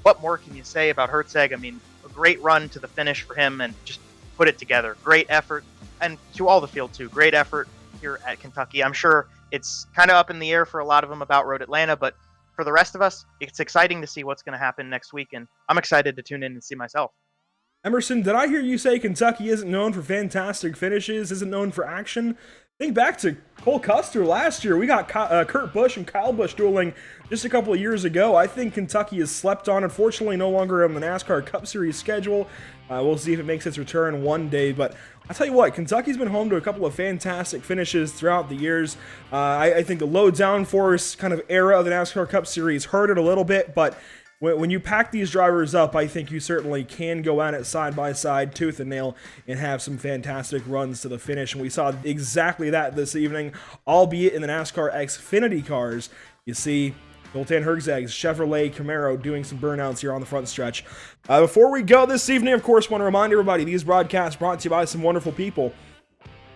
what more can you say about Herzeg? I mean, a great run to the finish for him and just put it together. Great effort. And to all the field, too. Great effort here at Kentucky. I'm sure it's kind of up in the air for a lot of them about Road Atlanta, but for the rest of us, it's exciting to see what's going to happen next week, and I'm excited to tune in and see myself. Emerson, did I hear you say Kentucky isn't known for fantastic finishes, isn't known for action? Think back to Cole Custer last year. We got Kurt Busch and Kyle Busch dueling just a couple of years ago. I think Kentucky is slept on. Unfortunately, no longer on the NASCAR Cup Series schedule. We'll see if it makes its return one day. But I'll tell you what, Kentucky's been home to a couple of fantastic finishes throughout the years. I think the low downforce kind of era of the NASCAR Cup Series hurt it a little bit, but when you pack these drivers up, I think you certainly can go at it side by side, tooth and nail, and have some fantastic runs to the finish. And we saw exactly that this evening, albeit in the NASCAR Xfinity cars. You see Zoltan Herzeg's Chevrolet Camaro doing some burnouts here on the front stretch. Before we go this evening, of course, want to remind everybody, these broadcasts brought to you by some wonderful people.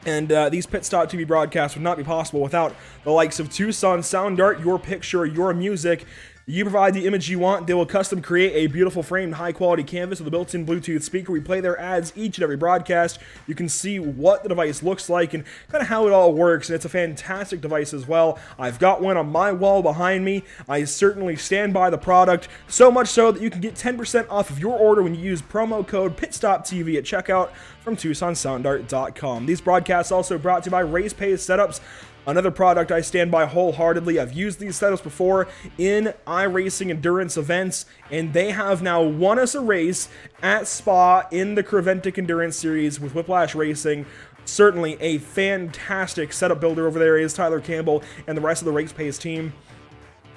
And these Pit Stop TV broadcasts would not be possible without the likes of Tucson Sound Art, your picture, your music. You provide the image you want, they will custom create a beautiful framed high-quality canvas with a built-in Bluetooth speaker. We play their ads each and every broadcast. You can see what the device looks like and kind of how it all works, and it's a fantastic device as well. I've got one on my wall behind me. I certainly stand by the product, so much so that you can get 10% off of your order when you use promo code PITSTOPTV at checkout from TucsonSoundArt.com. These broadcasts also brought to you by RacePace Setups, another product I stand by wholeheartedly. I've used these setups before in iRacing endurance events, and they have now won us a race at Spa in the Creventic Endurance Series with Whiplash Racing. Certainly a fantastic setup builder over there is Tyler Campbell and the rest of the RacePace team.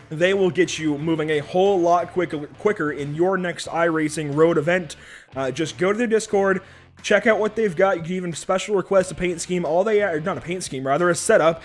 They will get you moving a whole lot quicker in your next iRacing road event. Just go to their Discord, check out what they've got. You can even special request a paint scheme. All they not a paint scheme, rather a setup.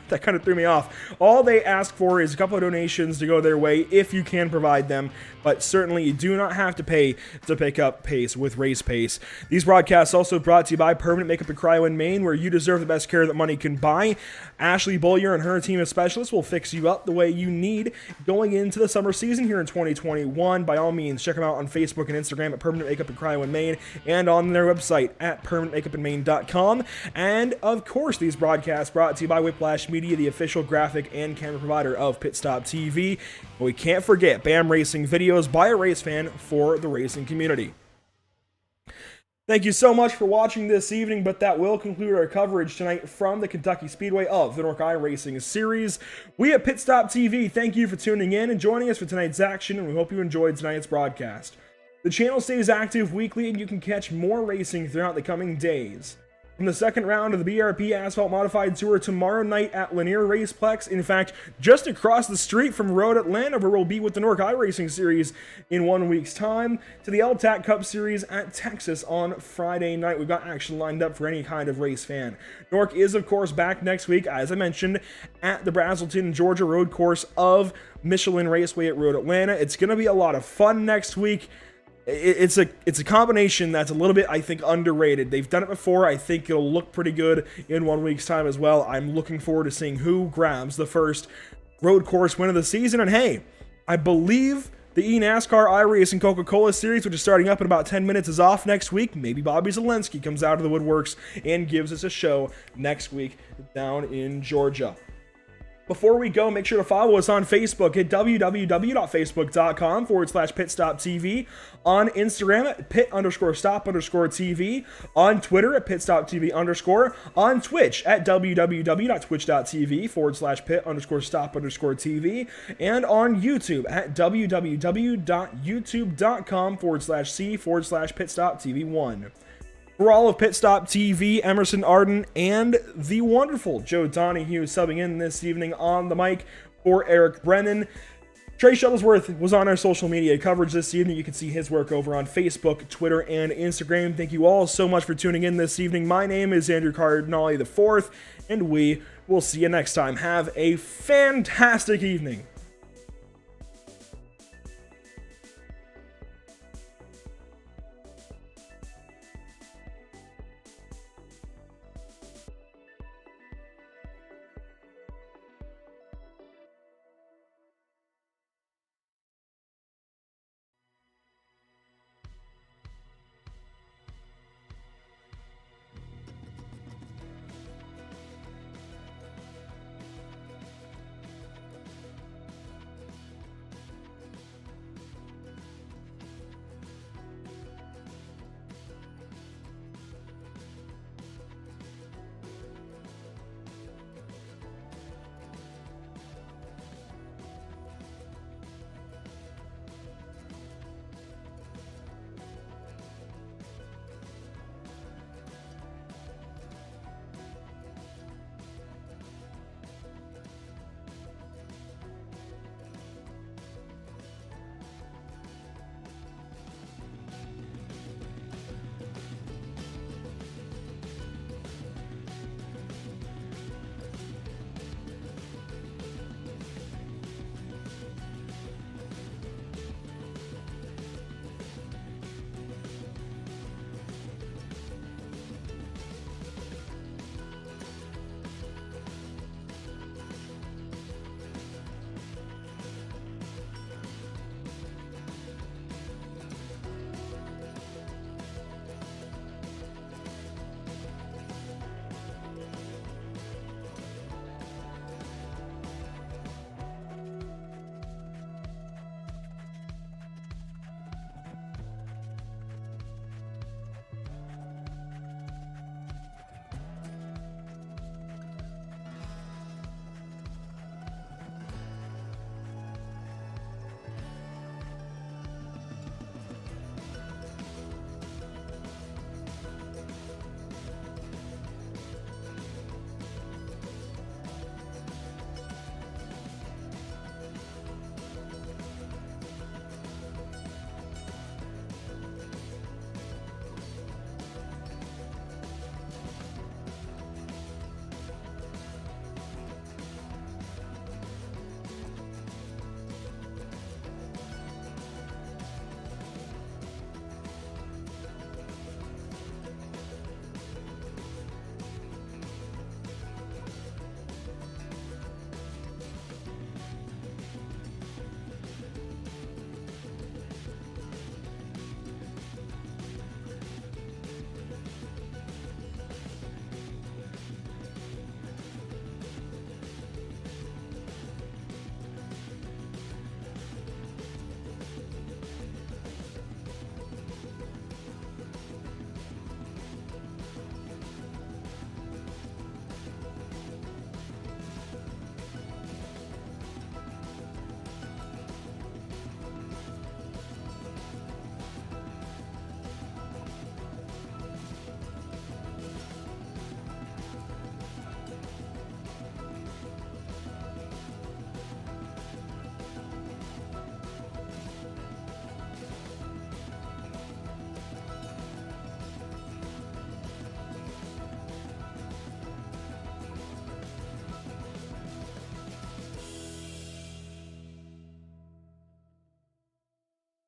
That kind of threw me off. All they ask for is a couple of donations to go their way if you can provide them, but certainly you do not have to pay to pick up pace with RacePace. These broadcasts also brought to you by Permanent Makeup and Cryo in Maine, where you deserve the best care that money can buy. Ashley Bollier and her team of specialists will fix you up the way you need going into the summer season here in 2021. By all means, check them out on Facebook and Instagram at Permanent Makeup and Cryo in Maine and on their website at permanentmakeupinmaine.com. And of course, these broadcasts brought to you by Whiplash Media, the official graphic and camera provider of Pit Stop TV. We can't forget BAM Racing videos by a race fan for the racing community. Thank you so much for watching this evening, but that will conclude our coverage tonight from the Kentucky Speedway of the NORC iRacing Series. We at Pit Stop TV thank you for tuning in and joining us for tonight's action, and we hope you enjoyed tonight's broadcast. The channel stays active weekly, and you can catch more racing throughout the coming days. From the second round of the BRP Asphalt Modified Tour tomorrow night at Lanier Raceplex, in fact, just across the street from Road Atlanta, where we'll be with the NORC iRacing Series in 1 week's time, to the LTAC Cup Series at Texas on Friday night. We've got action lined up for any kind of race fan. NORC is, of course, back next week, as I mentioned, at the Braselton, Georgia road course of Michelin Raceway at Road Atlanta. It's going to be a lot of fun next week. It's a combination that's a little bit, I think, underrated. They've done it before. I think it'll look pretty good in 1 week's time as well. I'm looking forward to seeing who grabs the first road course win of the season. And hey, I believe the eNASCAR iRacing Coca-Cola Series, which is starting up in about 10 minutes, is off next week. Maybe Bobby Zelensky comes out of the woodworks and gives us a show next week down in Georgia. Before we go, make sure to follow us on Facebook at www.facebook.com/pitstoptv, on Instagram at pit_stop_TV, on Twitter at pitstoptv_, on Twitch at www.twitch.tv/pit_stop_TV, and on YouTube at www.youtube.com/c/pitstoptv1. For all of Pit Stop TV, Emerson Arden and the wonderful Joe Donahue subbing in this evening on the mic for Eric Brennan. Trey Shuttlesworth was on our social media coverage this evening. You can see his work over on Facebook, Twitter, and Instagram. Thank you all so much for tuning in this evening. My name is Andrew Cardinale IV, and we will see you next time. Have a fantastic evening.